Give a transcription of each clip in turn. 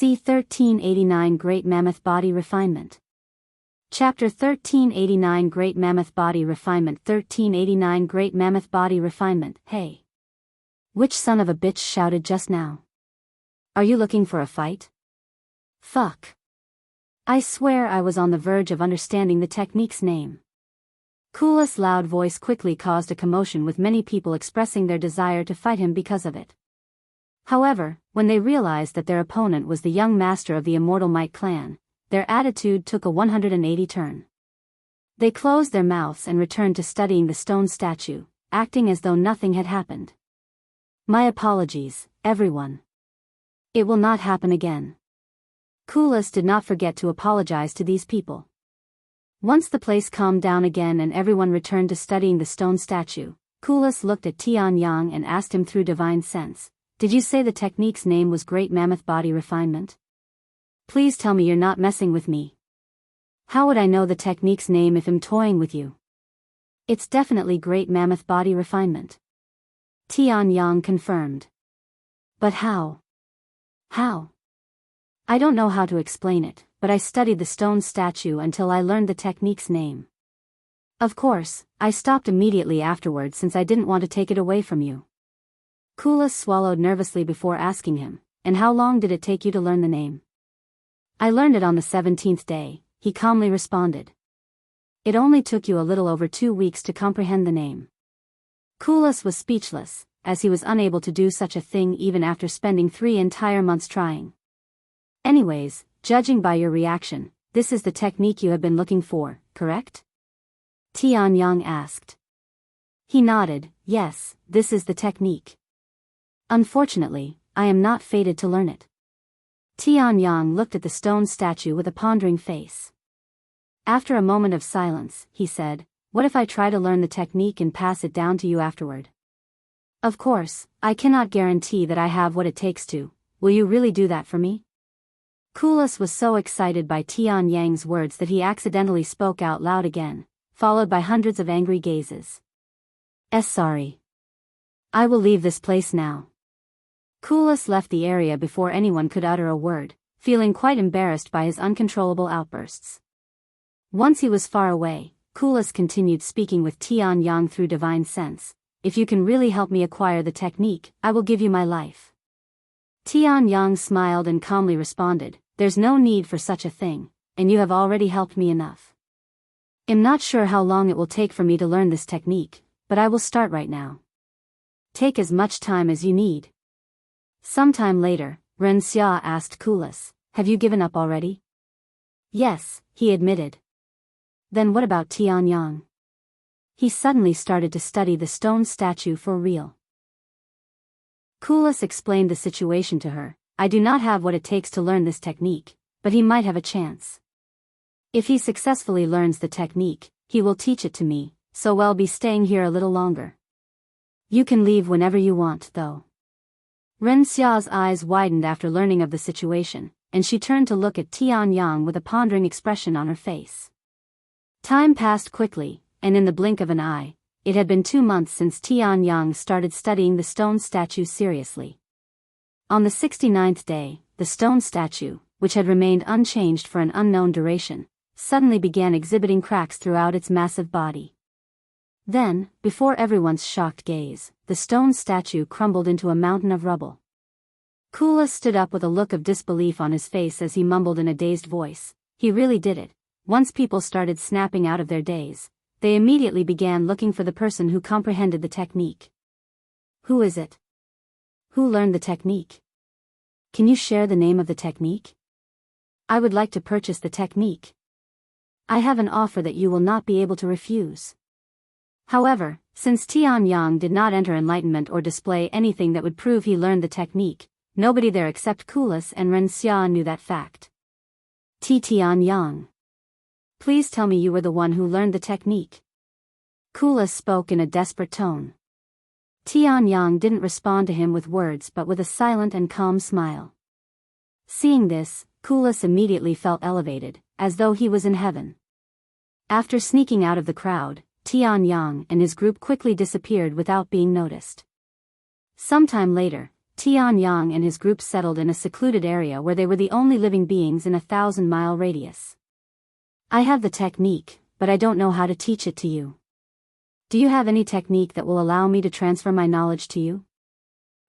C1389 Great Mammoth Body Refinement. Chapter 1389 Great Mammoth Body Refinement. 1389 Great Mammoth Body Refinement. Hey! Which son of a bitch shouted just now? Are you looking for a fight? Fuck. I swear I was on the verge of understanding the technique's name. Kulis' loud voice quickly caused a commotion, with many people expressing their desire to fight him because of it. However, when they realized that their opponent was the young master of the Immortal Might clan, their attitude took a 180 turn. They closed their mouths and returned to studying the stone statue, acting as though nothing had happened. My apologies, everyone. It will not happen again. Kulis did not forget to apologize to these people. Once the place calmed down again and everyone returned to studying the stone statue, Kulis looked at Tian and asked him through divine sense, "Did you say the technique's name was Great Mammoth Body Refinement? Please tell me you're not messing with me. How would I know the technique's name if I'm toying with you? It's definitely Great Mammoth Body Refinement." Tian confirmed. But how? How? I don't know how to explain it, but I studied the stone statue until I learned the technique's name. Of course, I stopped immediately afterward since I didn't want to take it away from you. Kulis swallowed nervously before asking him, "And how long did it take you to learn the name?" "I learned it on the 17th day, he calmly responded. "It only took you a little over 2 weeks to comprehend the name." Kulis was speechless, as he was unable to do such a thing even after spending 3 entire months trying. "Anyways, judging by your reaction, this is the technique you have been looking for, correct?" Tian asked. He nodded. "Yes, this is the technique. Unfortunately, I am not fated to learn it." Tian looked at the stone statue with a pondering face. After a moment of silence, he said, "What if I try to learn the technique and pass it down to you afterward? Of course, I cannot guarantee that I have what it takes to. Will you really do that for me?" Kulis was so excited by Tian's words that he accidentally spoke out loud again, followed by hundreds of angry gazes. Sorry. I will leave this place now." Kulis left the area before anyone could utter a word, feeling quite embarrassed by his uncontrollable outbursts. Once he was far away, Kulis continued speaking with Tian through divine sense. "If you can really help me acquire the technique, I will give you my life." Tian smiled and calmly responded, "There's no need for such a thing, and you have already helped me enough. I'm not sure how long it will take for me to learn this technique, but I will start right now. Take as much time as you need." Sometime later, Xiu asked Kulis, "Have you given up already?" "Yes," he admitted. "Then what about Tian?" He suddenly started to study the stone statue for real. Kulis explained the situation to her. "I do not have what it takes to learn this technique, but he might have a chance. If he successfully learns the technique, he will teach it to me, so I'll be staying here a little longer. You can leave whenever you want, though." Xiu's eyes widened after learning of the situation, and she turned to look at Tian with a pondering expression on her face. Time passed quickly, and in the blink of an eye, it had been 2 months since Tian started studying the stone statue seriously. On the 69th day, the stone statue, which had remained unchanged for an unknown duration, suddenly began exhibiting cracks throughout its massive body. Then, before everyone's shocked gaze, the stone statue crumbled into a mountain of rubble. Kulis stood up with a look of disbelief on his face as he mumbled in a dazed voice, "He really did it." Once people started snapping out of their daze, they immediately began looking for the person who comprehended the technique. "Who is it? Who learned the technique? Can you share the name of the technique? I would like to purchase the technique. I have an offer that you will not be able to refuse." However, since Tian did not enter enlightenment or display anything that would prove he learned the technique, nobody there except Kulis and Xiu knew that fact. Tian, please tell me you were the one who learned the technique." Kulis spoke in a desperate tone. Tian didn't respond to him with words but with a silent and calm smile. Seeing this, Kulis immediately felt elevated, as though he was in heaven. After sneaking out of the crowd, Tian and his group quickly disappeared without being noticed. Sometime later, Tianyang and his group settled in a secluded area where they were the only living beings in a 1,000-mile radius. I have the technique, but I don't know how to teach it to you. Do you have any technique that will allow me to transfer my knowledge to you?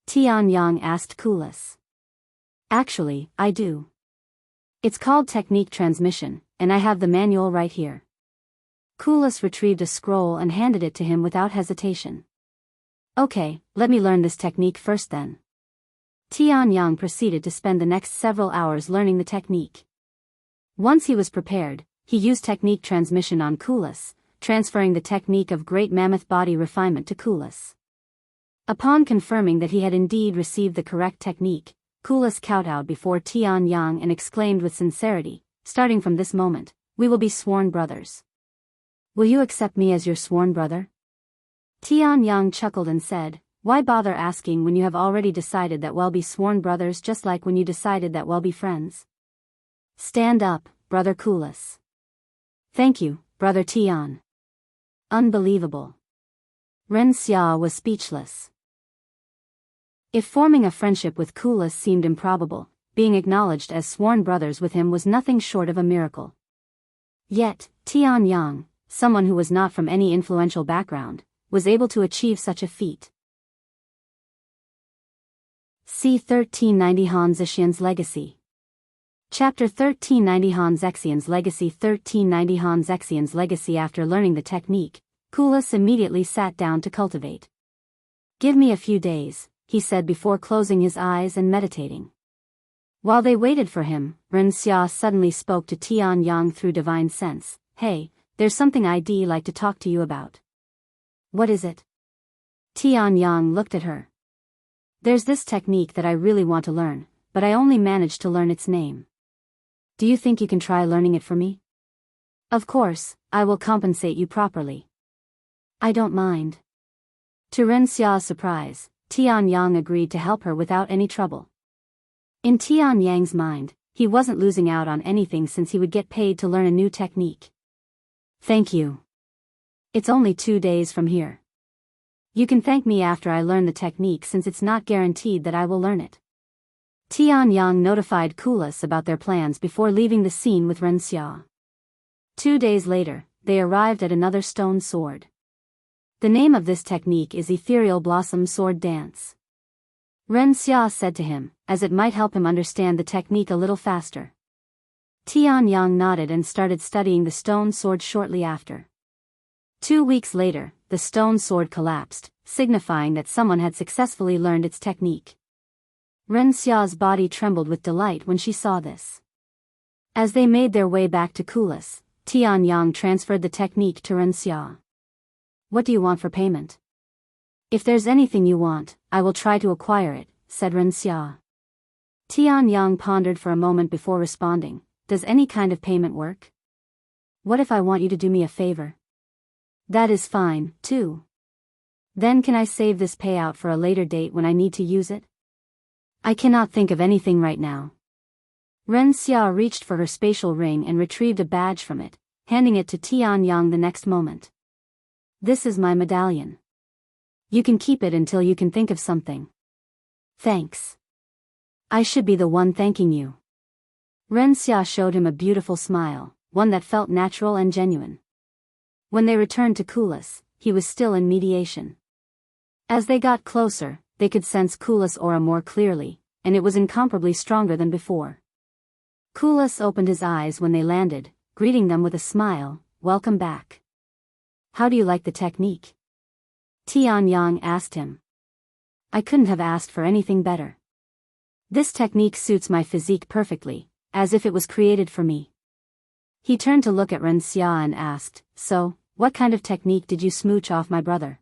Tianyang asked Kulis. Actually, I do. It's called technique transmission, and I have the manual right here. Kulis retrieved a scroll and handed it to him without hesitation. Okay, let me learn this technique first then. Tianyang proceeded to spend the next several hours learning the technique. Once he was prepared, he used technique transmission on Kulis, transferring the technique of Great Mammoth Body Refinement to Kulis. Upon confirming that he had indeed received the correct technique, Kulis kowtowed before Tianyang and exclaimed with sincerity, starting from this moment, we will be sworn brothers. Will you accept me as your sworn brother? Tianyang chuckled and said, why bother asking when you have already decided that we'll be sworn brothers, just like when you decided that we'll be friends? Stand up, brother Kulis. Thank you, brother Tian. Unbelievable. Ren Xia was speechless. If forming a friendship with Kulis seemed improbable, being acknowledged as sworn brothers with him was nothing short of a miracle. Yet, Tianyang, someone who was not from any influential background, was able to achieve such a feat. C1390 Zexian's Legacy. Chapter 1390 Zexian's Legacy. 1390 Zexian's Legacy. After learning the technique, Kulis immediately sat down to cultivate. Give me a few days, he said before closing his eyes and meditating. While they waited for him, Ren Xia suddenly spoke to Tianyang through divine sense. Hey, there's something I'd like to talk to you about. What is it? Tianyang looked at her. There's this technique that I really want to learn, but I only managed to learn its name. Do you think you can try learning it for me? Of course, I will compensate you properly. I don't mind. To Ren Xia's surprise, Tianyang agreed to help her without any trouble. In Tianyang's mind, he wasn't losing out on anything since he would get paid to learn a new technique. Thank you. It's only 2 days from here. You can thank me after I learn the technique since it's not guaranteed that I will learn it. Tianyang notified Kulis about their plans before leaving the scene with Ren Xia. 2 days later, they arrived at another stone sword. The name of this technique is Ethereal Blossom Sword Dance. Ren Xia said to him, as it might help him understand the technique a little faster. Tianyang nodded and started studying the stone sword shortly after. 2 weeks later, the stone sword collapsed, signifying that someone had successfully learned its technique. Ren Xia's body trembled with delight when she saw this. As they made their way back to Kulis, Tianyang transferred the technique to Ren Xia. What do you want for payment? If there's anything you want, I will try to acquire it, said Ren Xia. Tianyang pondered for a moment before responding, does any kind of payment work? What if I want you to do me a favor? That is fine, too. Then can I save this payout for a later date when I need to use it? I cannot think of anything right now. Ren Xia reached for her spatial ring and retrieved a badge from it, handing it to Tianyang the next moment. This is my medallion. You can keep it until you can think of something. Thanks. I should be the one thanking you. Ren Xia showed him a beautiful smile, one that felt natural and genuine. When they returned to Kulis, he was still in mediation. As they got closer, they could sense Kulis' aura more clearly, and it was incomparably stronger than before. Kulis opened his eyes when they landed, greeting them with a smile, welcome back. How do you like the technique? Tianyang asked him. I couldn't have asked for anything better. This technique suits my physique perfectly, as if it was created for me. He turned to look at Ren Xia and asked, so, what kind of technique did you smooch off my brother?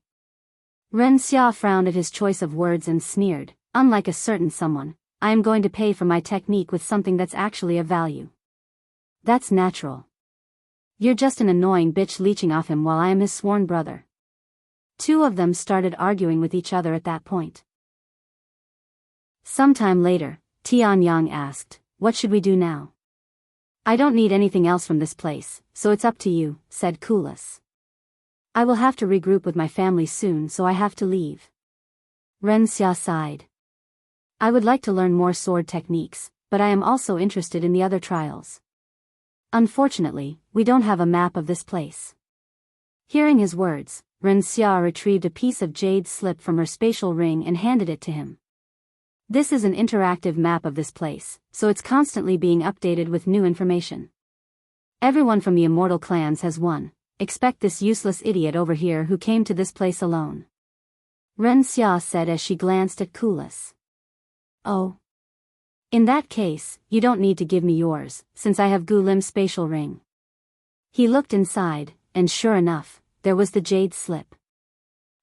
Ren Xia frowned at his choice of words and sneered, unlike a certain someone, I am going to pay for my technique with something that's actually of value. That's natural. You're just an annoying bitch leeching off him while I am his sworn brother. Two of them started arguing with each other at that point. Sometime later, Tianyang asked, what should we do now? I don't need anything else from this place, so it's up to you, said Kulis. I will have to regroup with my family soon, so I have to leave. Ren Xia sighed. I would like to learn more sword techniques, but I am also interested in the other trials. Unfortunately, we don't have a map of this place. Hearing his words, Ren Xia retrieved a piece of jade slip from her spatial ring and handed it to him. This is an interactive map of this place, so it's constantly being updated with new information. Everyone from the immortal clans has won, except this useless idiot over here who came to this place alone. Ren Xia said as she glanced at Kulis. Oh. In that case, you don't need to give me yours, since I have Gu Lim's spatial ring. He looked inside, and sure enough, there was the jade slip.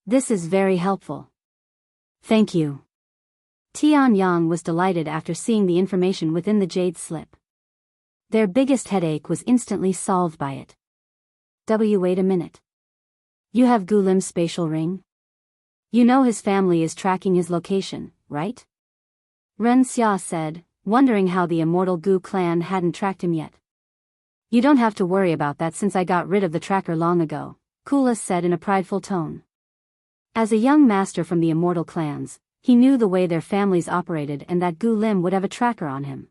This is very helpful. Thank you. Tian Yang was delighted after seeing the information within the jade slip. Their biggest headache was instantly solved by it. Wait a minute. You have Gu Lim's spatial ring? You know his family is tracking his location, right? Ren Xia said, wondering how the immortal Gu clan hadn't tracked him yet. You don't have to worry about that since I got rid of the tracker long ago, Kulis said in a prideful tone. As a young master from the immortal clans, he knew the way their families operated and that Gu Lim would have a tracker on him.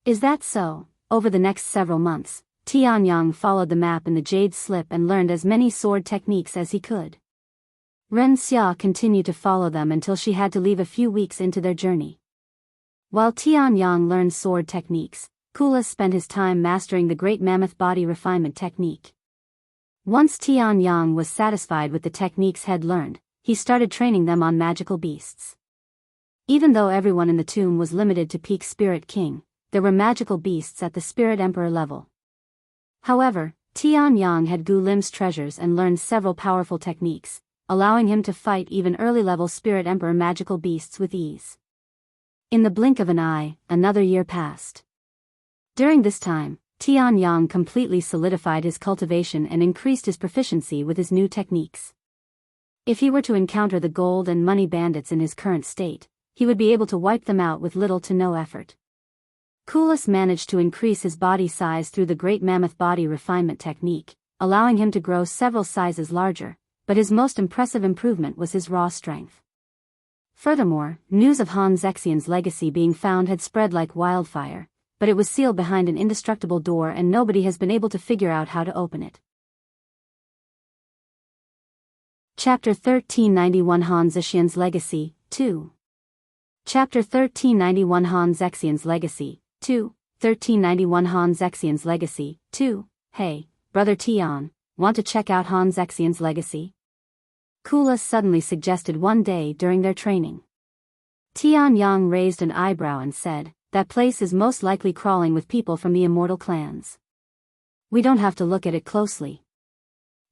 Is that so? Over the next several months, Tian Yang followed the map in the jade slip and learned as many sword techniques as he could. Ren Xia continued to follow them until she had to leave a few weeks into their journey. While Tian Yang learned sword techniques, Kulis spent his time mastering the Great Mammoth Body Refinement technique. Once Tian Yang was satisfied with the techniques he'd learned, he started training them on magical beasts. Even though everyone in the tomb was limited to peak Spirit King, there were magical beasts at the Spirit Emperor level. However, Tian Yang had Gu Lim's treasures and learned several powerful techniques, allowing him to fight even early-level Spirit Emperor magical beasts with ease. In the blink of an eye, another year passed. During this time, Tian Yang completely solidified his cultivation and increased his proficiency with his new techniques. If he were to encounter the gold and money bandits in his current state, he would be able to wipe them out with little to no effort. Kulis managed to increase his body size through the Great Mammoth Body Refinement technique, allowing him to grow several sizes larger, but his most impressive improvement was his raw strength. Furthermore, news of Han Zexian's legacy being found had spread like wildfire, but it was sealed behind an indestructible door and nobody has been able to figure out how to open it. Chapter 1391 Han Zexian's Legacy, 2. Chapter 1391 Han Zexian's Legacy, 2. 1391 Han Zexian's Legacy, 2. Hey, Brother Tian, want to check out Han Zexian's legacy? Kulis suddenly suggested one day during their training. Tian Yang raised an eyebrow and said, that place is most likely crawling with people from the immortal clans. We don't have to look at it closely.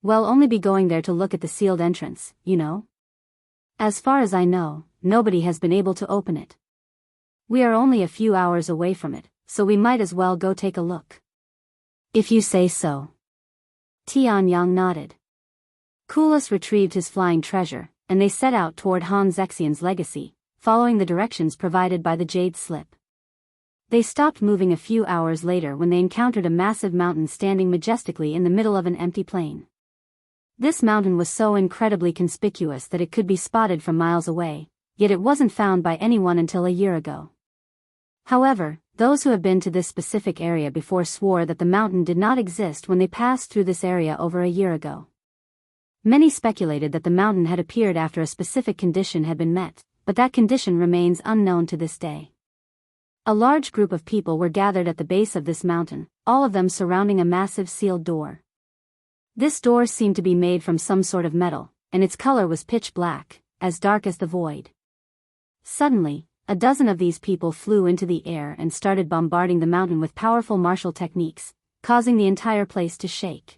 We'll only be going there to look at the sealed entrance, you know? As far as I know, nobody has been able to open it. We are only a few hours away from it, so we might as well go take a look. If you say so. Tian Yang nodded. Kulis retrieved his flying treasure, and they set out toward Han Zexian's legacy, following the directions provided by the jade slip. They stopped moving a few hours later when they encountered a massive mountain standing majestically in the middle of an empty plain. This mountain was so incredibly conspicuous that it could be spotted from miles away, yet it wasn't found by anyone until a year ago. However, those who have been to this specific area before swore that the mountain did not exist when they passed through this area over a year ago. Many speculated that the mountain had appeared after a specific condition had been met, but that condition remains unknown to this day. A large group of people were gathered at the base of this mountain, all of them surrounding a massive sealed door. This door seemed to be made from some sort of metal, and its color was pitch black, as dark as the void. Suddenly, a dozen of these people flew into the air and started bombarding the mountain with powerful martial techniques, causing the entire place to shake.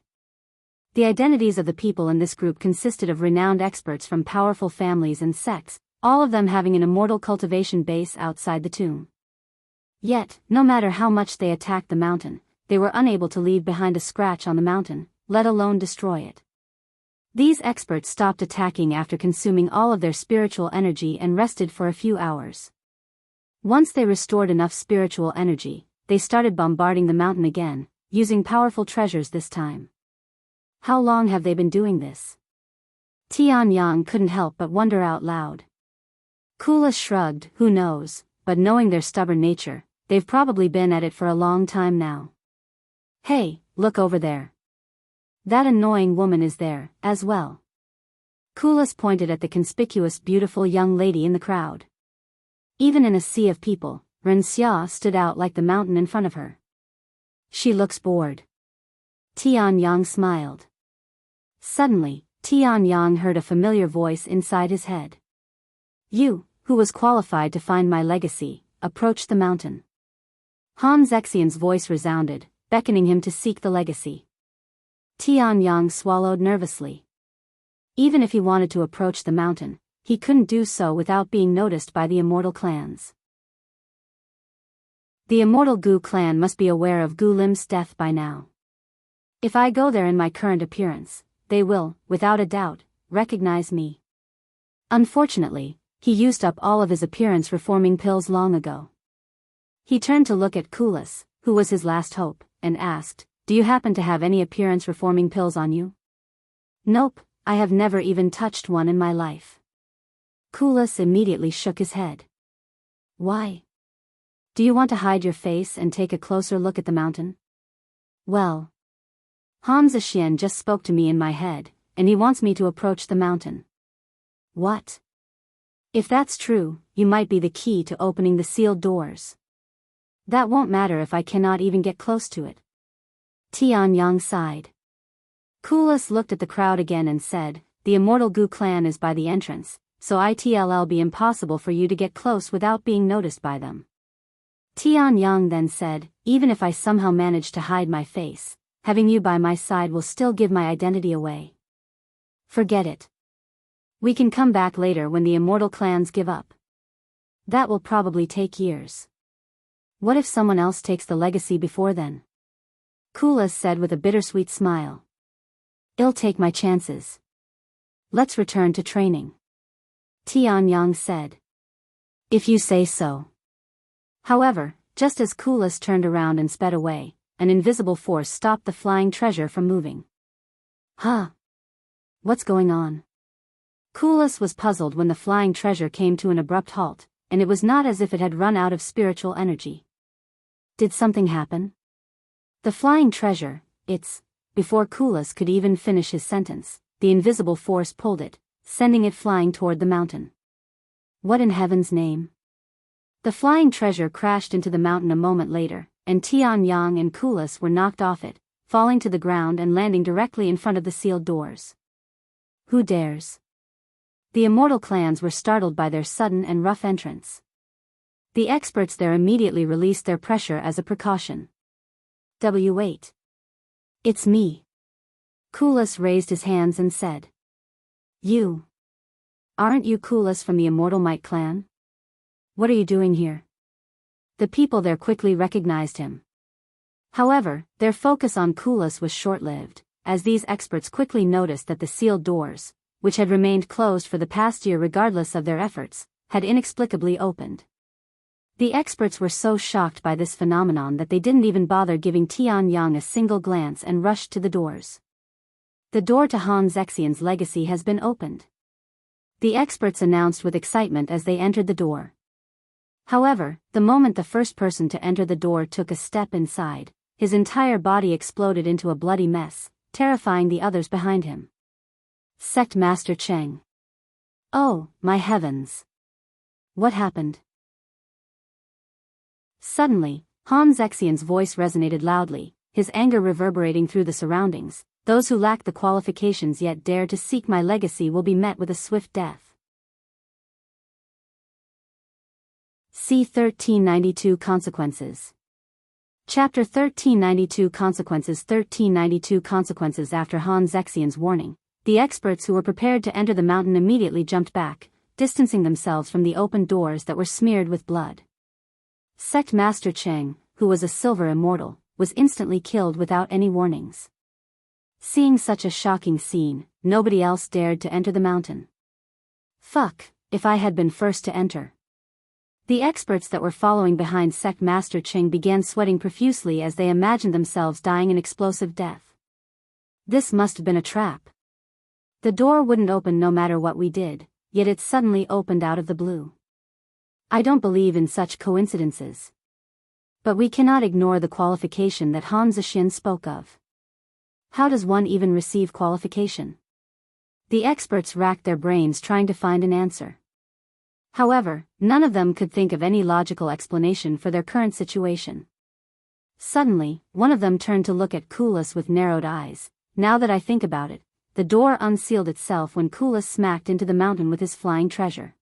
The identities of the people in this group consisted of renowned experts from powerful families and sects, all of them having an immortal cultivation base outside the tomb. Yet, no matter how much they attacked the mountain, they were unable to leave behind a scratch on the mountain, let alone destroy it. These experts stopped attacking after consuming all of their spiritual energy and rested for a few hours. Once they restored enough spiritual energy, they started bombarding the mountain again, using powerful treasures this time. How long have they been doing this? Tian Yang couldn't help but wonder out loud. Kula shrugged, who knows, but knowing their stubborn nature, they've probably been at it for a long time now. Hey, look over there. That annoying woman is there, as well. Kulas pointed at the conspicuous beautiful young lady in the crowd. Even in a sea of people, Xia stood out like the mountain in front of her. She looks bored. Tian Yang smiled. Suddenly, Tian Yang heard a familiar voice inside his head. You, who was qualified to find my legacy, approached the mountain. Han Zexian's voice resounded, beckoning him to seek the legacy. Tian Yang swallowed nervously. Even if he wanted to approach the mountain, he couldn't do so without being noticed by the immortal clans. The immortal Gu clan must be aware of Gu Lim's death by now. If I go there in my current appearance, they will, without a doubt, recognize me. Unfortunately, he used up all of his appearance reforming pills long ago. He turned to look at Kulas, who was his last hope, and asked, "Do you happen to have any appearance reforming pills on you?" "Nope, I have never even touched one in my life." Kulas immediately shook his head. "Why? Do you want to hide your face and take a closer look at the mountain?" "Well, Han Zexian just spoke to me in my head, and he wants me to approach the mountain." "What? If that's true, you might be the key to opening the sealed doors." "That won't matter if I cannot even get close to it." Tian Yang sighed. Kulas looked at the crowd again and said, "The immortal Gu clan is by the entrance, so it'll be impossible for you to get close without being noticed by them." Tian Yang then said, "Even if I somehow manage to hide my face, having you by my side will still give my identity away. Forget it. We can come back later when the immortal clans give up. That will probably take years. What if someone else takes the legacy before then?" Kulas said with a bittersweet smile. "I'll take my chances. Let's return to training." Tian Yang said. "If you say so." However, just as Kulas turned around and sped away, an invisible force stopped the flying treasure from moving. Huh? What's going on? Kulas was puzzled when the flying treasure came to an abrupt halt, and it was not as if it had run out of spiritual energy. Did something happen? The flying treasure, Before Kulas could even finish his sentence, the invisible force pulled it, sending it flying toward the mountain. What in heaven's name? The flying treasure crashed into the mountain a moment later, and Tian Yang and Kulas were knocked off it, falling to the ground and landing directly in front of the sealed doors. Who dares? The immortal clans were startled by their sudden and rough entrance. The experts there immediately released their pressure as a precaution. "Wait. It's me." Kulas raised his hands and said. "You. Aren't you Kulas from the Immortal Might clan? What are you doing here?" The people there quickly recognized him. However, their focus on Kulas was short-lived, as these experts quickly noticed that the sealed doors, which had remained closed for the past year regardless of their efforts, had inexplicably opened. The experts were so shocked by this phenomenon that they didn't even bother giving Tian Yang a single glance and rushed to the doors. "The door to Han Zexian's legacy has been opened," the experts announced with excitement as they entered the door. However, the moment the first person to enter the door took a step inside, his entire body exploded into a bloody mess, terrifying the others behind him. Sect Master Cheng. Oh, my heavens! What happened? Suddenly, Han Zexian's voice resonated loudly, his anger reverberating through the surroundings. "Those who lack the qualifications yet dare to seek my legacy will be met with a swift death." C1392 Consequences. Chapter 1392 Consequences. 1392 Consequences. After Han Zexian's warning, the experts who were prepared to enter the mountain immediately jumped back, distancing themselves from the open doors that were smeared with blood. Sect Master Cheng, who was a silver immortal, was instantly killed without any warnings. Seeing such a shocking scene, nobody else dared to enter the mountain. Fuck, if I had been first to enter. The experts that were following behind Sect Master Cheng began sweating profusely as they imagined themselves dying an explosive death. This must have been a trap. The door wouldn't open no matter what we did, yet it suddenly opened out of the blue. I don't believe in such coincidences. But we cannot ignore the qualification that Han Zexian spoke of. How does one even receive qualification? The experts racked their brains trying to find an answer. However, none of them could think of any logical explanation for their current situation. Suddenly, one of them turned to look at Kulis with narrowed eyes. Now that I think about it, the door unsealed itself when Kulis smacked into the mountain with his flying treasure.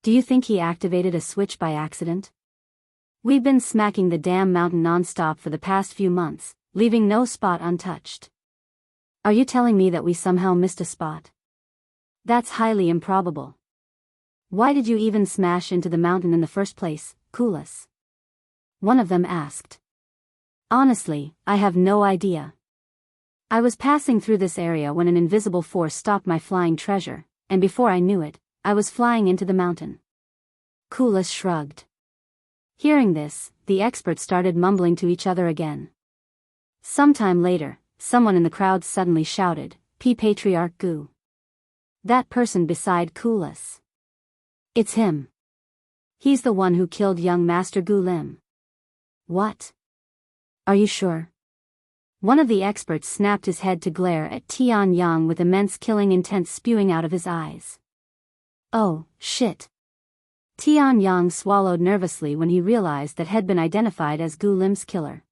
Do you think he activated a switch by accident? We've been smacking the damn mountain non-stop for the past few months, leaving no spot untouched. Are you telling me that we somehow missed a spot? That's highly improbable. Why did you even smash into the mountain in the first place, Kulis? One of them asked. Honestly, I have no idea. I was passing through this area when an invisible force stopped my flying treasure, and before I knew it, I was flying into the mountain. Kulis shrugged. Hearing this, the experts started mumbling to each other again. Sometime later, someone in the crowd suddenly shouted, "P. Patriarch Gu." That person beside Kulis. It's him. He's the one who killed young Master Gu Lim. What? Are you sure? One of the experts snapped his head to glare at Tian Yang with immense killing intent spewing out of his eyes. Oh, shit. Tian Yang swallowed nervously when he realized that had been identified as Gu Lim's killer.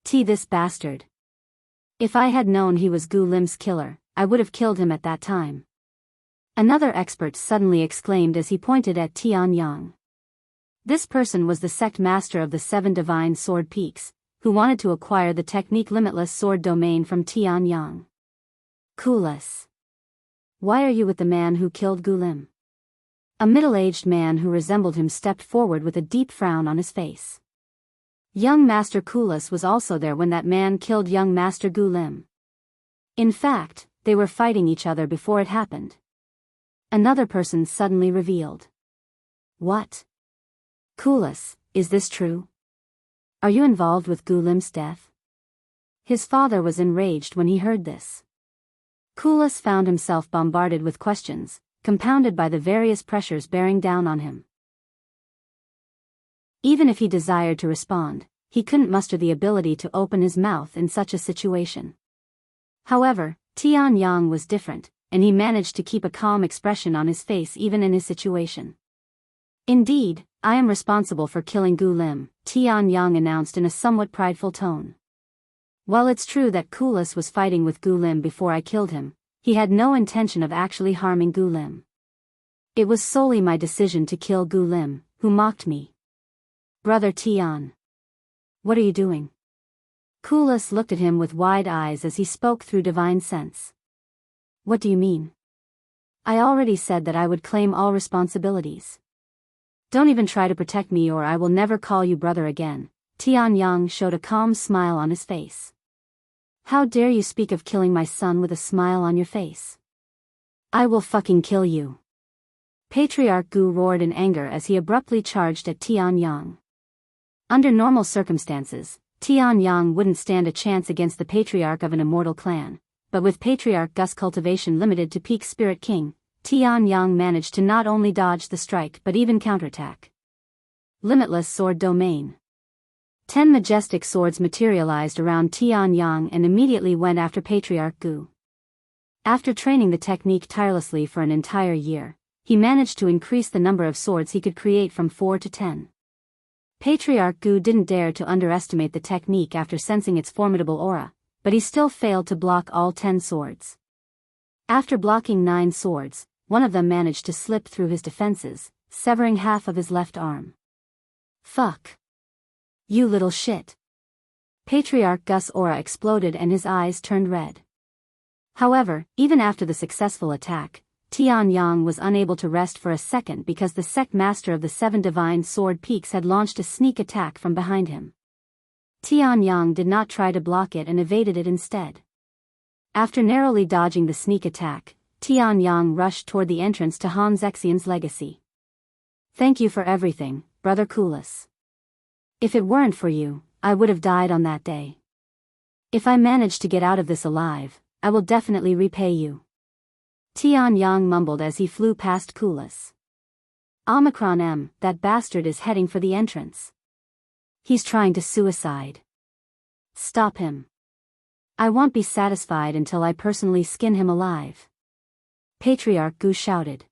This bastard. If I had known he was Gu Lim's killer, I would have killed him at that time. Another expert suddenly exclaimed as he pointed at Tian Yang. This person was the sect master of the 7 divine sword peaks, who wanted to acquire the technique limitless sword domain from Tian Yang. Kulis. Why are you with the man who killed Gu Lim? A middle-aged man who resembled him stepped forward with a deep frown on his face. Young Master Kulis was also there when that man killed young Master Gu Lim. In fact, they were fighting each other before it happened. Another person suddenly revealed. What? Kulis, is this true? Are you involved with Gu Lim's death? His father was enraged when he heard this. Kulis found himself bombarded with questions, compounded by the various pressures bearing down on him. Even if he desired to respond, he couldn't muster the ability to open his mouth in such a situation. However, Tian Yang was different, and he managed to keep a calm expression on his face even in his situation. Indeed, I am responsible for killing Gu Lim, Tian Yang announced in a somewhat prideful tone. While it's true that Kulis was fighting with Gu Lim before I killed him, he had no intention of actually harming Gu Lim. It was solely my decision to kill Gu Lim, who mocked me. Brother Tian. What are you doing? Kulis looked at him with wide eyes as he spoke through divine sense. What do you mean? I already said that I would claim all responsibilities. Don't even try to protect me or I will never call you brother again. Tian Yang showed a calm smile on his face. How dare you speak of killing my son with a smile on your face? I will fucking kill you. Patriarch Gu roared in anger as he abruptly charged at Tian Yang. Under normal circumstances, Tian Yang wouldn't stand a chance against the patriarch of an immortal clan, but with Patriarch Gu's cultivation limited to peak Spirit King, Tian Yang managed to not only dodge the strike but even counterattack. Limitless Sword Domain. 10 majestic swords materialized around Tian Yang and immediately went after Patriarch Gu. After training the technique tirelessly for an entire year, he managed to increase the number of swords he could create from 4 to 10. Patriarch Gu didn't dare to underestimate the technique after sensing its formidable aura, but he still failed to block all 10 swords. After blocking 9 swords, one of them managed to slip through his defenses, severing half of his left arm. Fuck. You little shit. Patriarch Gu's aura exploded and his eyes turned red. However, even after the successful attack, Tian Yang was unable to rest for a second because the sect master of the 7 divine sword peaks had launched a sneak attack from behind him. Tian Yang did not try to block it and evaded it instead. After narrowly dodging the sneak attack, Tian Yang rushed toward the entrance to Han Zexian's legacy. Thank you for everything, Brother Kulis. If it weren't for you, I would have died on that day. If I manage to get out of this alive, I will definitely repay you. Tian Yang mumbled as he flew past Kulis. Omicron M, that bastard is heading for the entrance. He's trying to suicide. Stop him. I won't be satisfied until I personally skin him alive. Patriarch Gu shouted.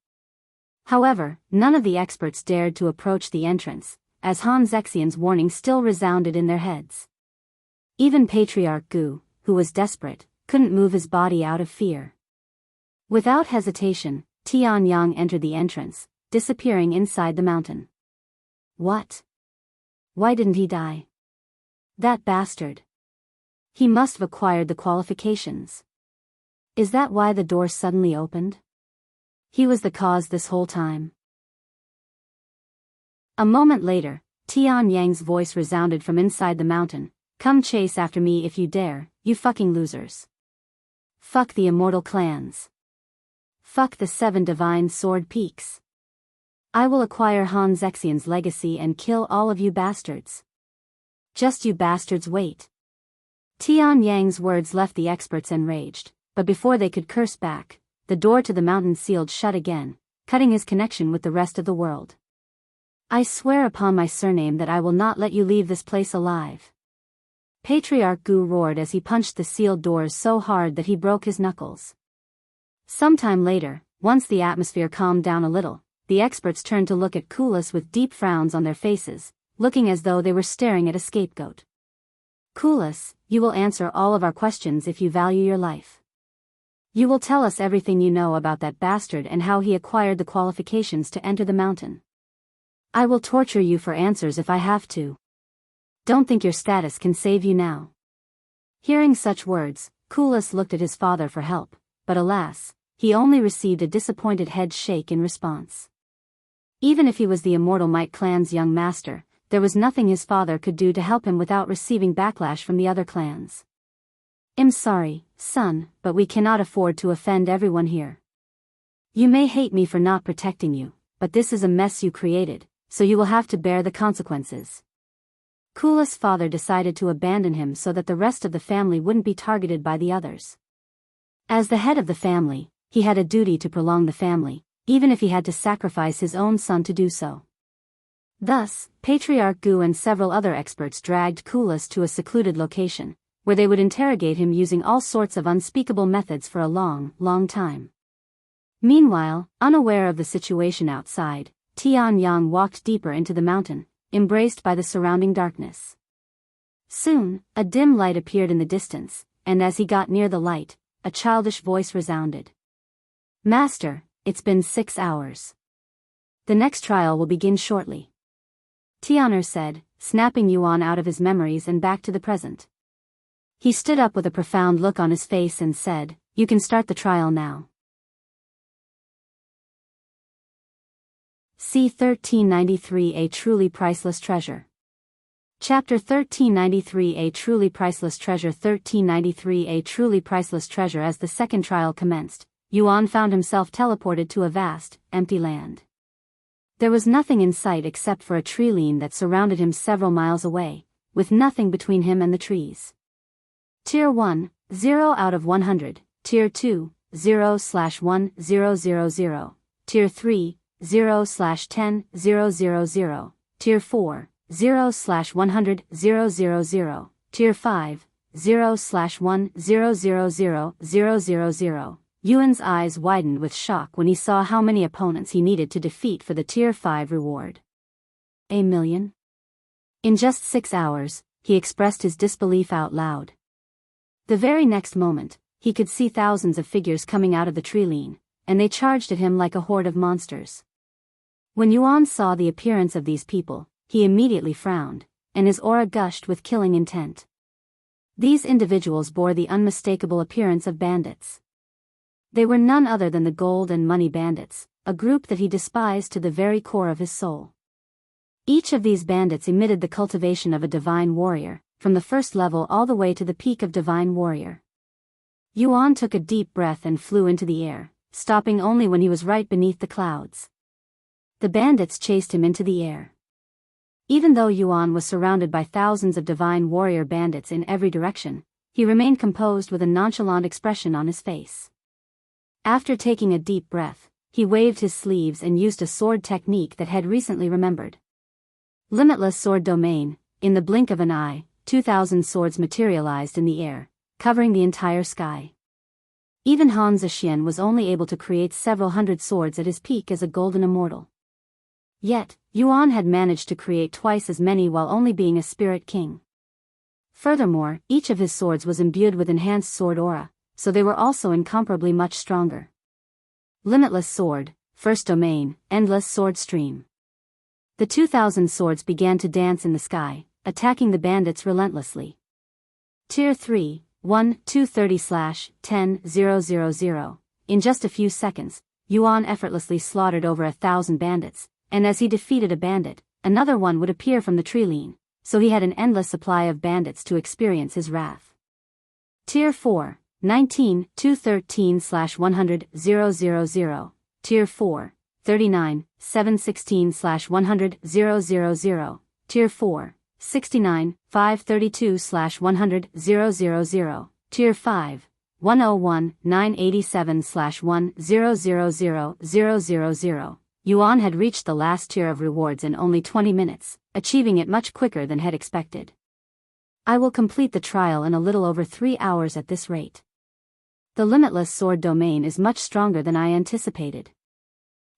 However, none of the experts dared to approach the entrance, as Han Zexian's warning still resounded in their heads. Even Patriarch Gu, who was desperate, couldn't move his body out of fear. Without hesitation, Tian Yang entered the entrance, disappearing inside the mountain. What? Why didn't he die? That bastard. He must have acquired the qualifications. Is that why the door suddenly opened? He was the cause this whole time. A moment later, Tian Yang's voice resounded from inside the mountain. Come chase after me if you dare, you fucking losers. Fuck the immortal clans. Fuck the 7 divine sword peaks. I will acquire Han Zexian's legacy and kill all of you bastards. Just you bastards wait. Tian Yang's words left the experts enraged, but before they could curse back, the door to the mountain sealed shut again, cutting his connection with the rest of the world. I swear upon my surname that I will not let you leave this place alive. Patriarch Gu roared as he punched the sealed doors so hard that he broke his knuckles. Sometime later, once the atmosphere calmed down a little, the experts turned to look at Kulis with deep frowns on their faces, looking as though they were staring at a scapegoat. Kulis, you will answer all of our questions if you value your life. You will tell us everything you know about that bastard and how he acquired the qualifications to enter the mountain. I will torture you for answers if I have to. Don't think your status can save you now. Hearing such words, Kulis looked at his father for help, but alas, he only received a disappointed head shake in response. Even if he was the Immortal Might clan's young master, there was nothing his father could do to help him without receiving backlash from the other clans. I'm sorry, son, but we cannot afford to offend everyone here. You may hate me for not protecting you, but this is a mess you created, so you will have to bear the consequences. Kulis' father decided to abandon him so that the rest of the family wouldn't be targeted by the others. As the head of the family, he had a duty to prolong the family, even if he had to sacrifice his own son to do so. Thus, Patriarch Gu and several other experts dragged Kulis to a secluded location, where they would interrogate him using all sorts of unspeakable methods for a long, long time. Meanwhile, unaware of the situation outside, Tian Yang walked deeper into the mountain, embraced by the surrounding darkness. Soon, a dim light appeared in the distance, and as he got near the light, a childish voice resounded. Master, it's been 6 hours. The next trial will begin shortly. Tian'er said, snapping Yuan out of his memories and back to the present. He stood up with a profound look on his face and said, you can start the trial now. C1393 A Truly Priceless Treasure. Chapter 1393 A Truly Priceless Treasure 1393 A Truly Priceless Treasure. As the second trial commenced, Yuan found himself teleported to a vast, empty land. There was nothing in sight except for a tree line that surrounded him several miles away, with nothing between him and the trees. Tier 1, 0 out of 100, Tier 2, 0/1 000, Tier 3, 0/10 000, Tier 4, 0/100 000, Tier 5, 0/1 000 000. Yuan's eyes widened with shock when he saw how many opponents he needed to defeat for the Tier 5 reward. A million? In just 6 hours, he expressed his disbelief out loud. The very next moment, he could see thousands of figures coming out of the tree line, and they charged at him like a horde of monsters. When Yuan saw the appearance of these people, he immediately frowned, and his aura gushed with killing intent. These individuals bore the unmistakable appearance of bandits. They were none other than the Gold and Money Bandits, a group that he despised to the very core of his soul. Each of these bandits emitted the cultivation of a divine warrior, from the first level all the way to the peak of divine warrior. Yuan took a deep breath and flew into the air, stopping only when he was right beneath the clouds. The bandits chased him into the air. Even though Yuan was surrounded by thousands of divine warrior bandits in every direction, he remained composed with a nonchalant expression on his face. After taking a deep breath, he waved his sleeves and used a sword technique that had recently remembered. Limitless sword domain. In the blink of an eye, 2,000 swords materialized in the air, covering the entire sky. Even Han Zexian was only able to create several hundred swords at his peak as a golden immortal. Yet, Yuan had managed to create twice as many while only being a spirit king. Furthermore, each of his swords was imbued with enhanced sword aura, so they were also incomparably much stronger. Limitless sword, first domain, endless sword stream. The 2,000 swords began to dance in the sky, attacking the bandits relentlessly. Tier 3, 1, 230/10,000. In just a few seconds, Yuan effortlessly slaughtered over 1,000 bandits, and as he defeated a bandit, another one would appear from the tree line, so he had an endless supply of bandits to experience his wrath. Tier 4, 19, 213/100,000. Tier 4, 39, 716/100,000. Tier 4, 69, 532/100,000. Tier 5, 101, 987/100,000. Yuan had reached the last tier of rewards in only 20 minutes, achieving it much quicker than had expected. I will complete the trial in a little over 3 hours at this rate. The limitless sword domain is much stronger than I anticipated.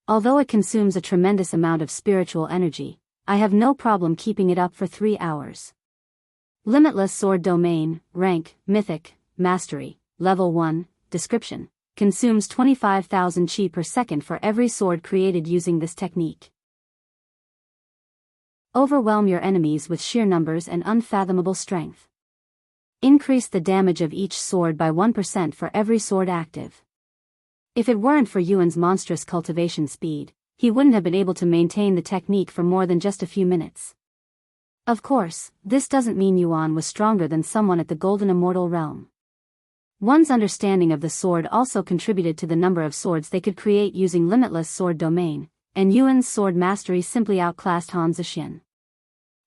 Although it consumes a tremendous amount of spiritual energy, I have no problem keeping it up for 3 hours. Limitless sword domain, rank, mythic, mastery, level 1, description. Consumes 25,000 Qi per second for every sword created using this technique. Overwhelm your enemies with sheer numbers and unfathomable strength. Increase the damage of each sword by 1% for every sword active. If it weren't for Yuan's monstrous cultivation speed, he wouldn't have been able to maintain the technique for more than just a few minutes. Of course, this doesn't mean Yuan was stronger than someone at the Golden Immortal realm. One's understanding of the sword also contributed to the number of swords they could create using limitless sword domain, and Yuan's sword mastery simply outclassed Han Zexian.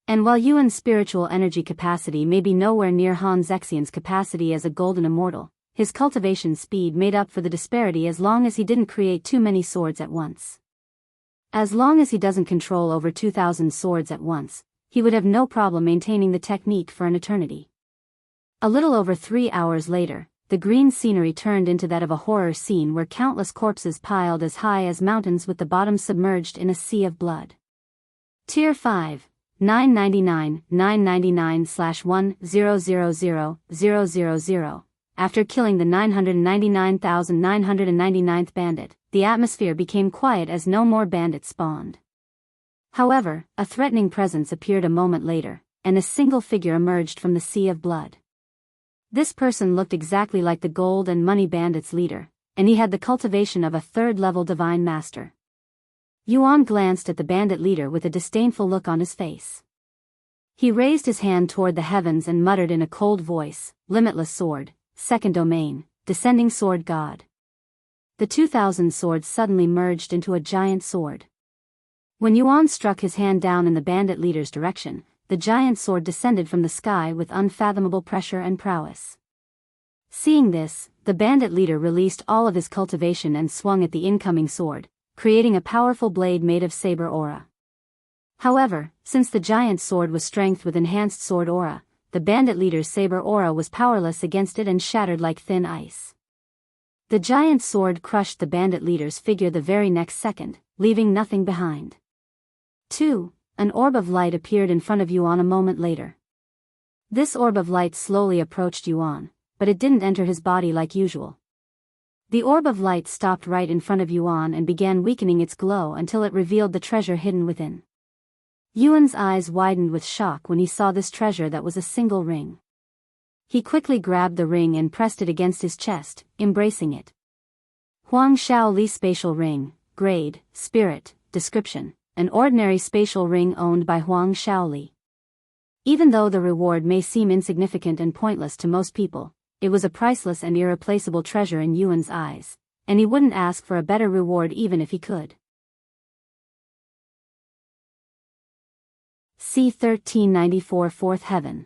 And while Yuan's spiritual energy capacity may be nowhere near Han Zexian's capacity as a golden immortal, his cultivation speed made up for the disparity as long as he didn't create too many swords at once. As long as he doesn't control over 2,000 swords at once, he would have no problem maintaining the technique for an eternity. A little over 3 hours later, the green scenery turned into that of a horror scene where countless corpses piled as high as mountains with the bottom submerged in a sea of blood. Tier 5, 999/100,000. After killing the 999,999th bandit, the atmosphere became quiet as no more bandits spawned. However, a threatening presence appeared a moment later, and a single figure emerged from the sea of blood. This person looked exactly like the gold and money bandits' leader, and he had the cultivation of a third-level divine master. Yuan glanced at the bandit leader with a disdainful look on his face. He raised his hand toward the heavens and muttered in a cold voice, "Limitless sword, second domain, descending sword god." The 2,000 swords suddenly merged into a giant sword. When Yuan struck his hand down in the bandit leader's direction, the giant sword descended from the sky with unfathomable pressure and prowess. Seeing this, the bandit leader released all of his cultivation and swung at the incoming sword, creating a powerful blade made of saber aura. However, since the giant sword was strength with enhanced sword aura, the bandit leader's saber aura was powerless against it and shattered like thin ice. The giant sword crushed the bandit leader's figure the very next second, leaving nothing behind. 2. An orb of light appeared in front of Yuan a moment later. This orb of light slowly approached Yuan, but it didn't enter his body like usual. The orb of light stopped right in front of Yuan and began weakening its glow until it revealed the treasure hidden within. Yuan's eyes widened with shock when he saw this treasure that was a single ring. He quickly grabbed the ring and pressed it against his chest, embracing it. Huang Shao Li Spatial Ring, Grade, Spirit, Description. An ordinary spatial ring owned by Huang Shaoli. Even though the reward may seem insignificant and pointless to most people, it was a priceless and irreplaceable treasure in Yuan's eyes, and he wouldn't ask for a better reward even if he could. C1394 Fourth Heaven.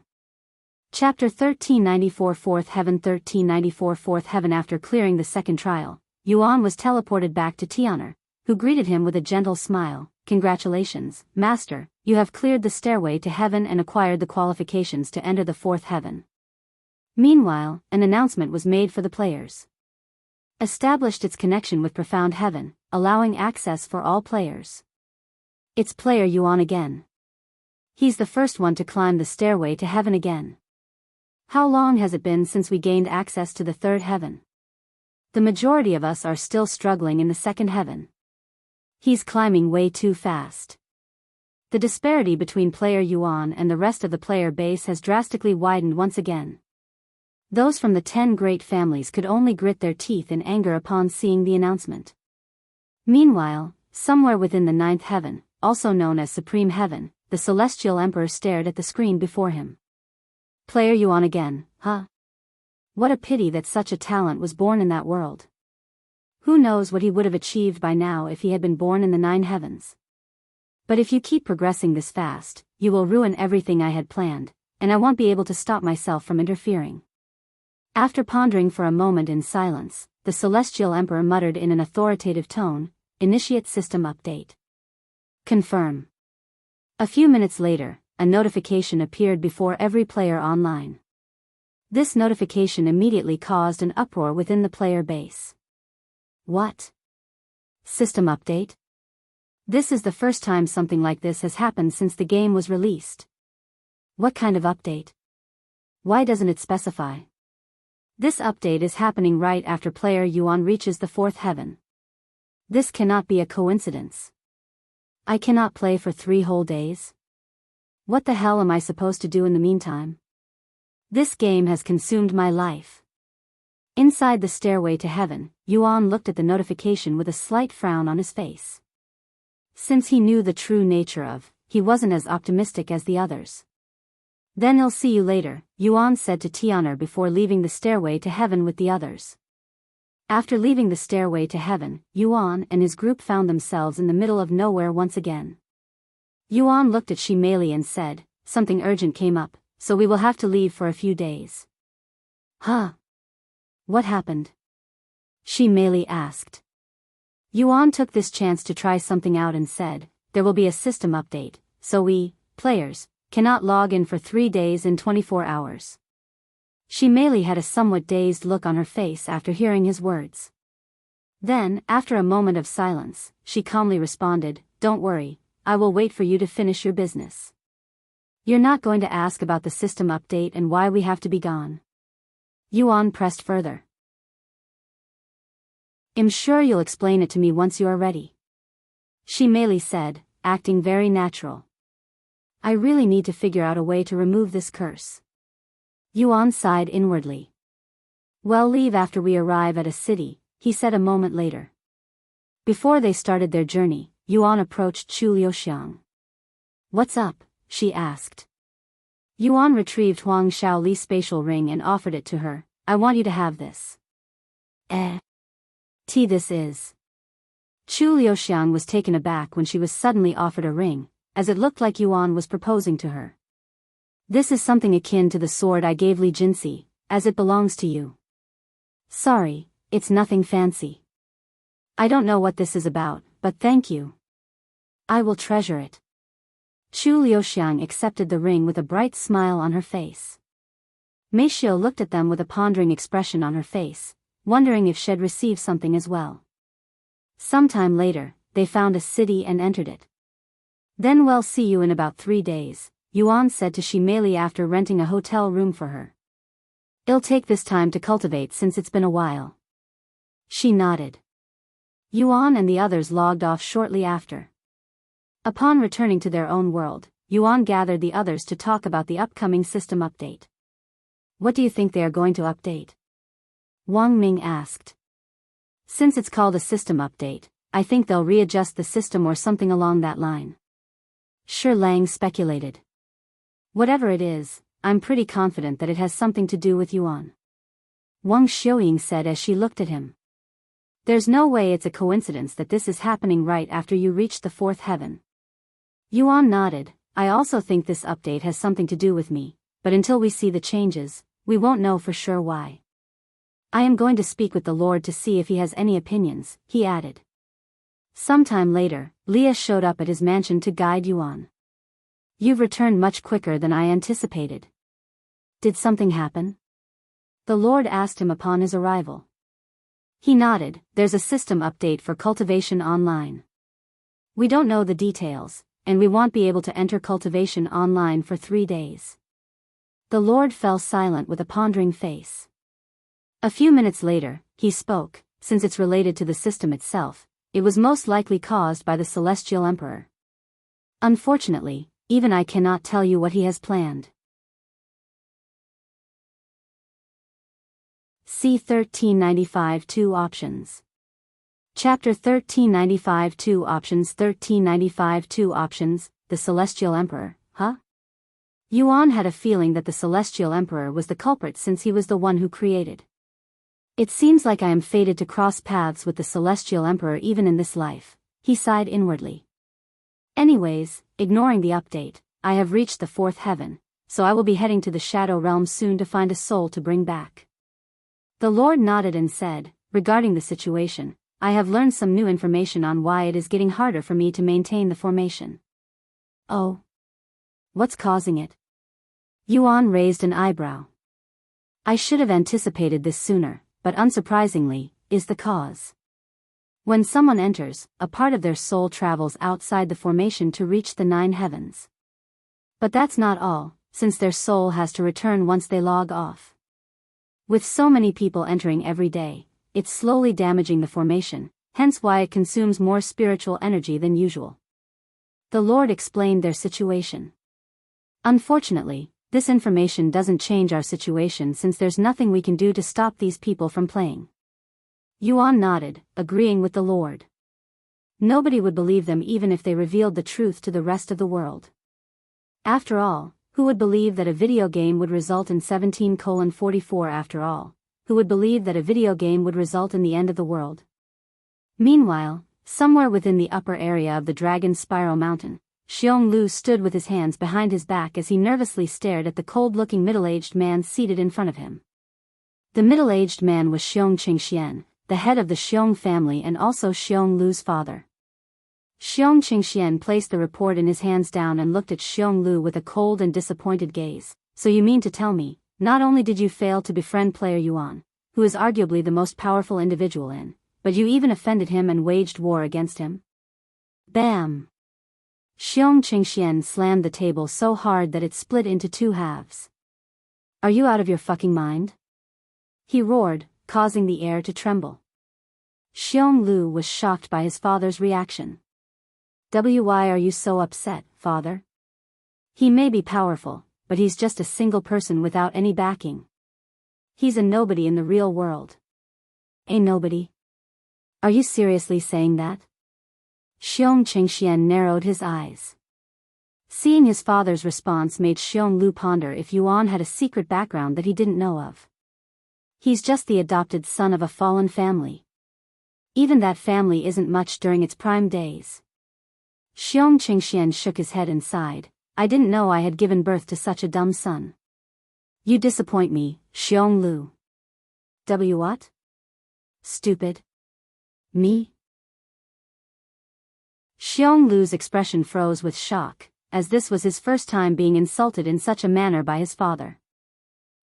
Chapter 1394 Fourth Heaven. 1394 Fourth Heaven. After clearing the second trial, Yuan was teleported back to Tian, who greeted him with a gentle smile. "Congratulations, Master, you have cleared the stairway to heaven and acquired the qualifications to enter the fourth heaven." Meanwhile, an announcement was made for the players. Established its connection with profound heaven, allowing access for all players. It's player Yuan again. He's the first one to climb the stairway to heaven again. How long has it been since we gained access to the third heaven? The majority of us are still struggling in the second heaven. He's climbing way too fast. The disparity between player Yuan and the rest of the player base has drastically widened once again. Those from the 10 great families could only grit their teeth in anger upon seeing the announcement. Meanwhile, somewhere within the ninth heaven, also known as Supreme Heaven, the Celestial Emperor stared at the screen before him. Player Yuan again, huh? What a pity that such a talent was born in that world. Who knows what he would have achieved by now if he had been born in the 9 heavens. But if you keep progressing this fast, you will ruin everything I had planned, and I won't be able to stop myself from interfering. After pondering for a moment in silence, the Celestial Emperor muttered in an authoritative tone, "Initiate system update." Confirm. A few minutes later, a notification appeared before every player online. This notification immediately caused an uproar within the player base. What? System update? This is the first time something like this has happened since the game was released. What kind of update? Why doesn't it specify? This update is happening right after player Yuan reaches the fourth heaven. This cannot be a coincidence. I cannot play for 3 whole days? What the hell am I supposed to do in the meantime? This game has consumed my life. Inside the stairway to heaven, Yuan looked at the notification with a slight frown on his face. Since he knew the true nature of, he wasn't as optimistic as the others. "Then I'll see you later," Yuan said to Tian before leaving the stairway to heaven with the others. After leaving the stairway to heaven, Yuan and his group found themselves in the middle of nowhere once again. Yuan looked at Shimei and said, "Something urgent came up, so we will have to leave for a few days." Huh? What happened? Shimei asked. Yuan took this chance to try something out and said, "There will be a system update, so we, players, cannot log in for 3 days and 24 hours. Shimei had a somewhat dazed look on her face after hearing his words. Then, after a moment of silence, she calmly responded, "Don't worry, I will wait for you to finish your business. You're not going to ask about the system update and why we have to be gone?" Yuan pressed further. "I'm sure you'll explain it to me once you are ready," Shimei said, acting very natural. "I really need to figure out a way to remove this curse." Yuan sighed inwardly. "Well, leave after we arrive at a city," he said a moment later. Before they started their journey, Yuan approached Chu Liuxiang. "What's up?" she asked. Yuan retrieved Huang Shaoli's spatial ring and offered it to her. "I want you to have this." This is. Chu Liuxiang was taken aback when she was suddenly offered a ring, as it looked like Yuan was proposing to her. "This is something akin to the sword I gave Li Jinxi, as it belongs to you." "Sorry, it's nothing fancy. I don't know what this is about, but thank you. I will treasure it." Chu Liuxiang accepted the ring with a bright smile on her face. Mei Xiu looked at them with a pondering expression on her face, wondering if she'd receive something as well. Sometime later, they found a city and entered it. "Then we'll see you in about 3 days, Yuan said to Shimei after renting a hotel room for her. "It'll take this time to cultivate since it's been a while." She nodded. Yuan and the others logged off shortly after. Upon returning to their own world, Yuan gathered the others to talk about the upcoming system update. "What do you think they are going to update?" Wang Ming asked. "Since it's called a system update, I think they'll readjust the system or something along that line." Shi Lang speculated. "Whatever it is, I'm pretty confident that it has something to do with Yuan," Wang Xiuying said as she looked at him. "There's no way it's a coincidence that this is happening right after you reach the fourth heaven." Yuan nodded. "I also think this update has something to do with me, but until we see the changes, we won't know for sure why. I am going to speak with the Lord to see if he has any opinions," he added. Sometime later, Liya showed up at his mansion to guide Yuan. You've returned much quicker than I anticipated. Did something happen? The Lord asked him upon his arrival. He nodded. There's a system update for Cultivation Online. We don't know the details, and we won't be able to enter Cultivation Online for 3 days. The Lord fell silent with a pondering face. A few minutes later, he spoke. Since it's related to the system itself, it was most likely caused by the Celestial Emperor. Unfortunately, even I cannot tell you what he has planned. C1395 Two Options. Chapter 1395 Two Options. 1395 Two Options, the Celestial Emperor, huh? Yuan had a feeling that the Celestial Emperor was the culprit since he was the one who created. It seems like I am fated to cross paths with the Celestial Emperor even in this life, he sighed inwardly. Anyways, ignoring the update, I have reached the 4th heaven, so I will be heading to the Shadow Realm soon to find a soul to bring back. The Lord nodded and said, regarding the situation, I have learned some new information on why it is getting harder for me to maintain the formation. Oh? What's causing it? Yuan raised an eyebrow. I should have anticipated this sooner, but unsurprisingly, is the cause. When someone enters, a part of their soul travels outside the formation to reach the 9 heavens. But that's not all, since their soul has to return once they log off. With so many people entering every day, it's slowly damaging the formation, hence why it consumes more spiritual energy than usual. The Lord explained their situation. Unfortunately, this information doesn't change our situation since there's nothing we can do to stop these people from playing. Yuan nodded, agreeing with the Lord. Nobody would believe them even if they revealed the truth to the rest of the world. After all, who would believe that a video game would result in 17:44 after all? Who would believe that a video game would result in the end of the world? Meanwhile, somewhere within the upper area of the Dragon Spiral Mountain, Xionglu stood with his hands behind his back as he nervously stared at the cold-looking middle-aged man seated in front of him. The middle-aged man was Xian, the head of the Xiong family and also Xionglu's father. Xian placed the report in his hands down and looked at Xionglu with a cold and disappointed gaze. So you mean to tell me, not only did you fail to befriend player Yuan, who is arguably the most powerful individual in, but you even offended him and waged war against him? Bam! Xian slammed the table so hard that it split into 2 halves. Are you out of your fucking mind? He roared, causing the air to tremble. Xionglu was shocked by his father's reaction. Why are you so upset, father? He may be powerful, but he's just a single person without any backing. He's a nobody in the real world. A nobody? Are you seriously saying that? Xian narrowed his eyes. Seeing his father's response made Xionglu ponder if Yuan had a secret background that he didn't know of. He's just the adopted son of a fallen family. Even that family isn't much during its prime days. Xian shook his head and sighed. I didn't know I had given birth to such a dumb son. You disappoint me, Xionglu. What? Stupid. Me? Xionglu's expression froze with shock, as this was his first time being insulted in such a manner by his father.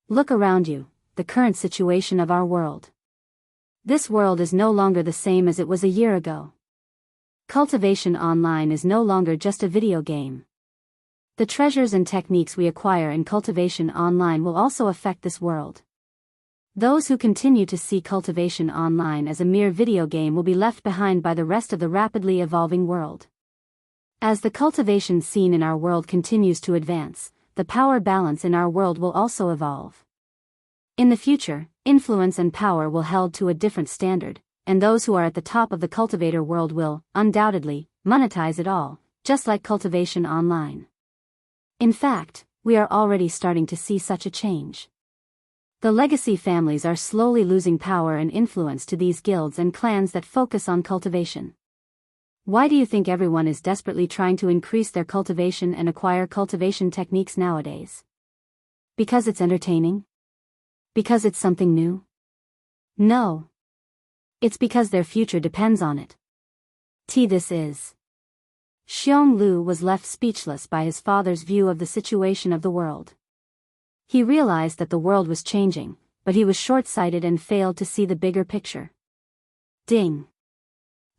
Look around you, the current situation of our world. This world is no longer the same as it was a year ago. Cultivation Online is no longer just a video game. The treasures and techniques we acquire in Cultivation Online will also affect this world. Those who continue to see Cultivation Online as a mere video game will be left behind by the rest of the rapidly evolving world. As the cultivation scene in our world continues to advance, the power balance in our world will also evolve. In the future, influence and power will held to a different standard, and those who are at the top of the cultivator world will, undoubtedly, monetize it all, just like Cultivation Online. In fact, we are already starting to see such a change. The legacy families are slowly losing power and influence to these guilds and clans that focus on cultivation. Why do you think everyone is desperately trying to increase their cultivation and acquire cultivation techniques nowadays? Because it's entertaining? Because it's something new? No. It's because their future depends on it. This is. Xiong Lu was left speechless by his father's view of the situation of the world. He realized that the world was changing, but he was short-sighted and failed to see the bigger picture. Ding!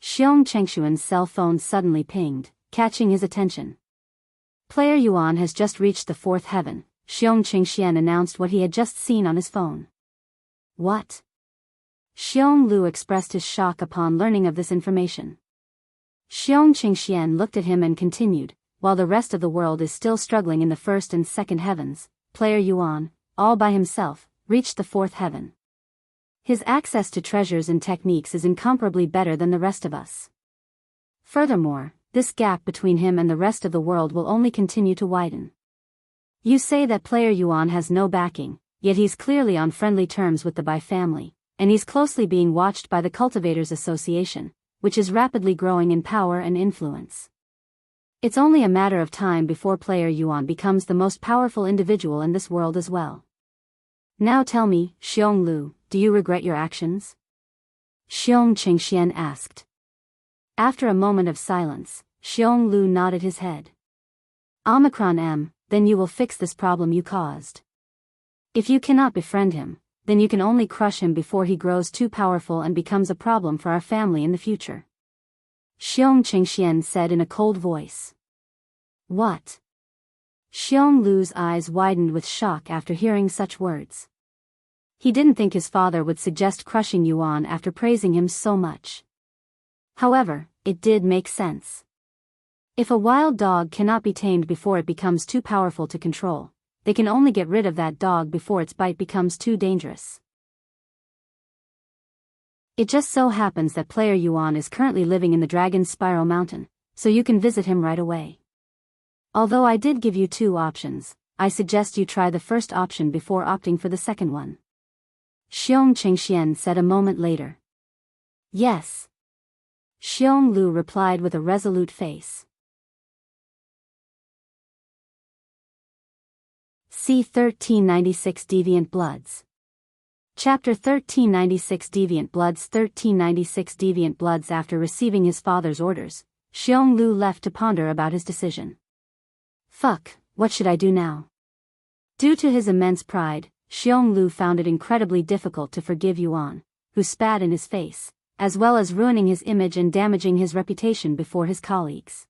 Xiong Chengshuan's cell phone suddenly pinged, catching his attention. Player Yuan has just reached the fourth heaven, Xiong Qingxian announced what he had just seen on his phone. What? Xiong Lu expressed his shock upon learning of this information. Xiong Qingxian looked at him and continued, while the rest of the world is still struggling in the first and second heavens, Player Yuan, all by himself, reached the fourth heaven. His access to treasures and techniques is incomparably better than the rest of us. Furthermore, this gap between him and the rest of the world will only continue to widen. You say that Player Yuan has no backing, yet he's clearly on friendly terms with the Bai family, and he's closely being watched by the Cultivators Association, which is rapidly growing in power and influence. It's only a matter of time before Player Yuan becomes the most powerful individual in this world as well. Now tell me, Xiong Lu, do you regret your actions? Xiong Qingxian asked. After a moment of silence, Xiong Lu nodded his head. Omicron M, then you will fix this problem you caused. If you cannot befriend him, then you can only crush him before he grows too powerful and becomes a problem for our family in the future. Xiong Qingxian said in a cold voice. What? Xiong Lu's eyes widened with shock after hearing such words. He didn't think his father would suggest crushing Yuan after praising him so much. However, it did make sense. If a wild dog cannot be tamed before it becomes too powerful to control, they can only get rid of that dog before its bite becomes too dangerous. It just so happens that Player Yuan is currently living in the Dragon's Spiral Mountain, so you can visit him right away. Although I did give you two options, I suggest you try the first option before opting for the second one. Xiong Qingxian said a moment later. Yes. Xiong Lu replied with a resolute face. C1396 Deviant Bloods. Chapter 1396 Deviant Bloods. 1396 Deviant Bloods. After receiving his father's orders, Xiong Lu left to ponder about his decision. Fuck, what should I do now? Due to his immense pride, Xiong Lu found it incredibly difficult to forgive Yuan, who spat in his face, as well as ruining his image and damaging his reputation before his colleagues.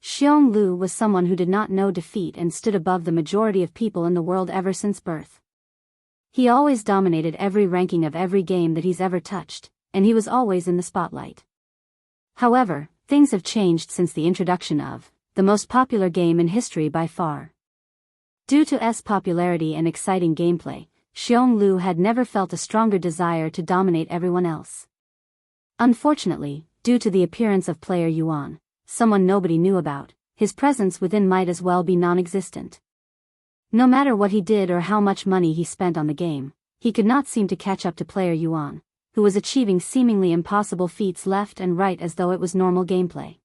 Xiong Lu was someone who did not know defeat and stood above the majority of people in the world ever since birth. He always dominated every ranking of every game that he's ever touched, and he was always in the spotlight. However, things have changed since the introduction of the most popular game in history by far. Due to its popularity and exciting gameplay, Xiong Lu had never felt a stronger desire to dominate everyone else. Unfortunately, due to the appearance of Player Yuan, someone nobody knew about, his presence within might as well be non-existent. No matter what he did or how much money he spent on the game, he could not seem to catch up to Player Yuan, who was achieving seemingly impossible feats left and right as though it was normal gameplay.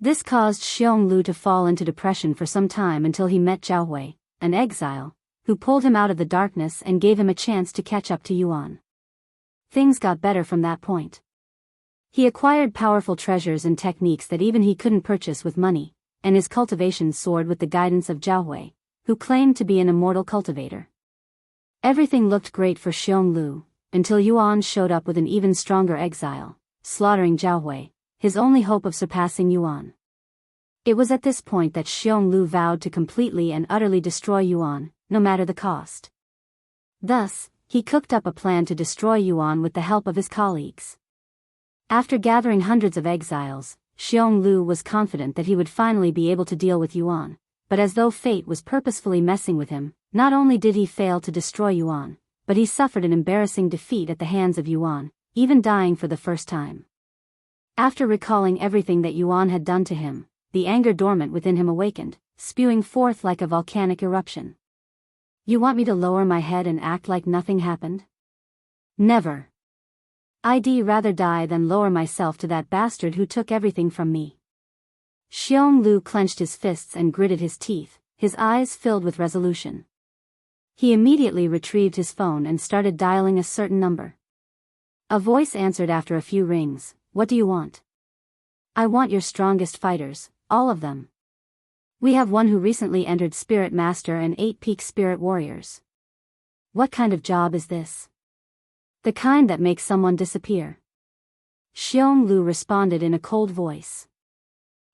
This caused Xiong Lu to fall into depression for some time until he met Zhao, an exile, who pulled him out of the darkness and gave him a chance to catch up to Yuan. Things got better from that point. He acquired powerful treasures and techniques that even he couldn't purchase with money, and his cultivation soared with the guidance of Zhao, who claimed to be an immortal cultivator. Everything looked great for Xiong Lu, until Yuan showed up with an even stronger exile, slaughtering Zhao, his only hope of surpassing Yuan. It was at this point that Xiong Lu vowed to completely and utterly destroy Yuan, no matter the cost. Thus, he cooked up a plan to destroy Yuan with the help of his colleagues. After gathering hundreds of exiles, Xiong Lu was confident that he would finally be able to deal with Yuan, but as though fate was purposefully messing with him, not only did he fail to destroy Yuan, but he suffered an embarrassing defeat at the hands of Yuan, even dying for the first time. After recalling everything that Yuan had done to him, the anger dormant within him awakened, spewing forth like a volcanic eruption. You want me to lower my head and act like nothing happened? Never. I'd rather die than lower myself to that bastard who took everything from me. Xiong Lu clenched his fists and gritted his teeth, his eyes filled with resolution. He immediately retrieved his phone and started dialing a certain number. A voice answered after a few rings. What do you want? I want your strongest fighters, all of them. We have one who recently entered Spirit Master and 8 peak Spirit Warriors. What kind of job is this? The kind that makes someone disappear. Xionglu responded in a cold voice.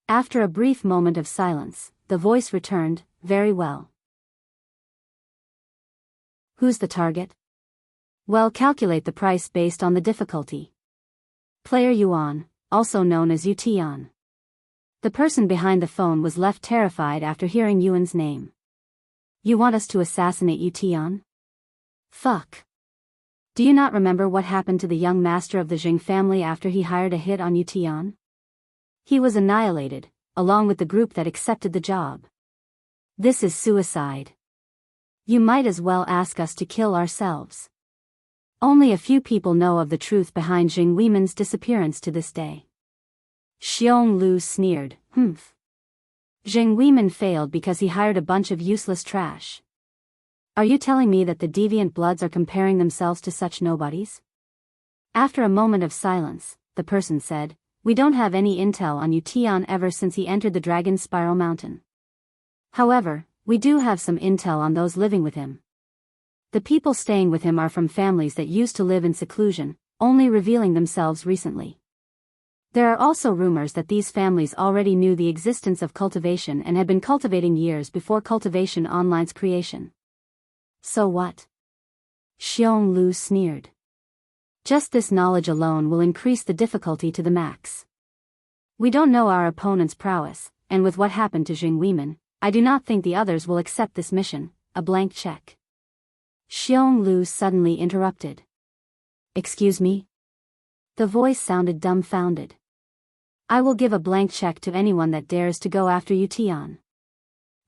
After a brief moment of silence, the voice returned, very well. Who's the target? Well, calculate the price based on the difficulty. Player Yuan, also known as Tian. The person behind the phone was left terrified after hearing Yuan's name. You want us to assassinate Tian? Fuck. Do you not remember what happened to the young master of the Jing family after he hired a hit on Tian? He was annihilated, along with the group that accepted the job. This is suicide. You might as well ask us to kill ourselves. Only a few people know of the truth behind Jing Weiman's disappearance to this day. Xionglu sneered, Jing Weiman failed because he hired a bunch of useless trash. Are you telling me that the Deviant Bloods are comparing themselves to such nobodies? After a moment of silence, the person said, we don't have any intel on Tian ever since he entered the Dragon Spiral Mountain. However, we do have some intel on those living with him. The people staying with him are from families that used to live in seclusion, only revealing themselves recently. There are also rumors that these families already knew the existence of cultivation and had been cultivating years before Cultivation Online's creation. So what? Xionglu sneered. Just this knowledge alone will increase the difficulty to the max. We don't know our opponent's prowess, and with what happened to Jing Weiman, I do not think the others will accept this mission, a blank check. Xionglu suddenly interrupted. Excuse me? The voice sounded dumbfounded. I will give a blank check to anyone that dares to go after Tian.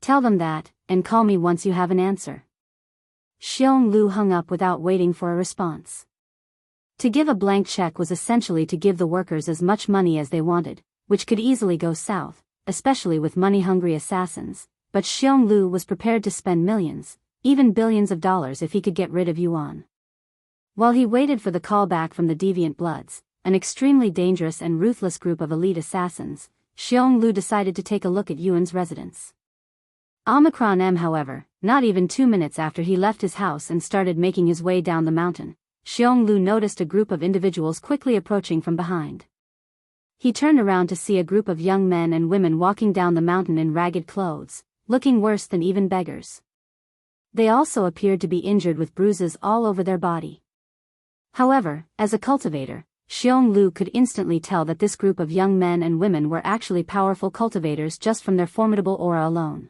Tell them that, and call me once you have an answer. Xionglu hung up without waiting for a response. To give a blank check was essentially to give the workers as much money as they wanted, which could easily go south, especially with money-hungry assassins, but Xionglu was prepared to spend millions, even billions of dollars if he could get rid of Yuan. While he waited for the call back from the Deviant Bloods, an extremely dangerous and ruthless group of elite assassins, Xionglu decided to take a look at Yuan's residence. Omicron M. However, not even 2 minutes after he left his house and started making his way down the mountain, Xionglu noticed a group of individuals quickly approaching from behind. He turned around to see a group of young men and women walking down the mountain in ragged clothes, looking worse than even beggars. They also appeared to be injured with bruises all over their body. However, as a cultivator, Xionglu could instantly tell that this group of young men and women were actually powerful cultivators just from their formidable aura alone.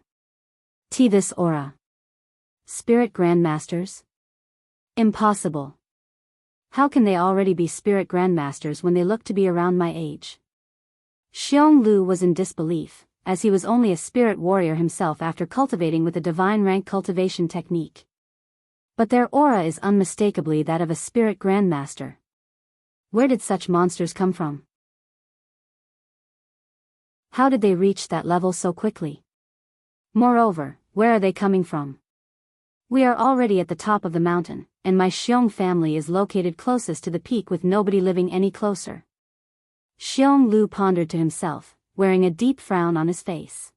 This aura. Spirit Grandmasters? Impossible. How can they already be Spirit Grandmasters when they look to be around my age? Xionglu was in disbelief, as he was only a spirit warrior himself after cultivating with a divine rank cultivation technique. But their aura is unmistakably that of a Spirit Grandmaster. Where did such monsters come from? How did they reach that level so quickly? Moreover, where are they coming from? We are already at the top of the mountain, and my Xiong family is located closest to the peak with nobody living any closer. Xionglu pondered to himself, wearing a deep frown on his face.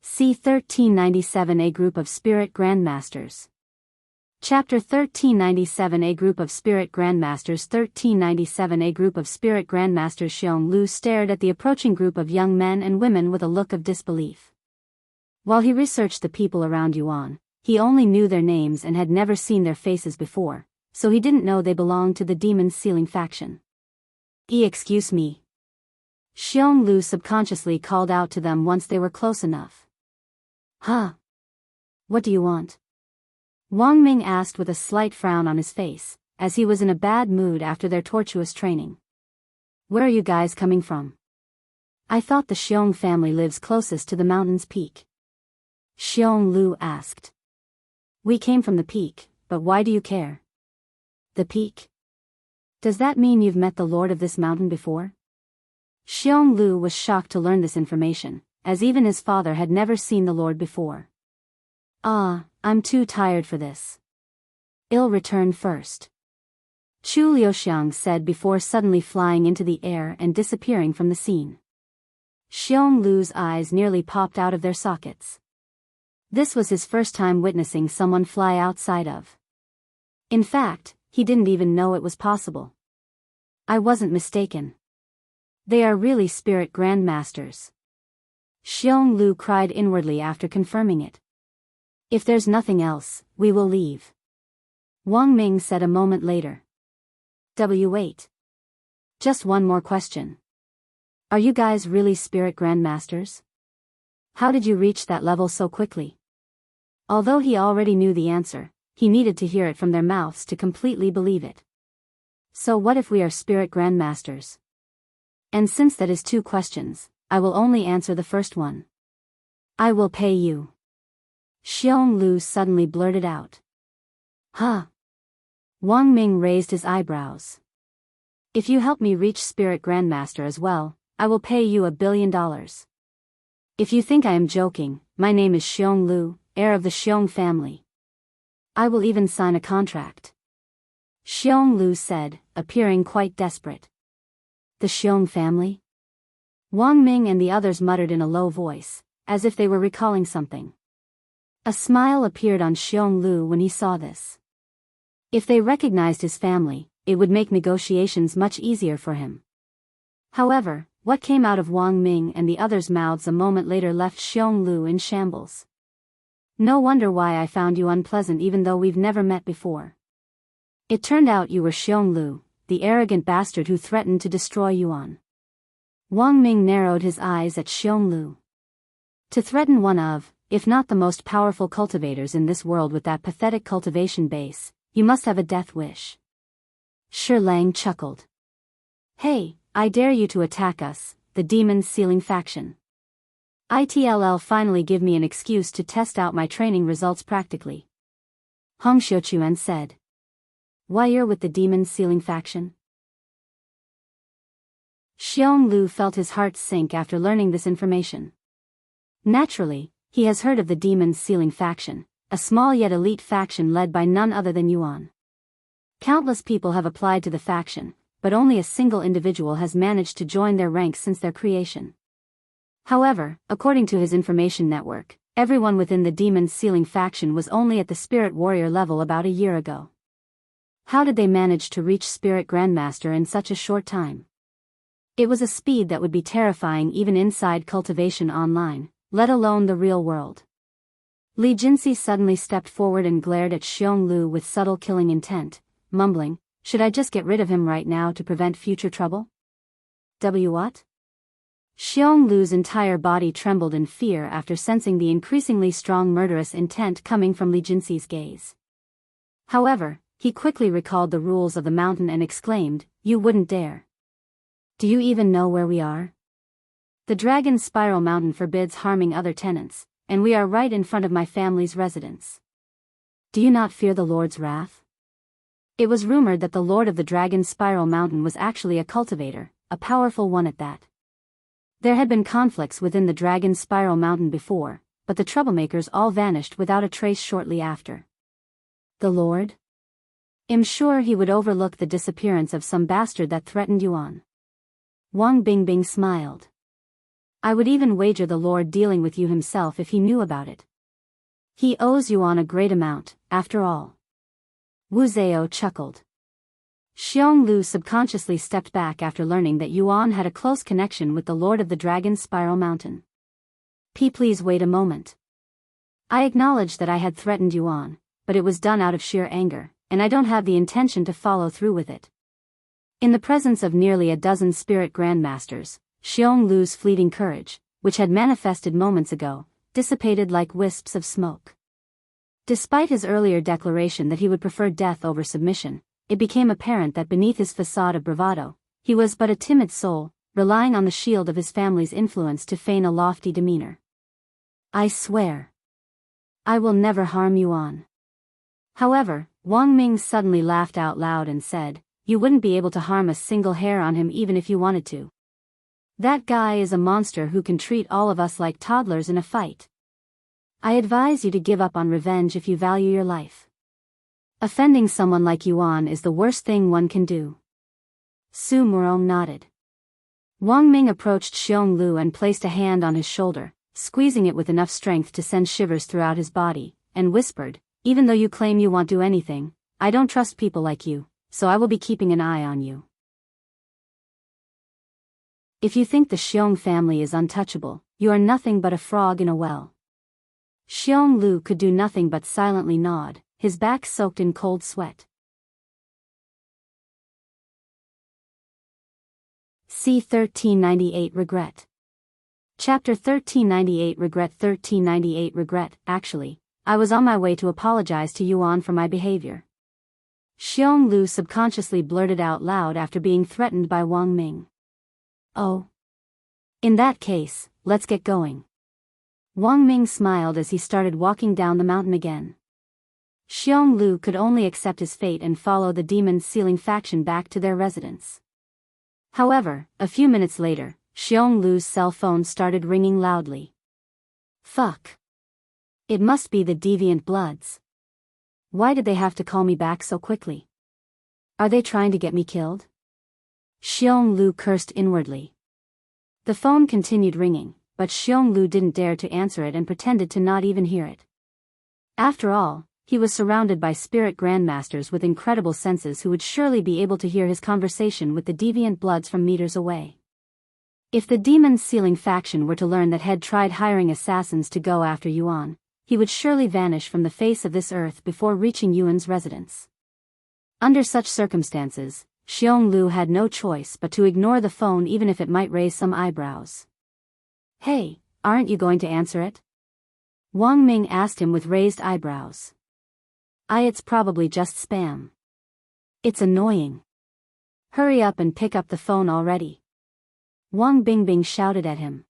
C1397 A Group of Spirit Grandmasters. Chapter 1397 A Group of Spirit Grandmasters 1397 A Group of Spirit Grandmasters Xionglu stared at the approaching group of young men and women with a look of disbelief. While he researched the people around Yuan, he only knew their names and had never seen their faces before, so he didn't know they belonged to the Demon's Sealing faction. Excuse me. Xionglu subconsciously called out to them once they were close enough. Huh? What do you want? Wang Ming asked with a slight frown on his face, as he was in a bad mood after their tortuous training. Where are you guys coming from? I thought the Xiong family lives closest to the mountain's peak. Xionglu asked. We came from the peak, but why do you care? The peak? Does that mean you've met the lord of this mountain before? Xionglu was shocked to learn this information, as even his father had never seen the lord before. I'm too tired for this. I'll return first. Chu Liuxiang said before suddenly flying into the air and disappearing from the scene. Xiong Lu's eyes nearly popped out of their sockets. This was his first time witnessing someone fly outside of. In fact, he didn't even know it was possible. I wasn't mistaken. They are really spirit grandmasters. Xiong Lu cried inwardly after confirming it. If there's nothing else, we will leave. Wang Ming said a moment later. Wait. Just one more question. Are you guys really spirit grandmasters? How did you reach that level so quickly? Although he already knew the answer, he needed to hear it from their mouths to completely believe it. So what if we are spirit grandmasters? And since that is two questions, I will only answer the first one. I will pay you. Xiong Lu suddenly blurted out. Huh? Wang Ming raised his eyebrows. If you help me reach Spirit Grandmaster as well, I will pay you $1 billion. If you think I am joking, my name is Xiong Lu, heir of the Xiong family. I will even sign a contract. Xiong Lu said, appearing quite desperate. The Xiong family? Wang Ming and the others muttered in a low voice, as if they were recalling something. A smile appeared on Xiong Lu when he saw this. If they recognized his family, it would make negotiations much easier for him. However, what came out of Wang Ming and the others' mouths a moment later left Xiong Lu in shambles. No wonder why I found you unpleasant even though we've never met before. It turned out you were Xiong Lu, the arrogant bastard who threatened to destroy Yuan. Wang Ming narrowed his eyes at Xiong Lu. To threaten one of, if not the most powerful cultivators in this world with that pathetic cultivation base, you must have a death wish. Shi Lang chuckled. Hey, I dare you to attack us, the Demon's Sealing faction. It'll finally give me an excuse to test out my training results practically. Hong Xiuquan said. Why you're with the Demon's Sealing faction? Xiong Lu felt his heart sink after learning this information. Naturally, he has heard of the Demon's Sealing faction, a small yet elite faction led by none other than Yuan. Countless people have applied to the faction, but only a single individual has managed to join their ranks since their creation. However, according to his information network, everyone within the Demon's Sealing faction was only at the Spirit Warrior level about a year ago. How did they manage to reach Spirit Grandmaster in such a short time? It was a speed that would be terrifying even inside cultivation online, let alone the real world. Li Jinxi suddenly stepped forward and glared at Xiong Lu with subtle killing intent, mumbling, should I just get rid of him right now to prevent future trouble? What? Xiong Lu's entire body trembled in fear after sensing the increasingly strong murderous intent coming from Li Jinxi's gaze. However, he quickly recalled the rules of the mountain and exclaimed, you wouldn't dare. Do you even know where we are? The Dragon Spiral Mountain forbids harming other tenants, and we are right in front of my family's residence. Do you not fear the Lord's wrath? It was rumored that the Lord of the Dragon Spiral Mountain was actually a cultivator, a powerful one at that. There had been conflicts within the Dragon Spiral Mountain before, but the troublemakers all vanished without a trace shortly after. The Lord? I'm sure he would overlook the disappearance of some bastard that threatened Yuan. Wang Bingbing smiled. I would even wager the Lord dealing with you himself if he knew about it. He owes Yuan a great amount, after all. Wu Zhao chuckled. Xiong Lu subconsciously stepped back after learning that Yuan had a close connection with the Lord of the Dragon Spiral Mountain. Please wait a moment. I acknowledge that I had threatened Yuan, but it was done out of sheer anger, and I don't have the intention to follow through with it. In the presence of nearly a dozen spirit grandmasters, Xiong Lu's fleeting courage, which had manifested moments ago, dissipated like wisps of smoke. Despite his earlier declaration that he would prefer death over submission, it became apparent that beneath his facade of bravado, he was but a timid soul, relying on the shield of his family's influence to feign a lofty demeanor. I swear. I will never harm Yuan. However, Wang Ming suddenly laughed out loud and said, you wouldn't be able to harm a single hair on him even if you wanted to. That guy is a monster who can treat all of us like toddlers in a fight. I advise you to give up on revenge if you value your life. Offending someone like Yuan is the worst thing one can do. Su Murong nodded. Wang Ming approached Xiong Lu and placed a hand on his shoulder, squeezing it with enough strength to send shivers throughout his body, and whispered, "Even though you claim you won't do anything, I don't trust people like you, so I will be keeping an eye on you. If you think the Xiong family is untouchable, you are nothing but a frog in a well." Xiong Lu could do nothing but silently nod, his back soaked in cold sweat. C1398 Regret. Chapter 1398 Regret. 1398 Regret. Actually, I was on my way to apologize to Yuan for my behavior. Xiong Lu subconsciously blurted out loud after being threatened by Wang Ming. "Oh. In that case, let's get going." Wang Ming smiled as he started walking down the mountain again. Xiong Lu could only accept his fate and follow the Demon's Sealing faction back to their residence. However, a few minutes later, Xiong Lu's cell phone started ringing loudly. Fuck. It must be the Deviant Bloods. Why did they have to call me back so quickly? Are they trying to get me killed? Xiong Lu cursed inwardly. The phone continued ringing, but Xiong Lu didn't dare to answer it and pretended to not even hear it. After all, he was surrounded by spirit grandmasters with incredible senses who would surely be able to hear his conversation with the Deviant Bloods from meters away. If the Demon's Sealing faction were to learn that had tried hiring assassins to go after Yuan, he would surely vanish from the face of this earth before reaching Yuan's residence. Under such circumstances, Xiong Lu had no choice but to ignore the phone even if it might raise some eyebrows. "Hey, aren't you going to answer it?" Wang Ming asked him with raised eyebrows. It's probably just spam. It's annoying. Hurry up and pick up the phone already." Wang Bingbing shouted at him.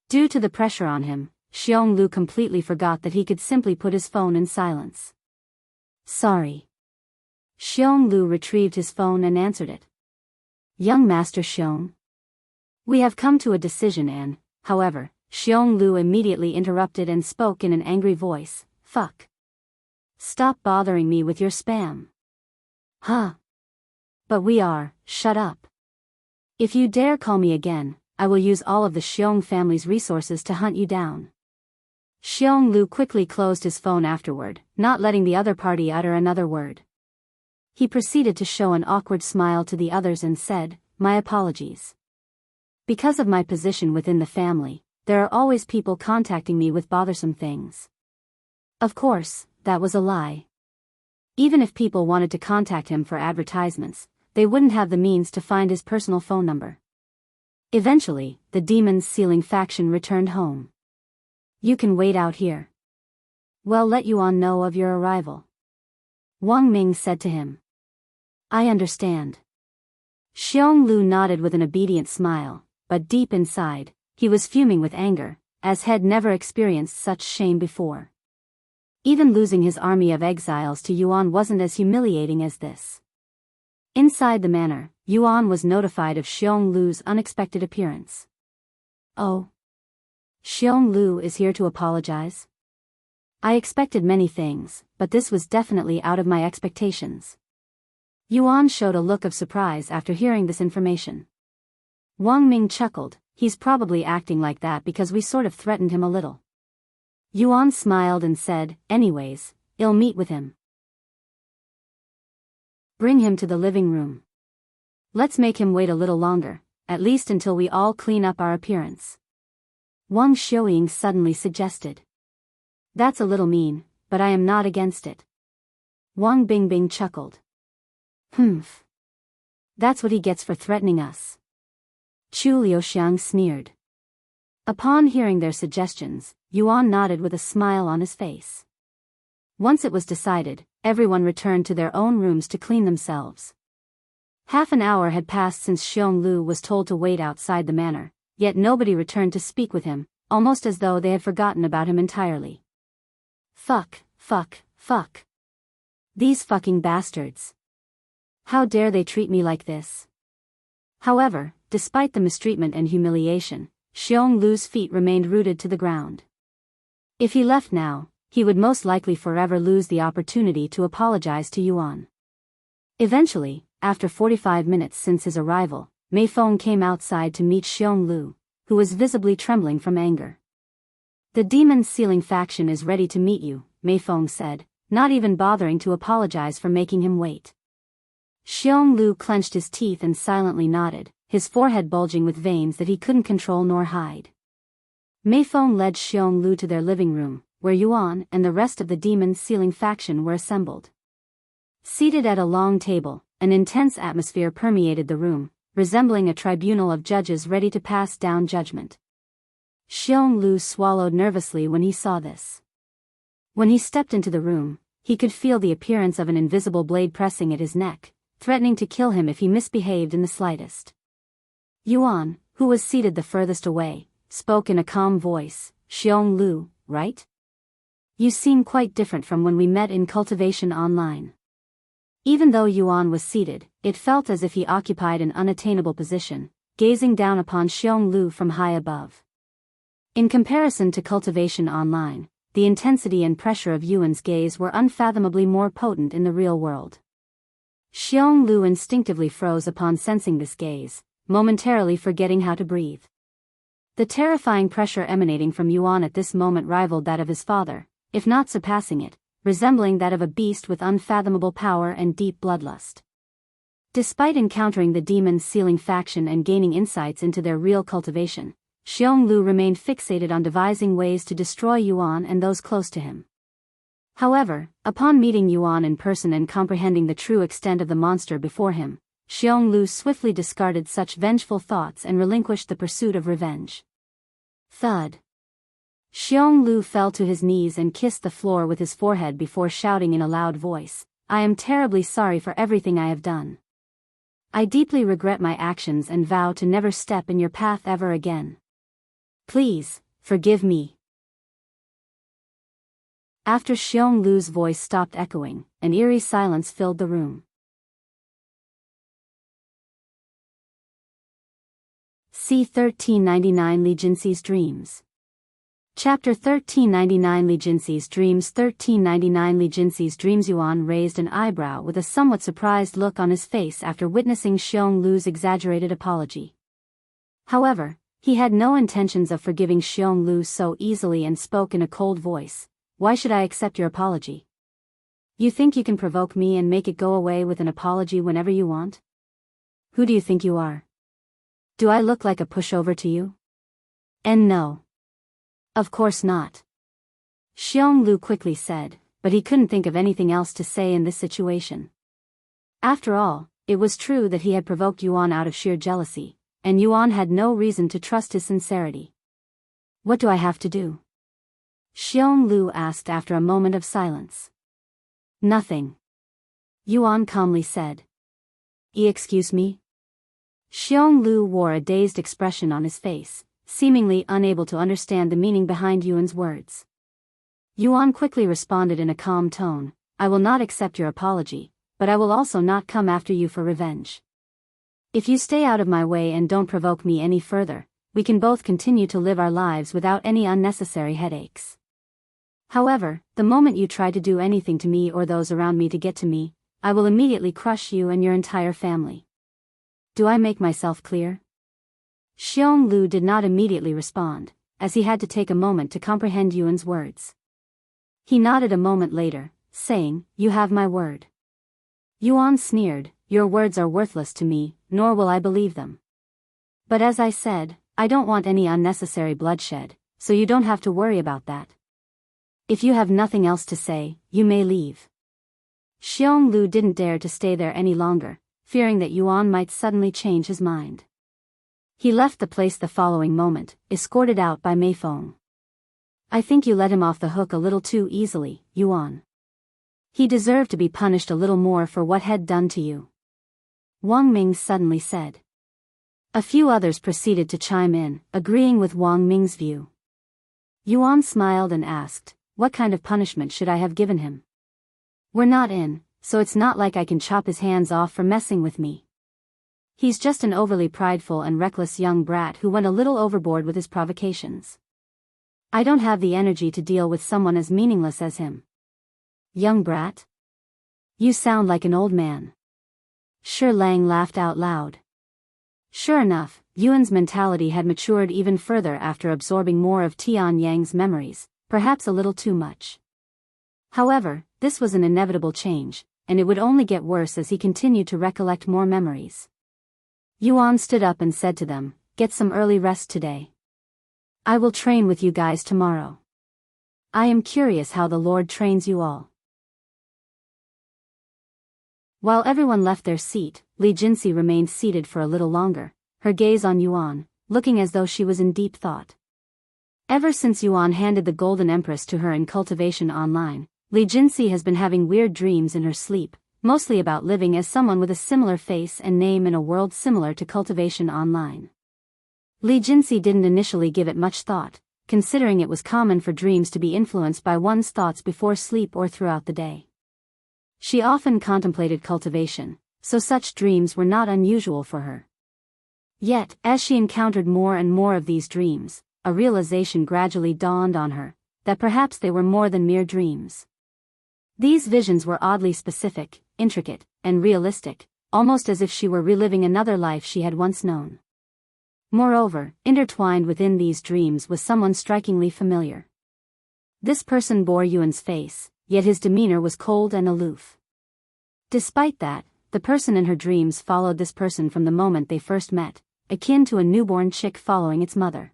Due to the pressure on him, Xiong Lu completely forgot that he could simply put his phone in silence. "Sorry." Xiong Lu retrieved his phone and answered it. "Young Master Xiong. We have come to a decision and," however, Xiong Lu immediately interrupted and spoke in an angry voice, "Fuck. Stop bothering me with your spam." "Huh. But we are, shut up. If you dare call me again, I will use all of the Xiong family's resources to hunt you down." Xiong Lu quickly closed his phone afterward, not letting the other party utter another word. He proceeded to show an awkward smile to the others and said, "My apologies. Because of my position within the family, there are always people contacting me with bothersome things." Of course, that was a lie. Even if people wanted to contact him for advertisements, they wouldn't have the means to find his personal phone number. Eventually, the Demon's Sealing faction returned home. "You can wait out here. Well, let Yuan know of your arrival," Wang Ming said to him. "I understand." Xiong Lu nodded with an obedient smile, but deep inside, he was fuming with anger, as had never experienced such shame before. Even losing his army of exiles to Yuan wasn't as humiliating as this. Inside the manor, Yuan was notified of Xiong Lu's unexpected appearance. "Oh. Xiong Lu is here to apologize?" "I expected many things, but this was definitely out of my expectations." Yuan showed a look of surprise after hearing this information. Wang Ming chuckled, "He's probably acting like that because we sort of threatened him a little." Yuan smiled and said, "Anyways, I'll meet with him. Bring him to the living room. Let's make him wait a little longer, at least until we all clean up our appearance." Wang Xiuying suddenly suggested. "That's a little mean, but I am not against it." Wang Bingbing chuckled. "Humph. That's what he gets for threatening us." Chu Liuxiang sneered. Upon hearing their suggestions, Yuan nodded with a smile on his face. Once it was decided, everyone returned to their own rooms to clean themselves. Half an hour had passed since Xiong Lu was told to wait outside the manor, yet nobody returned to speak with him, almost as though they had forgotten about him entirely. Fuck. These fucking bastards. How dare they treat me like this? However, despite the mistreatment and humiliation, Xiong Lu's feet remained rooted to the ground. If he left now, he would most likely forever lose the opportunity to apologize to Yuan. Eventually, after 45 minutes since his arrival, Mei Feng came outside to meet Xiong Lu, who was visibly trembling from anger. "The demon sealing faction is ready to meet you," Mei Feng said, not even bothering to apologize for making him wait. Xiong Lu clenched his teeth and silently nodded, his forehead bulging with veins that he couldn't control nor hide. Mei Feng led Xiong Lu to their living room, where Yuan and the rest of the demon sealing faction were assembled. Seated at a long table, an intense atmosphere permeated the room, resembling a tribunal of judges ready to pass down judgment. Xiong Lu swallowed nervously when he saw this. When he stepped into the room, he could feel the appearance of an invisible blade pressing at his neck, threatening to kill him if he misbehaved in the slightest. Yuan, who was seated the furthest away, spoke in a calm voice, "Xiong Lu, right? You seem quite different from when we met in Cultivation Online." Even though Yuan was seated, it felt as if he occupied an unattainable position, gazing down upon Xiong Lu from high above. In comparison to Cultivation Online, the intensity and pressure of Yuan's gaze were unfathomably more potent in the real world. Xiong Lu instinctively froze upon sensing this gaze, momentarily forgetting how to breathe. The terrifying pressure emanating from Yuan at this moment rivaled that of his father, if not surpassing it, resembling that of a beast with unfathomable power and deep bloodlust. Despite encountering the demon sealing faction and gaining insights into their real cultivation, Xiong Lu remained fixated on devising ways to destroy Yuan and those close to him. However, upon meeting Yuan in person and comprehending the true extent of the monster before him, Xiong Lu swiftly discarded such vengeful thoughts and relinquished the pursuit of revenge. Thud. Xiong Lu fell to his knees and kissed the floor with his forehead before shouting in a loud voice, "I am terribly sorry for everything I have done. I deeply regret my actions and vow to never step in your path ever again. Please, forgive me." After Xiong Lu's voice stopped echoing, an eerie silence filled the room. C1399 Jinxi's Dreams. Chapter 1399 Jinxi's Dreams. 1399 Jinxi's Dreams. Yuan raised an eyebrow with a somewhat surprised look on his face after witnessing Xiong Lu's exaggerated apology. However, he had no intentions of forgiving Xiong Lu so easily and spoke in a cold voice, "Why should I accept your apology? You think you can provoke me and make it go away with an apology whenever you want? Who do you think you are? Do I look like a pushover to you? And no. Of course not." Xiong Lu quickly said, but he couldn't think of anything else to say in this situation. After all, it was true that he had provoked Yuan out of sheer jealousy, and Yuan had no reason to trust his sincerity. "What do I have to do?" Xiong Lu asked after a moment of silence. "Nothing," Yuan calmly said. Excuse me?" Xiong Lu wore a dazed expression on his face, seemingly unable to understand the meaning behind Yuan's words. Yuan quickly responded in a calm tone, "I will not accept your apology, but I will also not come after you for revenge. If you stay out of my way and don't provoke me any further, we can both continue to live our lives without any unnecessary headaches. However, the moment you try to do anything to me or those around me to get to me, I will immediately crush you and your entire family. Do I make myself clear?" Xiong Lu did not immediately respond, as he had to take a moment to comprehend Yuan's words. He nodded a moment later, saying, "You have my word." Yuan sneered, "Your words are worthless to me, nor will I believe them. But as I said, I don't want any unnecessary bloodshed, so you don't have to worry about that. If you have nothing else to say, you may leave." Xiong Lu didn't dare to stay there any longer, fearing that Yuan might suddenly change his mind. He left the place the following moment, escorted out by Mei Feng. "I think you let him off the hook a little too easily, Yuan. He deserved to be punished a little more for what he'd done to you," Wang Ming suddenly said. A few others proceeded to chime in, agreeing with Wang Ming's view. Yuan smiled and asked, "What kind of punishment should I have given him? We're not in, so it's not like I can chop his hands off for messing with me. He's just an overly prideful and reckless young brat who went a little overboard with his provocations." I don't have the energy to deal with someone as meaningless as him. Young brat? You sound like an old man. Shi Lang laughed out loud. Sure enough, Yuan's mentality had matured even further after absorbing more of Tian Yang's memories, perhaps a little too much. However, this was an inevitable change, and it would only get worse as he continued to recollect more memories. Yuan stood up and said to them, "Get some early rest today. I will train with you guys tomorrow. I am curious how the Lord trains you all." While everyone left their seat, Jinxi remained seated for a little longer, her gaze on Yuan, looking as though she was in deep thought. Ever since Yuan handed the Golden Empress to her in Cultivation Online, Jinxi has been having weird dreams in her sleep, mostly about living as someone with a similar face and name in a world similar to Cultivation Online. Jinxi didn't initially give it much thought, considering it was common for dreams to be influenced by one's thoughts before sleep or throughout the day. She often contemplated cultivation, so such dreams were not unusual for her. Yet, as she encountered more and more of these dreams, a realization gradually dawned on her, that perhaps they were more than mere dreams. These visions were oddly specific, intricate, and realistic, almost as if she were reliving another life she had once known. Moreover, intertwined within these dreams was someone strikingly familiar. This person bore Yuan's face, yet his demeanor was cold and aloof. Despite that, the person in her dreams followed this person from the moment they first met, akin to a newborn chick following its mother.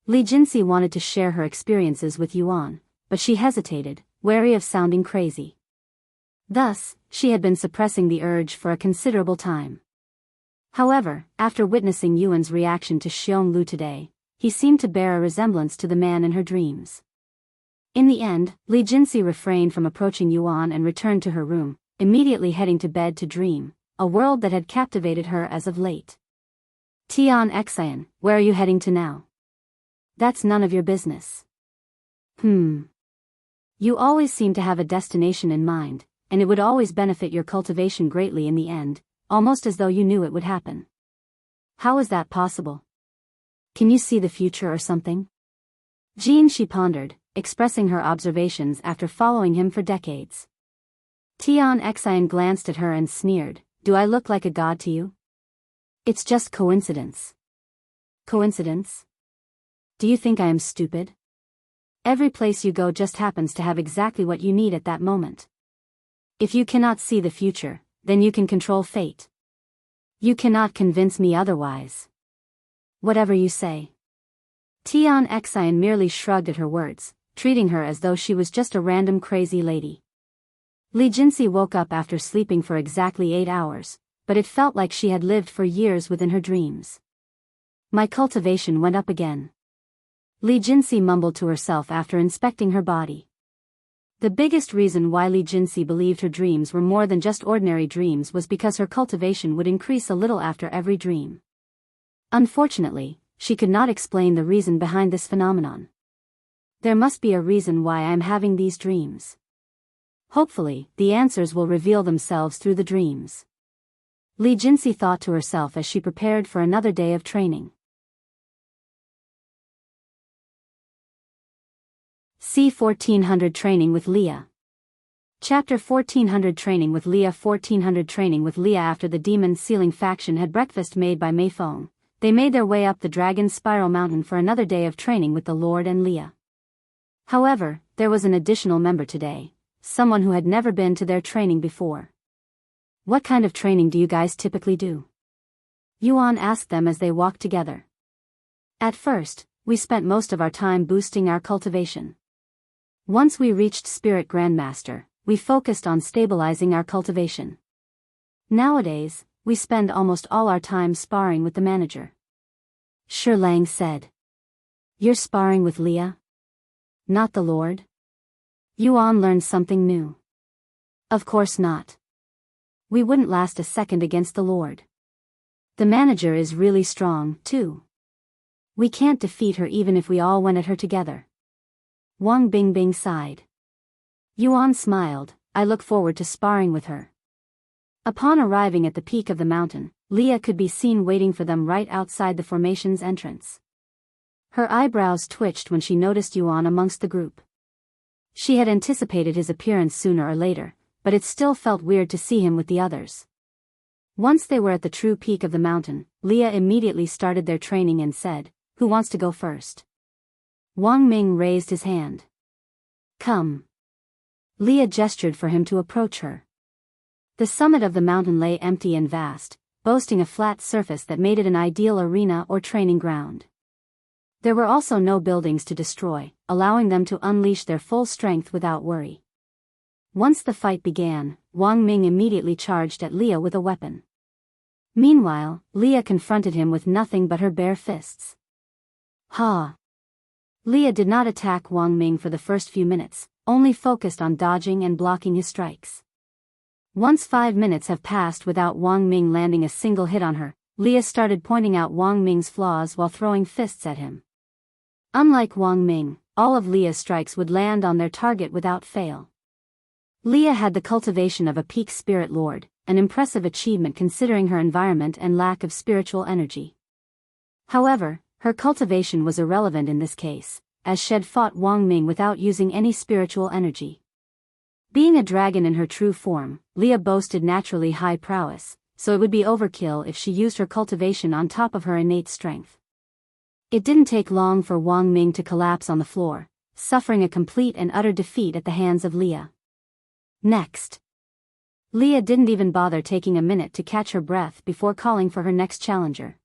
Jinxi wanted to share her experiences with Yuan, but she hesitated, wary of sounding crazy. Thus, she had been suppressing the urge for a considerable time. However, after witnessing Yuan's reaction to Xionglu today, he seemed to bear a resemblance to the man in her dreams. In the end, Jinxi refrained from approaching Yuan and returned to her room, immediately heading to bed to dream, a world that had captivated her as of late. Tian Xian, where are you heading to now? That's none of your business. You always seem to have a destination in mind, and it would always benefit your cultivation greatly in the end, almost as though you knew it would happen. How is that possible? Can you see the future or something? She pondered, expressing her observations after following him for decades. Tian Xian glanced at her and sneered, "Do I look like a god to you? It's just coincidence." Coincidence? Do you think I am stupid? Every place you go just happens to have exactly what you need at that moment. If you cannot see the future, then you can control fate. You cannot convince me otherwise. Whatever you say. Tian Xian merely shrugged at her words, treating her as though she was just a random crazy lady. Jinxi woke up after sleeping for exactly 8 hours, but it felt like she had lived for years within her dreams. My cultivation went up again. Jinxi mumbled to herself after inspecting her body. The biggest reason why Jinxi believed her dreams were more than just ordinary dreams was because her cultivation would increase a little after every dream. Unfortunately, she could not explain the reason behind this phenomenon. There must be a reason why I am having these dreams. Hopefully, the answers will reveal themselves through the dreams. Jinxi thought to herself as she prepared for another day of training. C1400 Training with Liya. Chapter 1400 Training with Liya. 1400 Training with Liya. After the demon sealing faction had breakfast made by Meifeng, they made their way up the Dragon Spiral Mountain for another day of training with the Lord and Liya. However, there was an additional member today, someone who had never been to their training before. "What kind of training do you guys typically do?" Yuan asked them as they walked together. "At first, we spent most of our time boosting our cultivation. Once we reached Spirit Grandmaster, we focused on stabilizing our cultivation. Nowadays, we spend almost all our time sparring with the manager." Shi Lang said. "You're sparring with Liya? Not the Lord?" Yuan learned something new. "Of course not. We wouldn't last a second against the Lord. The manager is really strong, too. We can't defeat her even if we all went at her together." Wang Bingbing sighed. Yuan smiled, "I look forward to sparring with her." Upon arriving at the peak of the mountain, Liya could be seen waiting for them right outside the formation's entrance. Her eyebrows twitched when she noticed Yuan amongst the group. She had anticipated his appearance sooner or later, but it still felt weird to see him with the others. Once they were at the true peak of the mountain, Liya immediately started their training and said, "Who wants to go first?" Wang Ming raised his hand. "Come." Liya gestured for him to approach her. The summit of the mountain lay empty and vast, boasting a flat surface that made it an ideal arena or training ground. There were also no buildings to destroy, allowing them to unleash their full strength without worry. Once the fight began, Wang Ming immediately charged at Liya with a weapon. Meanwhile, Liya confronted him with nothing but her bare fists. Ha! Liya did not attack Wang Ming for the first few minutes, only focused on dodging and blocking his strikes. Once 5 minutes have passed without Wang Ming landing a single hit on her, Liya started pointing out Wang Ming's flaws while throwing fists at him. Unlike Wang Ming, all of Liya's strikes would land on their target without fail. Liya had the cultivation of a peak spirit lord, an impressive achievement considering her environment and lack of spiritual energy. However, her cultivation was irrelevant in this case, as Jade fought Wang Ming without using any spiritual energy. Being a dragon in her true form, Liya boasted naturally high prowess, so it would be overkill if she used her cultivation on top of her innate strength. It didn't take long for Wang Ming to collapse on the floor, suffering a complete and utter defeat at the hands of Liya. Next. Liya didn't even bother taking a minute to catch her breath before calling for her next challenger.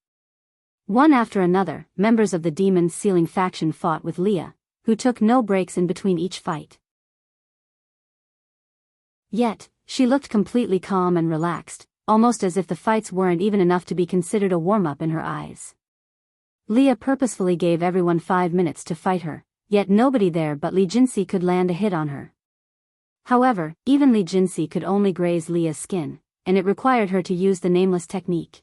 One after another, members of the Demon's Ceiling faction fought with Liya, who took no breaks in between each fight. Yet, she looked completely calm and relaxed, almost as if the fights weren't even enough to be considered a warm-up in her eyes. Liya purposefully gave everyone 5 minutes to fight her, yet nobody there but Jinxi could land a hit on her. However, even Jinxi could only graze Liya's skin, and it required her to use the nameless technique.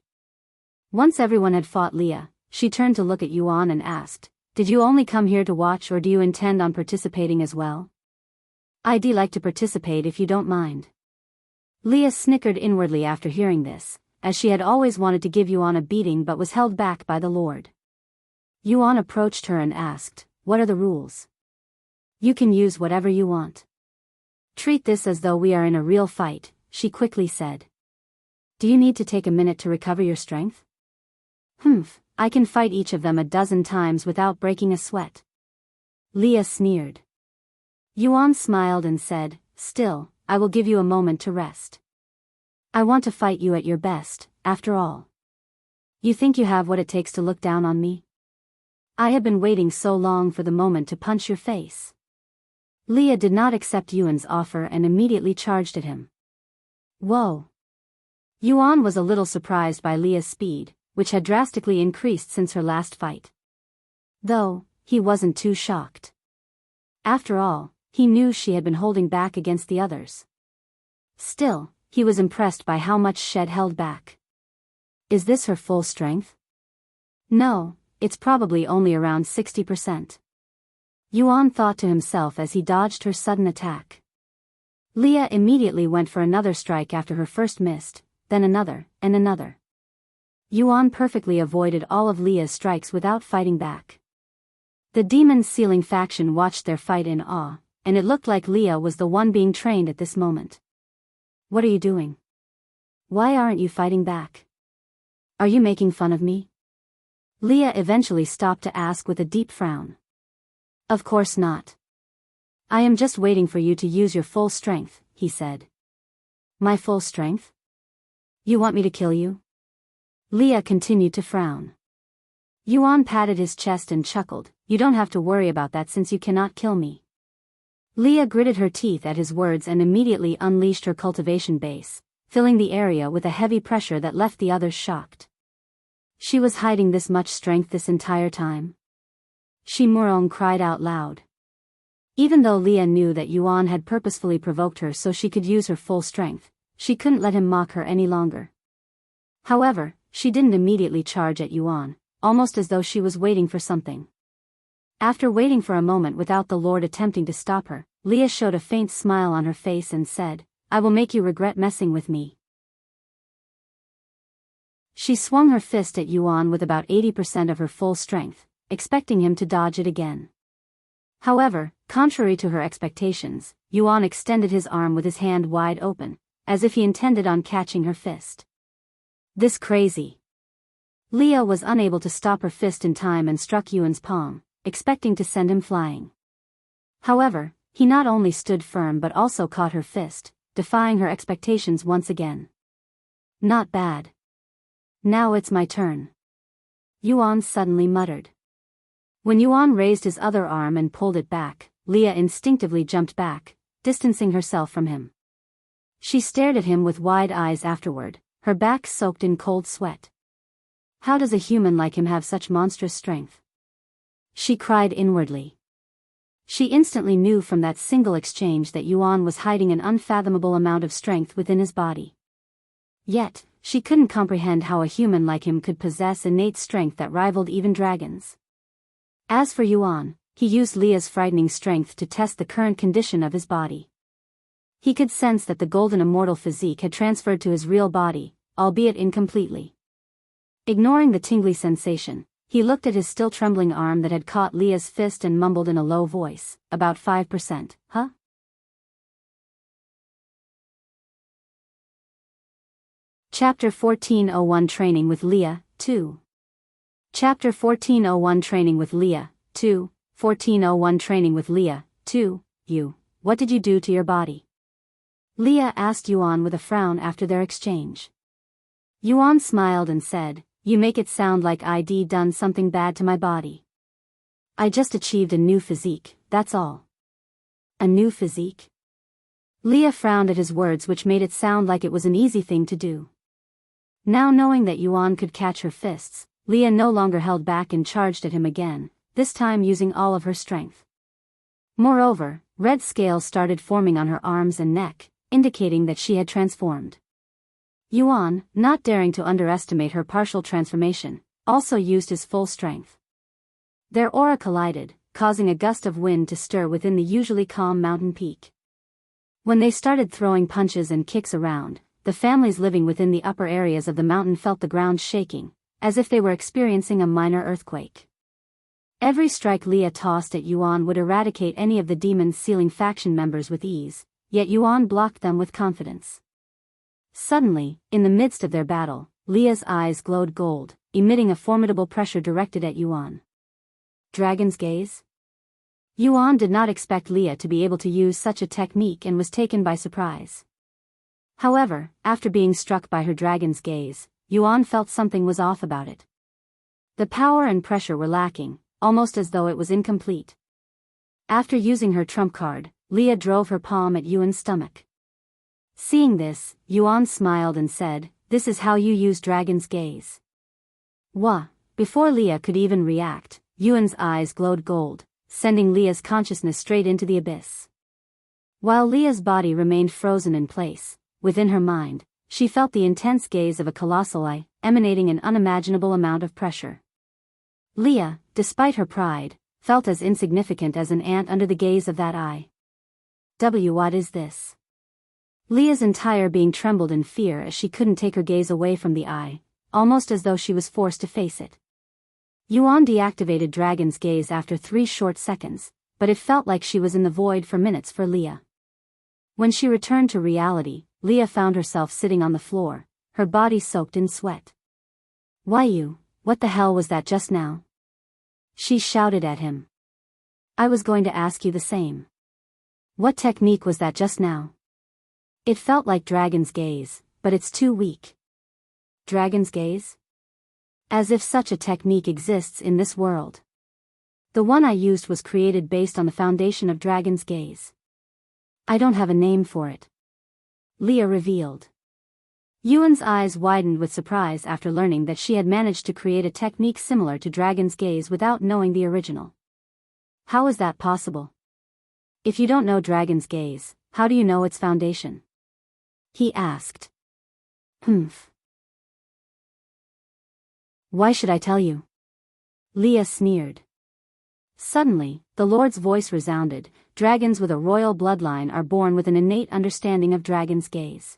Once everyone had fought Liya, she turned to look at Yuan and asked, "Did you only come here to watch or do you intend on participating as well?" "I'd like to participate if you don't mind." Liya snickered inwardly after hearing this, as she had always wanted to give Yuan a beating but was held back by the Lord. Yuan approached her and asked, "What are the rules?" "You can use whatever you want." "Treat this as though we are in a real fight," she quickly said. "Do you need to take a minute to recover your strength?" I can fight each of them a dozen times without breaking a sweat." Liya sneered. Yuan smiled and said, "Still, I will give you a moment to rest. I want to fight you at your best, after all. You think you have what it takes to look down on me? I have been waiting so long for the moment to punch your face." Liya did not accept Yuan's offer and immediately charged at him. Whoa! Yuan was a little surprised by Liya's speed, which had drastically increased since her last fight. Though, he wasn't too shocked. After all, he knew she had been holding back against the others. Still, he was impressed by how much Jade held back. Is this her full strength? No, it's probably only around 60%. Yuan thought to himself as he dodged her sudden attack. Liya immediately went for another strike after her first missed, then another, and another. Yuan perfectly avoided all of Liya's strikes without fighting back. The Demon's Ceiling faction watched their fight in awe, and it looked like Liya was the one being trained at this moment. "What are you doing? Why aren't you fighting back? Are you making fun of me?" Liya eventually stopped to ask with a deep frown. "Of course not. I am just waiting for you to use your full strength," he said. "My full strength? You want me to kill you?" Liya continued to frown. Yuan patted his chest and chuckled, "You don't have to worry about that since you cannot kill me." Liya gritted her teeth at his words and immediately unleashed her cultivation base, filling the area with a heavy pressure that left the others shocked. She was hiding this much strength this entire time? Shimurong cried out loud. Even though Liya knew that Yuan had purposefully provoked her so she could use her full strength, she couldn't let him mock her any longer. However, she didn't immediately charge at Yuan, almost as though she was waiting for something. After waiting for a moment without the Lord attempting to stop her, Liya showed a faint smile on her face and said, "I will make you regret messing with me." She swung her fist at Yuan with about 80% of her full strength, expecting him to dodge it again. However, contrary to her expectations, Yuan extended his arm with his hand wide open, as if he intended on catching her fist. This crazy. Liya was unable to stop her fist in time and struck Yuan's palm, expecting to send him flying. However, he not only stood firm but also caught her fist, defying her expectations once again. Not bad. Now it's my turn. Yuan suddenly muttered. When Yuan raised his other arm and pulled it back, Liya instinctively jumped back, distancing herself from him. She stared at him with wide eyes afterward, her back soaked in cold sweat. How does a human like him have such monstrous strength? She cried inwardly. She instantly knew from that single exchange that Yuan was hiding an unfathomable amount of strength within his body. Yet, she couldn't comprehend how a human like him could possess innate strength that rivaled even dragons. As for Yuan, he used Liya's frightening strength to test the current condition of his body. He could sense that the golden immortal physique had transferred to his real body, albeit incompletely. Ignoring the tingly sensation, he looked at his still trembling arm that had caught Liya's fist and mumbled in a low voice, about 5%, huh? Chapter 1401 Training with Liya, 2. Chapter 1401 Training with Liya, 2, 1401 Training with Liya, 2, You, what did you do to your body? Liya asked Yuan with a frown after their exchange. Yuan smiled and said, You make it sound like I'd done something bad to my body. I just achieved a new physique, that's all. A new physique? Liya frowned at his words, which made it sound like it was an easy thing to do. Now knowing that Yuan could catch her fists, Liya no longer held back and charged at him again, this time using all of her strength. Moreover, red scales started forming on her arms and neck, indicating that she had transformed. Yuan, not daring to underestimate her partial transformation, also used his full strength. Their aura collided, causing a gust of wind to stir within the usually calm mountain peak. When they started throwing punches and kicks around, the families living within the upper areas of the mountain felt the ground shaking, as if they were experiencing a minor earthquake. Every strike Liya tossed at Yuan would eradicate any of the demon's sealing faction members with ease, yet Yuan blocked them with confidence. Suddenly, in the midst of their battle, Liya's eyes glowed gold, emitting a formidable pressure directed at Yuan. Dragon's gaze? Yuan did not expect Liya to be able to use such a technique and was taken by surprise. However, after being struck by her dragon's gaze, Yuan felt something was off about it. The power and pressure were lacking, almost as though it was incomplete. After using her trump card, Liya drove her palm at Yuan's stomach. Seeing this, Yuan smiled and said, This is how you use dragon's gaze. Wah! Before Liya could even react, Yuan's eyes glowed gold, sending Liya's consciousness straight into the abyss. While Liya's body remained frozen in place, within her mind, she felt the intense gaze of a colossal eye, emanating an unimaginable amount of pressure. Liya, despite her pride, felt as insignificant as an ant under the gaze of that eye. What is this? Liya's entire being trembled in fear as she couldn't take her gaze away from the eye, almost as though she was forced to face it. Yuan deactivated Dragon's gaze after 3 short seconds, but it felt like she was in the void for minutes for Liya. When she returned to reality, Liya found herself sitting on the floor, her body soaked in sweat. What the hell was that just now? She shouted at him. I was going to ask you the same. What technique was that just now? It felt like Dragon's gaze, but it's too weak. Dragon's gaze? As if such a technique exists in this world. The one I used was created based on the foundation of Dragon's gaze. I don't have a name for it. Liya revealed. Yuan's eyes widened with surprise after learning that she had managed to create a technique similar to Dragon's gaze without knowing the original. How is that possible? If you don't know Dragon's gaze, how do you know its foundation? He asked. Why should I tell you? Liya sneered. Suddenly, the Lord's voice resounded, Dragons with a royal bloodline are born with an innate understanding of Dragon's gaze.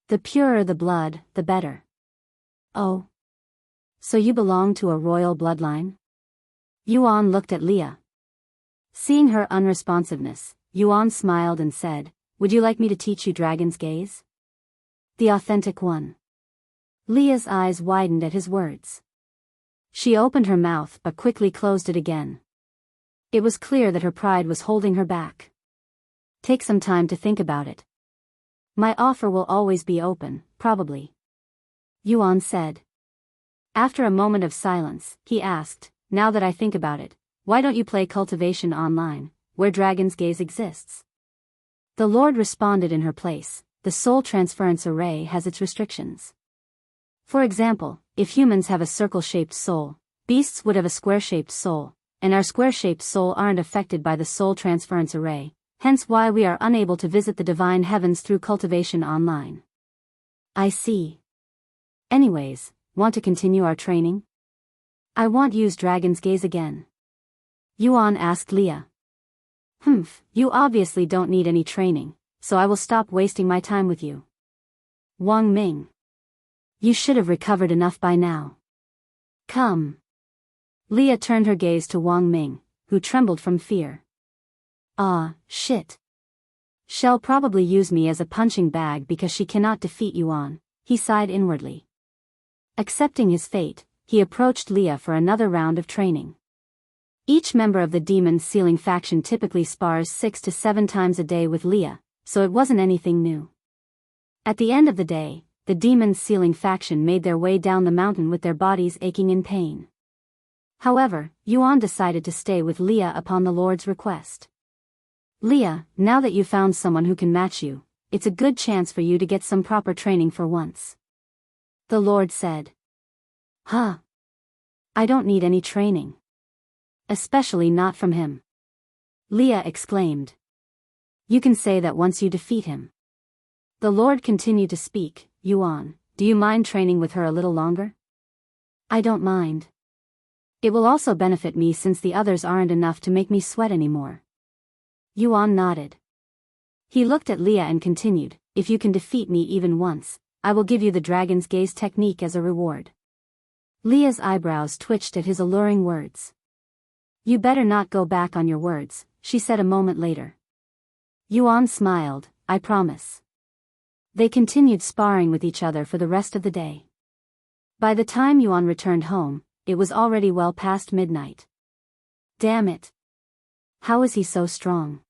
The purer the blood, the better. Oh. So you belong to a royal bloodline? Yuan looked at Liya. Seeing her unresponsiveness, Yuan smiled and said, "Would you like me to teach you Dragon's Gaze? The authentic one." Liya's eyes widened at his words. She opened her mouth but quickly closed it again. It was clear that her pride was holding her back. "Take some time to think about it. My offer will always be open, probably," Yuan said. After a moment of silence, he asked, "Now that I think about it, why don't you play Cultivation Online, where Dragon's Gaze exists?" The Lord responded in her place, "The soul transference array has its restrictions. For example, if humans have a circle-shaped soul, beasts would have a square-shaped soul, and our square-shaped soul aren't affected by the soul transference array, hence why we are unable to visit the divine heavens through Cultivation Online." "I see. Anyways, want to continue our training?" "I want use Dragon's Gaze again," Yuan asked Liya. You obviously don't need any training, so I will stop wasting my time with you." "Wang Ming. You should have recovered enough by now. Come." Liya turned her gaze to Wang Ming, who trembled from fear. Shit. She'll probably use me as a punching bag because she cannot defeat Yuan," he sighed inwardly. Accepting his fate, he approached Liya for another round of training. Each member of the Demon's Sealing faction typically spars 6 to 7 times a day with Liya, so it wasn't anything new. At the end of the day, the Demon's Sealing faction made their way down the mountain with their bodies aching in pain. However, Yuan decided to stay with Liya upon the Lord's request. "Liya, now that you found someone who can match you, it's a good chance for you to get some proper training for once," the Lord said. "Huh? I don't need any training. Especially not from him," Liya exclaimed. "You can say that once you defeat him." The Lord continued to speak. "Yuan, do you mind training with her a little longer?" "I don't mind. It will also benefit me since the others aren't enough to make me sweat anymore." Yuan nodded. He looked at Liya and continued, "If you can defeat me even once, I will give you the Dragon's Gaze technique as a reward." Liya's eyebrows twitched at his alluring words. "You better not go back on your words," she said a moment later. Yuan smiled, "I promise." They continued sparring with each other for the rest of the day. By the time Yuan returned home, it was already well past midnight. "Damn it. How is he so strong?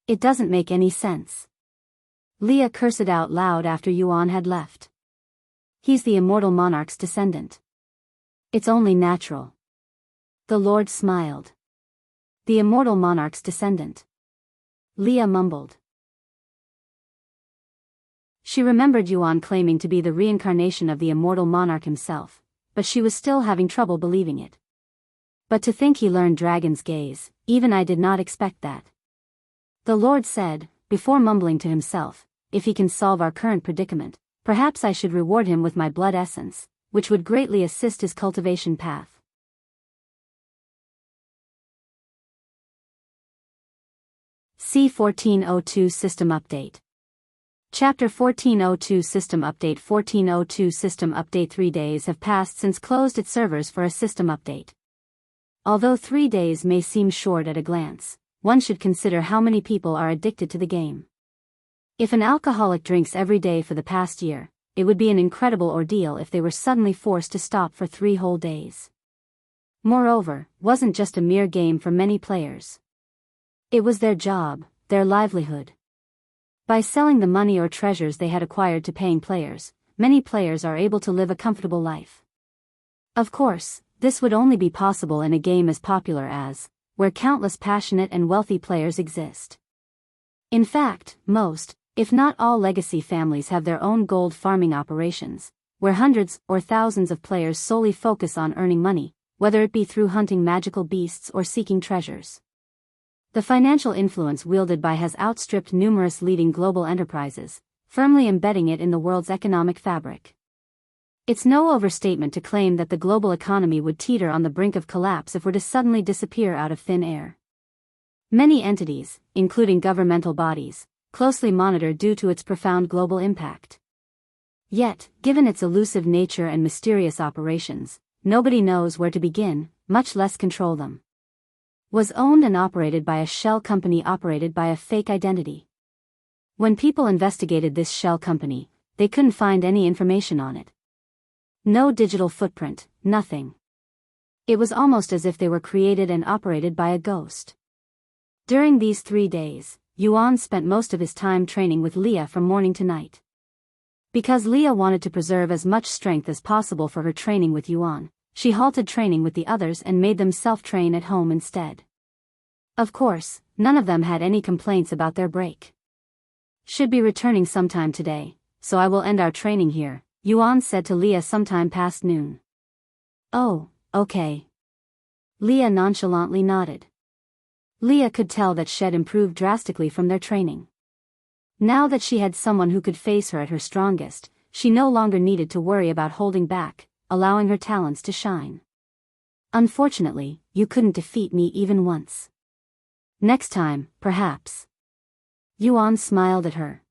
It doesn't make any sense." Liya cursed out loud after Yuan had left. "He's the immortal monarch's descendant. It's only natural." The Lord smiled. "The immortal monarch's descendant," Liya mumbled. She remembered Yuan claiming to be the reincarnation of the immortal monarch himself, but she was still having trouble believing it. "But to think he learned Dragon's Gaze, even I did not expect that," the Lord said, before mumbling to himself, "If he can solve our current predicament, perhaps I should reward him with my blood essence, which would greatly assist his cultivation path." C1402 System Update. Chapter 1402 System Update. 1402 System Update. 3 days have passed since closed its servers for a system update. Although 3 days may seem short at a glance, one should consider how many people are addicted to the game. If an alcoholic drinks every day for the past year, it would be an incredible ordeal if they were suddenly forced to stop for 3 whole days. Moreover, wasn't just a mere game for many players. It was their job, their livelihood. By selling the money or treasures they had acquired to paying players, many players are able to live a comfortable life. Of course, this would only be possible in a game as popular as, where countless passionate and wealthy players exist. In fact, most, if not all legacy families have their own gold farming operations, where hundreds or thousands of players solely focus on earning money, whether it be through hunting magical beasts or seeking treasures. The financial influence wielded by has outstripped numerous leading global enterprises, firmly embedding it in the world's economic fabric. It's no overstatement to claim that the global economy would teeter on the brink of collapse if it were to suddenly disappear out of thin air. Many entities, including governmental bodies, closely monitor due to its profound global impact. Yet, given its elusive nature and mysterious operations, nobody knows where to begin, much less control them. Was owned and operated by a shell company operated by a fake identity. When people investigated this shell company, they couldn't find any information on it. No digital footprint, nothing. It was almost as if they were created and operated by a ghost. During these 3 days, Yuan spent most of his time training with Liya from morning to night. Because Liya wanted to preserve as much strength as possible for her training with Yuan, she halted training with the others and made them self-train at home instead. Of course, none of them had any complaints about their break. Should be returning sometime today, so I will end our training here, Yuan said to Liya sometime past noon. Oh, okay. Liya nonchalantly nodded. Liya could tell that she had improved drastically from their training. Now that she had someone who could face her at her strongest, she no longer needed to worry about holding back, allowing her talents to shine. Unfortunately, you couldn't defeat me even once. Next time, perhaps. Yuan smiled at her.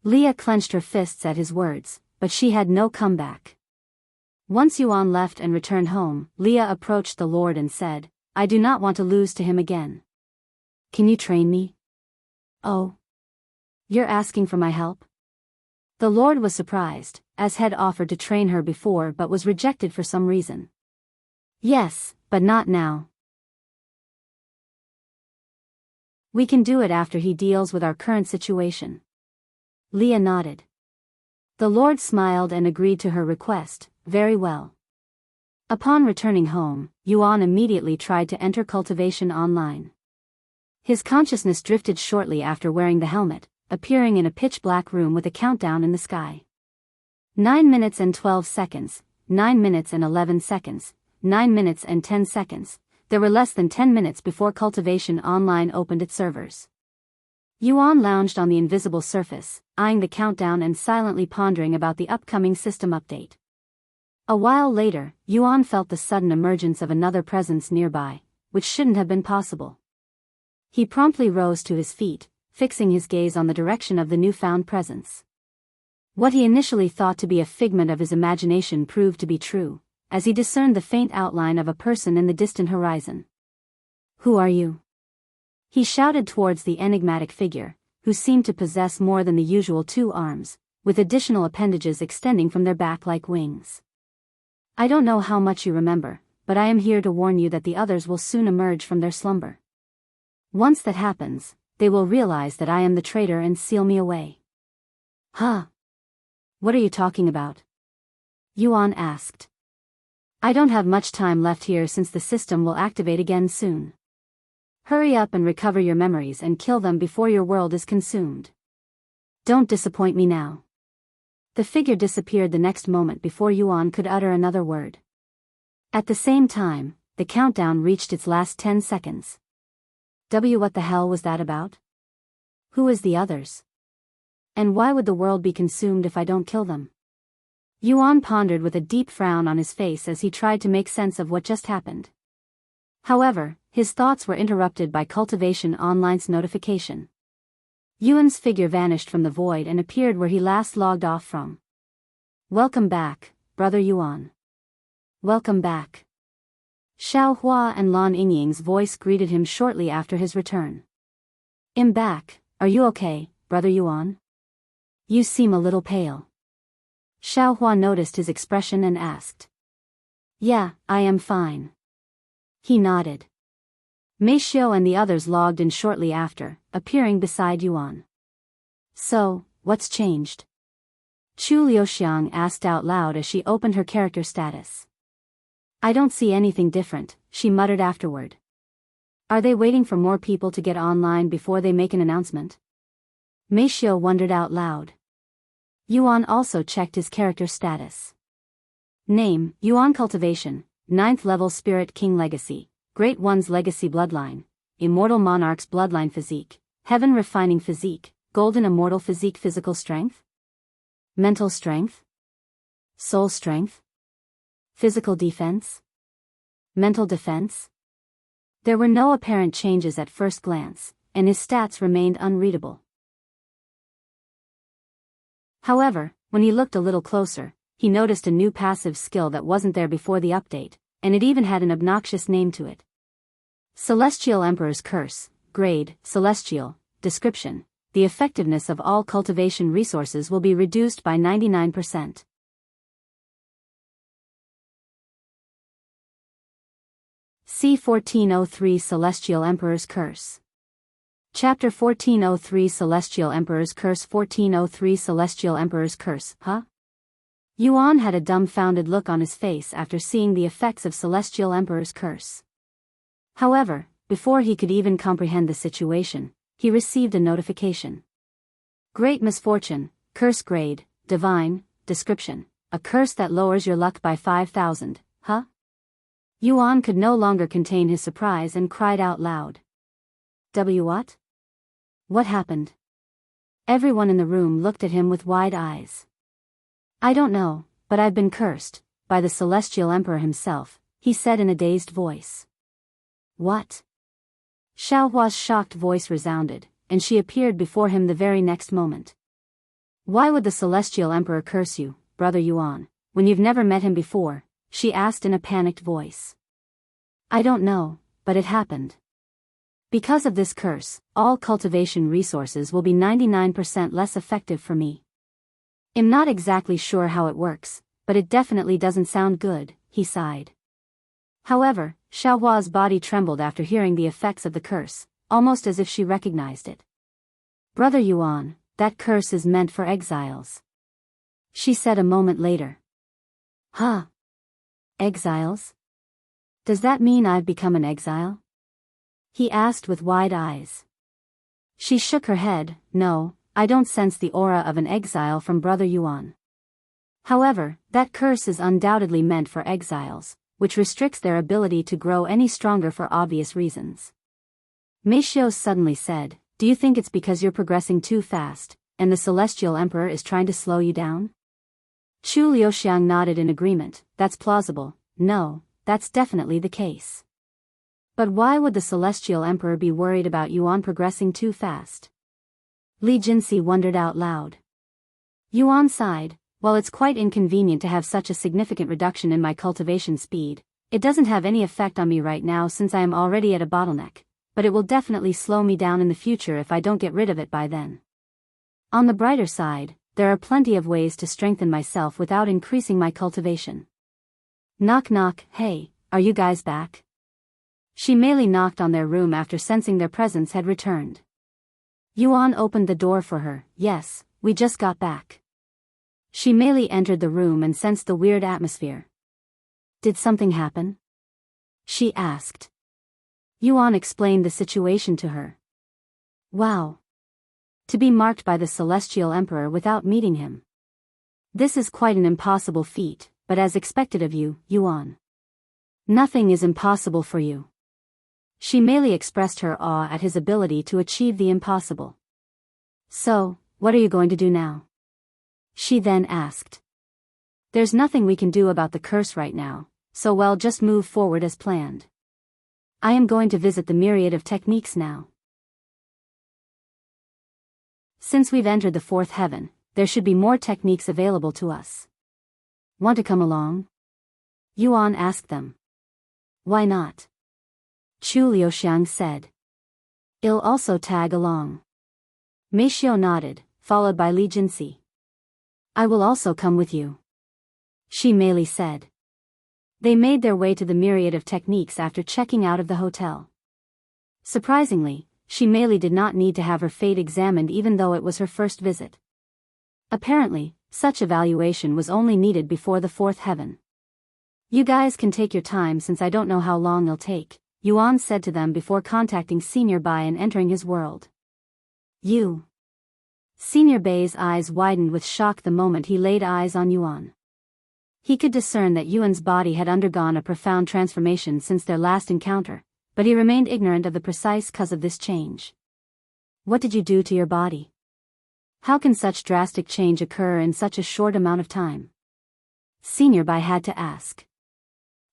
Liya clenched her fists at his words, but she had no comeback. Once Yuan left and returned home, Liya approached the Lord and said, I do not want to lose to him again. Can you train me? Oh. You're asking for my help? The Lord was surprised, as had offered to train her before but was rejected for some reason. Yes, but not now. We can do it after he deals with our current situation. Liya nodded. The Lord smiled and agreed to her request, very well. Upon returning home, Yuan immediately tried to enter cultivation online. His consciousness drifted shortly after wearing the helmet, appearing in a pitch-black room with a countdown in the sky. 9 minutes and 12 seconds, 9 minutes and 11 seconds, 9 minutes and 10 seconds. There were less than 10 minutes before Cultivation Online opened its servers. Yuan lounged on the invisible surface, eyeing the countdown and silently pondering about the upcoming system update. A while later, Yuan felt the sudden emergence of another presence nearby, which shouldn't have been possible. He promptly rose to his feet, fixing his gaze on the direction of the newfound presence. What he initially thought to be a figment of his imagination proved to be true, as he discerned the faint outline of a person in the distant horizon. Who are you? He shouted towards the enigmatic figure, who seemed to possess more than the usual 2 arms, with additional appendages extending from their back like wings. I don't know how much you remember, but I am here to warn you that the others will soon emerge from their slumber. Once that happens, they will realize that I am the traitor and seal me away. Huh? What are you talking about? Yuan asked. I don't have much time left here since the system will activate again soon. Hurry up and recover your memories and kill them before your world is consumed. Don't disappoint me now. The figure disappeared the next moment before Yuan could utter another word. At the same time, the countdown reached its last 10 seconds. What the hell was that about? Who is the others? And why would the world be consumed if I don't kill them? Yuan pondered with a deep frown on his face as he tried to make sense of what just happened. However, his thoughts were interrupted by Cultivation Online's notification. Yuan's figure vanished from the void and appeared where he last logged off from. Welcome back, brother Yuan. Welcome back. Xiao Hua and Lan Yingying's voice greeted him shortly after his return. I'm back, are you okay, brother Yuan? You seem a little pale. Xiao Hua noticed his expression and asked. Yeah, I am fine. He nodded. Mei Xiu and the others logged in shortly after, appearing beside Yuan. So, what's changed? Chu Liuxiang asked out loud as she opened her character status. I don't see anything different, she muttered afterward. Are they waiting for more people to get online before they make an announcement? Mei Xiu wondered out loud. Yuan also checked his character status. Name, Yuan Cultivation, 9th level Spirit King Legacy, Great One's Legacy Bloodline, Immortal Monarch's Bloodline Physique, Heaven Refining Physique, Golden Immortal Physique Physical Strength? Mental Strength? Soul Strength? Physical Defense? Mental Defense? There were no apparent changes at first glance, and his stats remained unreadable. However, when he looked a little closer, he noticed a new passive skill that wasn't there before the update, and it even had an obnoxious name to it. Celestial Emperor's Curse, Grade, Celestial, Description. The effectiveness of all cultivation resources will be reduced by 99%. C1403 Celestial Emperor's Curse. Chapter 1403 Celestial Emperor's Curse. 1403 Celestial Emperor's Curse, huh? Yuan had a dumbfounded look on his face after seeing the effects of Celestial Emperor's Curse. However, before he could even comprehend the situation, he received a notification. Great misfortune, curse grade, divine, description, a curse that lowers your luck by 5,000, huh? Yuan could no longer contain his surprise and cried out loud. What? What happened? Everyone in the room looked at him with wide eyes. I don't know, but I've been cursed, by the Celestial Emperor himself, he said in a dazed voice. What? Xiaohua's shocked voice resounded, and she appeared before him the very next moment. Why would the Celestial Emperor curse you, Brother Yuan, when you've never met him before? She asked in a panicked voice. I don't know, but it happened. Because of this curse, all cultivation resources will be 99% less effective for me. I'm not exactly sure how it works, but it definitely doesn't sound good, he sighed. However, Xiaohua's body trembled after hearing the effects of the curse, almost as if she recognized it. Brother Yuan, that curse is meant for exiles, she said a moment later. Huh? Exiles? Does that mean I've become an exile? He asked with wide eyes. She shook her head. No, I don't sense the aura of an exile from Brother Yuan. However, that curse is undoubtedly meant for exiles, which restricts their ability to grow any stronger for obvious reasons. Meishiu suddenly said, do you think it's because you're progressing too fast, and the Celestial Emperor is trying to slow you down? Chu Liuxiang nodded in agreement. That's plausible. No, that's definitely the case. But why would the Celestial Emperor be worried about Yuan progressing too fast? Li Jinxi wondered out loud. Yuan sighed. While it's quite inconvenient to have such a significant reduction in my cultivation speed, it doesn't have any effect on me right now since I am already at a bottleneck, but it will definitely slow me down in the future if I don't get rid of it by then. On the brighter side, there are plenty of ways to strengthen myself without increasing my cultivation. Knock knock, hey, are you guys back? She merely knocked on their room after sensing their presence had returned. Yuan opened the door for her. Yes, we just got back. She merely entered the room and sensed the weird atmosphere. Did something happen? She asked. Yuan explained the situation to her. Wow. To be marked by the Celestial Emperor without meeting him. This is quite an impossible feat, but as expected of you, Yuan. Nothing is impossible for you. She merely expressed her awe at his ability to achieve the impossible. So, what are you going to do now? She then asked. There's nothing we can do about the curse right now, so we'll just move forward as planned. I am going to visit the myriad of techniques now. Since we've entered the fourth heaven, there should be more techniques available to us. Want to come along? Yuan asked them. Why not? Chu Liuxiang said. I'll also tag along. Meishiu nodded, followed by Li Jinxi. I will also come with you, she merely said. They made their way to the myriad of techniques after checking out of the hotel. Surprisingly, she merely did not need to have her fate examined even though it was her first visit. Apparently, such evaluation was only needed before the fourth heaven. You guys can take your time since I don't know how long it'll take, Yuan said to them before contacting Senior Bai and entering his world. You. Senior Bai's eyes widened with shock the moment he laid eyes on Yuan. He could discern that Yuan's body had undergone a profound transformation since their last encounter, but he remained ignorant of the precise cause of this change. What did you do to your body? How can such drastic change occur in such a short amount of time? Senior Bai had to ask.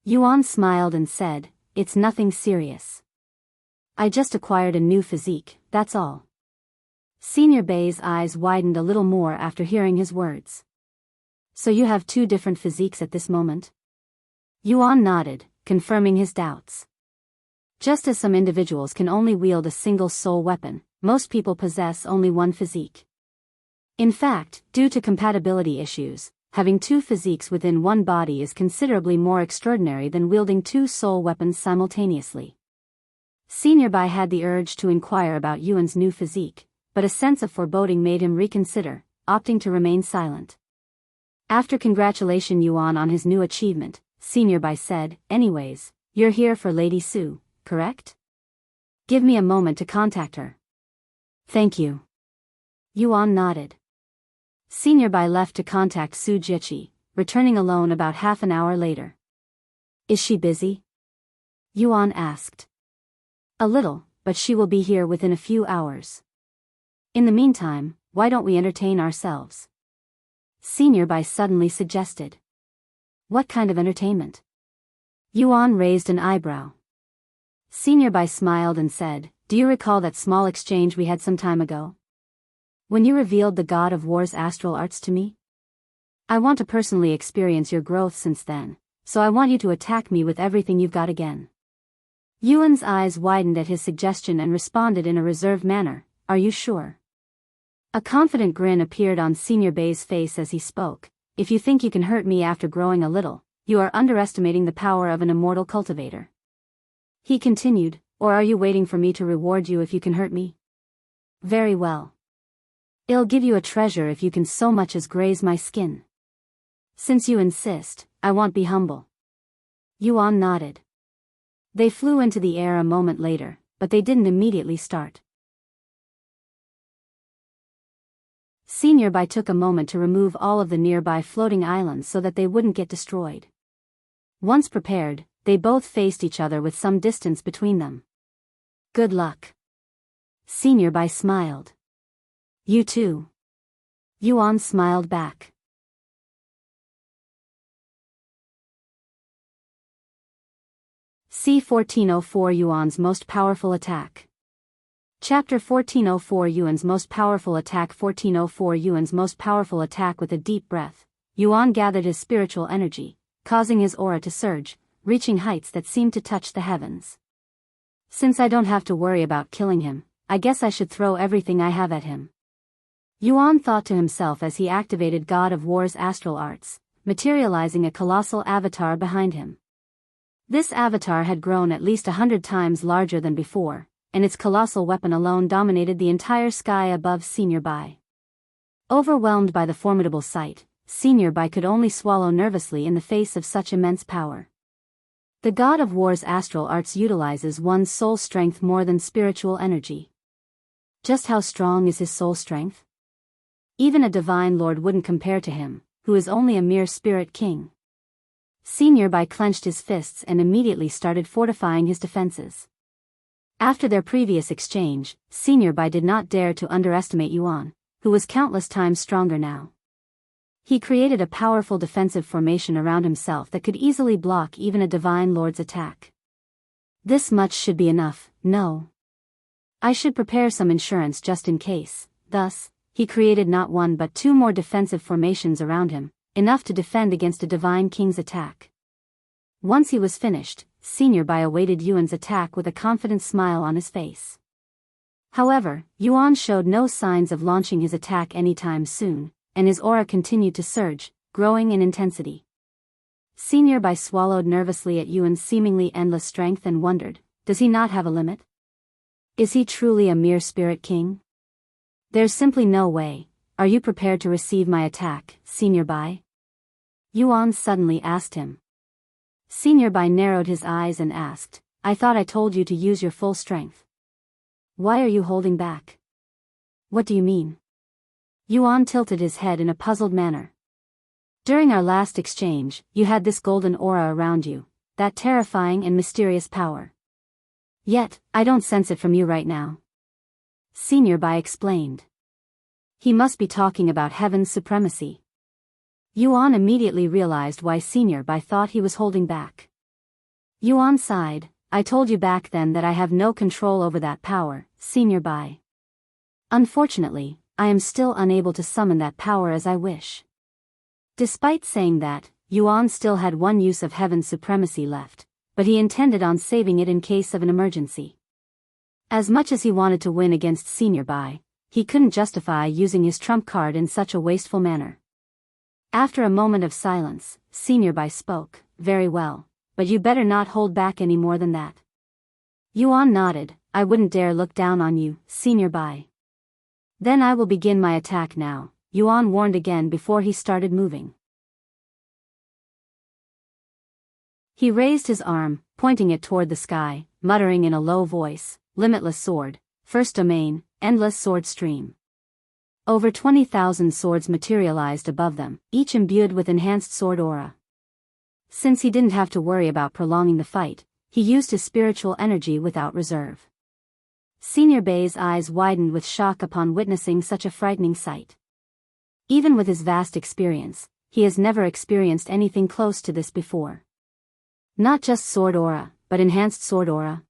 Yuan smiled and said, It's nothing serious. I just acquired a new physique, that's all. Senior Bai's eyes widened a little more after hearing his words. So you have two different physiques at this moment? Yuan nodded, confirming his doubts. Just as some individuals can only wield a single soul weapon, most people possess only one physique. In fact, due to compatibility issues, having two physiques within one body is considerably more extraordinary than wielding two soul weapons simultaneously. Senior Bai had the urge to inquire about Yuan's new physique, but a sense of foreboding made him reconsider, opting to remain silent. After congratulating Yuan on his new achievement, Senior Bai said, "Anyways, you're here for Lady Su, correct? Give me a moment to contact her." "Thank you." Yuan nodded. Senior Bai left to contact Su Jiqi, returning alone about half an hour later. "Is she busy?" Yuan asked. "A little, but she will be here within a few hours. In the meantime, why don't we entertain ourselves?" Senior Bai suddenly suggested. "What kind of entertainment?" Yuan raised an eyebrow. Senior Bai smiled and said, "Do you recall that small exchange we had some time ago? When you revealed the God of War's astral arts to me? I want to personally experience your growth since then, so I want you to attack me with everything you've got again." Yuan's eyes widened at his suggestion and responded in a reserved manner, "Are you sure?" A confident grin appeared on Senior Bai's face as he spoke. "If you think you can hurt me after growing a little, you are underestimating the power of an immortal cultivator." He continued, "Or are you waiting for me to reward you if you can hurt me? Very well. I'll give you a treasure if you can so much as graze my skin. Since you insist, I won't be humble." Yuan nodded. They flew into the air a moment later, but they didn't immediately start. Senior Bai took a moment to remove all of the nearby floating islands so that they wouldn't get destroyed. Once prepared, they both faced each other with some distance between them. "Good luck." Senior Bai smiled. "You too." Yuan smiled back. C1404 Yuan's most powerful attack. Chapter 1404 Yuan's most powerful attack. 1404 Yuan's most powerful attack. With a deep breath, Yuan gathered his spiritual energy, causing his aura to surge, reaching heights that seemed to touch the heavens. "Since I don't have to worry about killing him, I guess I should throw everything I have at him," Yuan thought to himself as he activated God of War's astral arts, materializing a colossal avatar behind him. This avatar had grown at least 100 times larger than before, and its colossal weapon alone dominated the entire sky above Senior Bai. Overwhelmed by the formidable sight, Senior Bai could only swallow nervously in the face of such immense power. The God of War's astral arts utilizes one's soul strength more than spiritual energy. Just how strong is his soul strength? Even a divine lord wouldn't compare to him, who is only a mere spirit king. Senior Bai clenched his fists and immediately started fortifying his defenses. After their previous exchange, Senior Bai did not dare to underestimate Yuan, who was countless times stronger now. He created a powerful defensive formation around himself that could easily block even a divine lord's attack. "This much should be enough, no? I should prepare some insurance just in case." Thus, he created not one but two more defensive formations around him, enough to defend against a divine king's attack. Once he was finished, Senior Bai awaited Yuan's attack with a confident smile on his face. However, Yuan showed no signs of launching his attack anytime soon, and his aura continued to surge, growing in intensity. Senior Bai swallowed nervously at Yuan's seemingly endless strength and wondered, does he not have a limit? Is he truly a mere spirit king? There's simply no way. Are you prepared to receive my attack, Senior Bai? Yuan suddenly asked him. Senior Bai narrowed his eyes and asked, I thought I told you to use your full strength. Why are you holding back? What do you mean? Yuan tilted his head in a puzzled manner. During our last exchange, you had this golden aura around you, that terrifying and mysterious power. Yet, I don't sense it from you right now. Senior Bai explained. He must be talking about heaven's supremacy. Yuan immediately realized why Senior Bai thought he was holding back. Yuan sighed, I told you back then that I have no control over that power, Senior Bai. Unfortunately, I am still unable to summon that power as I wish. Despite saying that, Yuan still had one use of heaven's supremacy left, but he intended on saving it in case of an emergency. As much as he wanted to win against Senior Bai, he couldn't justify using his trump card in such a wasteful manner. After a moment of silence, Senior Bai spoke, "Very well, but you better not hold back any more than that." Yuan nodded. "I wouldn't dare look down on you, Senior Bai." "Then I will begin my attack now," Yuan warned again before he started moving. He raised his arm, pointing it toward the sky, muttering in a low voice, "Limitless sword, first domain, endless sword stream." Over 20,000 swords materialized above them, each imbued with enhanced sword aura. Since he didn't have to worry about prolonging the fight, he used his spiritual energy without reserve. Senior Bai's eyes widened with shock upon witnessing such a frightening sight. Even with his vast experience, he has never experienced anything close to this before. Not just sword aura, but enhanced sword aura.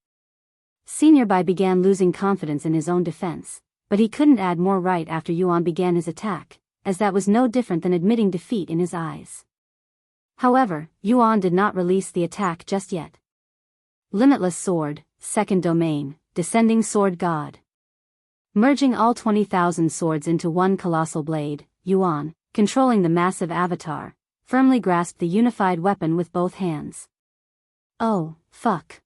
Senior Bai began losing confidence in his own defense, but he couldn't add more right after Yuan began his attack, as that was no different than admitting defeat in his eyes. However, Yuan did not release the attack just yet. Limitless sword, second domain, descending sword god. Merging all 20,000 swords into one colossal blade, Yuan, controlling the massive avatar, firmly grasped the unified weapon with both hands. "Oh, fuck."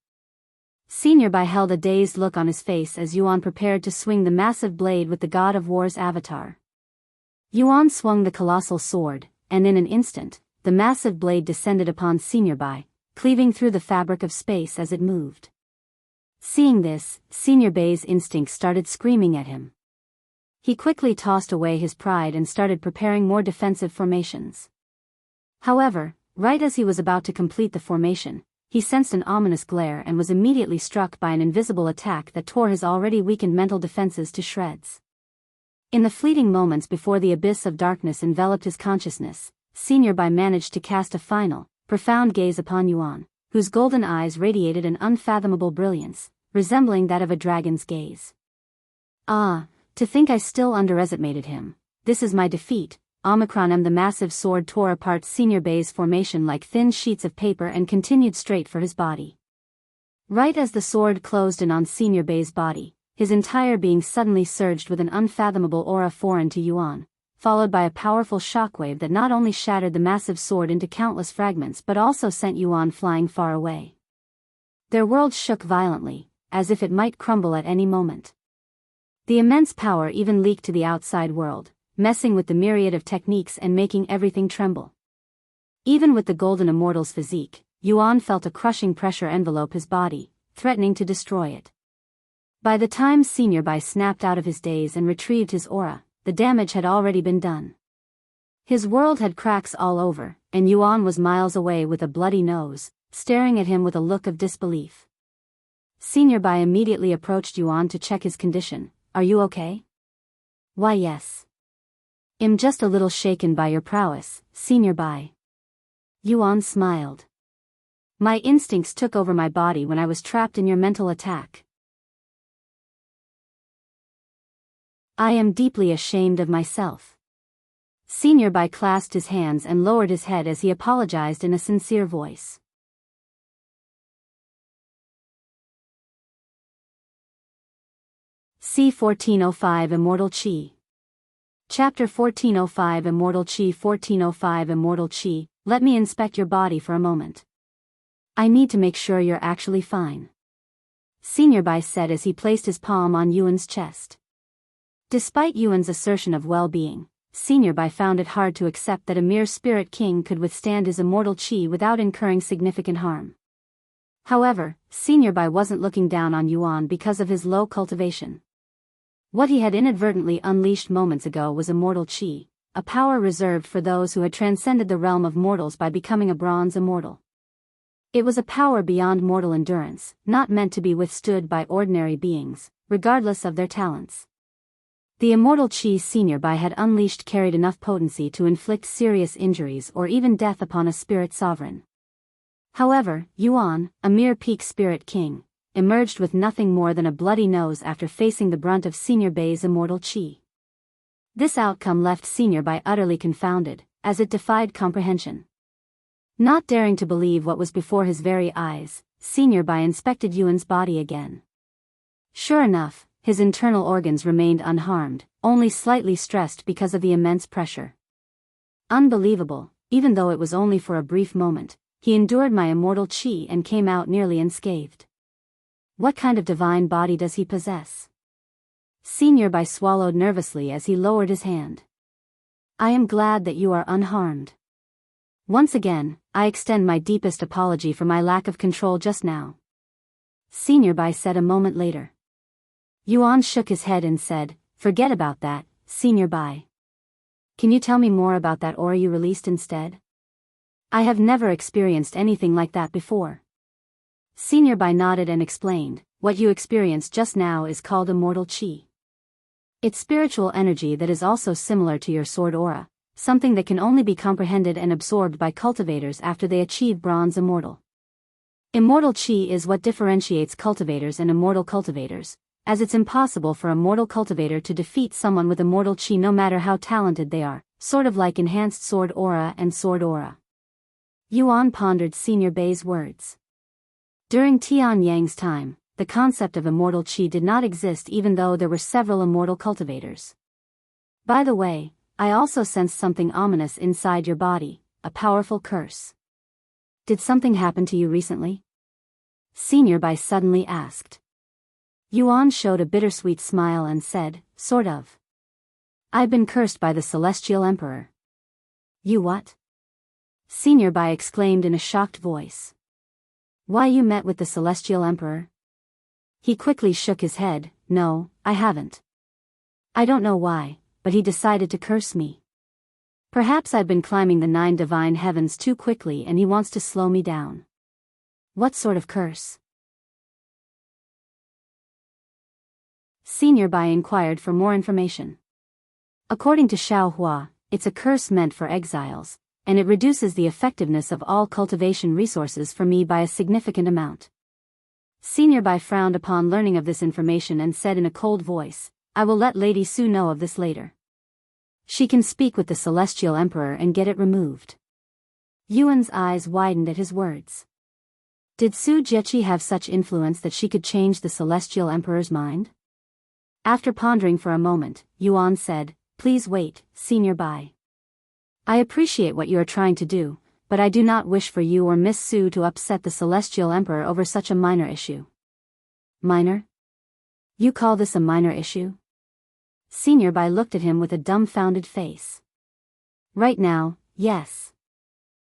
Senior Bai held a dazed look on his face as Yuan prepared to swing the massive blade with the God of War's avatar. Yuan swung the colossal sword, and in an instant, the massive blade descended upon Senior Bai, cleaving through the fabric of space as it moved. Seeing this, Senior Bai's instincts started screaming at him. He quickly tossed away his pride and started preparing more defensive formations. However, right as he was about to complete the formation, he sensed an ominous glare and was immediately struck by an invisible attack that tore his already weakened mental defenses to shreds. In the fleeting moments before the abyss of darkness enveloped his consciousness, Senior Bai managed to cast a final, profound gaze upon Yuan, whose golden eyes radiated an unfathomable brilliance, resembling that of a dragon's gaze. "Ah, to think I still underestimated him. This is my defeat." Omicron. The massive sword tore apart Senior Bai's formation like thin sheets of paper and continued straight for his body. Right as the sword closed in on Senior Bai's body, his entire being suddenly surged with an unfathomable aura foreign to Yuan, followed by a powerful shockwave that not only shattered the massive sword into countless fragments but also sent Yuan flying far away. Their world shook violently, as if it might crumble at any moment. The immense power even leaked to the outside world, messing with the myriad of techniques and making everything tremble. Even with the golden immortal's physique, Yuan felt a crushing pressure envelope his body, threatening to destroy it. By the time Senior Bai snapped out of his daze and retrieved his aura, the damage had already been done. His world had cracks all over, and Yuan was miles away with a bloody nose, staring at him with a look of disbelief. Senior Bai immediately approached Yuan to check his condition. "Are you okay?" "Why, yes. I'm just a little shaken by your prowess, Senior Bai." Yuan smiled. "My instincts took over my body when I was trapped in your mental attack. I am deeply ashamed of myself." Senior Bai clasped his hands and lowered his head as he apologized in a sincere voice. C1405 Immortal Qi. Chapter 1405 Immortal Qi. 1405 Immortal Qi. Let me inspect your body for a moment. I need to make sure you're actually fine. Senior Bai said as he placed his palm on Yuan's chest. Despite Yuan's assertion of well-being, Senior Bai found it hard to accept that a mere spirit king could withstand his immortal qi without incurring significant harm. However, Senior Bai wasn't looking down on Yuan because of his low cultivation. What he had inadvertently unleashed moments ago was immortal qi, a power reserved for those who had transcended the realm of mortals by becoming a bronze immortal. It was a power beyond mortal endurance, not meant to be withstood by ordinary beings, regardless of their talents. The immortal qi Senior Bai had unleashed carried enough potency to inflict serious injuries or even death upon a spirit sovereign. However, Yuan, a mere peak spirit king, emerged with nothing more than a bloody nose after facing the brunt of Senior Bai's immortal qi. This outcome left Senior Bai utterly confounded, as it defied comprehension. Not daring to believe what was before his very eyes, Senior Bai inspected Yuan's body again. Sure enough, his internal organs remained unharmed, only slightly stressed because of the immense pressure. Unbelievable, even though it was only for a brief moment, he endured my immortal qi and came out nearly unscathed. What kind of divine body does he possess? Senior Bai swallowed nervously as he lowered his hand. I am glad that you are unharmed. Once again, I extend my deepest apology for my lack of control just now. Senior Bai said a moment later. Yuan shook his head and said, forget about that, Senior Bai. Can you tell me more about that aura you released instead? I have never experienced anything like that before. Senior Bai nodded and explained, what you experienced just now is called Immortal Qi. It's spiritual energy that is also similar to your sword aura, something that can only be comprehended and absorbed by cultivators after they achieve bronze immortal. Immortal Qi is what differentiates cultivators and immortal cultivators, as it's impossible for a mortal cultivator to defeat someone with immortal Qi no matter how talented they are, sort of like enhanced sword aura and sword aura. Yuan pondered Senior Bai's words. During Tian Yang's time, the concept of immortal Qi did not exist even though there were several immortal cultivators. By the way, I also sensed something ominous inside your body, a powerful curse. Did something happen to you recently? Senior Bai suddenly asked. Yuan showed a bittersweet smile and said, sort of. I've been cursed by the Celestial Emperor. You what? Senior Bai exclaimed in a shocked voice. Why, you met with the Celestial Emperor? He quickly shook his head, no, I haven't. I don't know why, but he decided to curse me. Perhaps I've been climbing the 9 divine heavens too quickly and he wants to slow me down. What sort of curse? Senior Bai inquired for more information. According to Xiaohua, it's a curse meant for exiles, and it reduces the effectiveness of all cultivation resources for me by a significant amount. Senior Bai frowned upon learning of this information and said in a cold voice, I will let Lady Su know of this later. She can speak with the Celestial Emperor and get it removed. Yuan's eyes widened at his words. Did Su Jieqi have such influence that she could change the Celestial Emperor's mind? After pondering for a moment, Yuan said, please wait, Senior Bai. I appreciate what you are trying to do, but I do not wish for you or Miss Su to upset the Celestial Emperor over such a minor issue. Minor? You call this a minor issue? Senior Bai looked at him with a dumbfounded face. Right now, yes.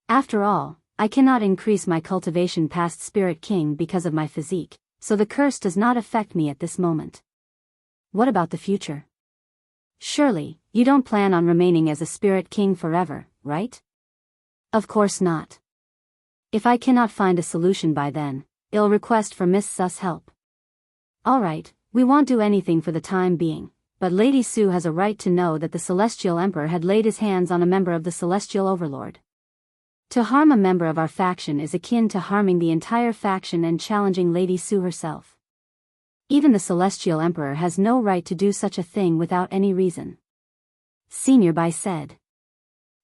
After all, I cannot increase my cultivation past Spirit King because of my physique, so the curse does not affect me at this moment. What about the future? Surely, you don't plan on remaining as a Spirit King forever, right? Of course not. If I cannot find a solution by then, I'll request for Miss Su's help. Alright, we won't do anything for the time being, but Lady Su has a right to know that the Celestial Emperor had laid his hands on a member of the Celestial Overlord. To harm a member of our faction is akin to harming the entire faction and challenging Lady Su herself. Even the Celestial Emperor has no right to do such a thing without any reason. Senior Bai said.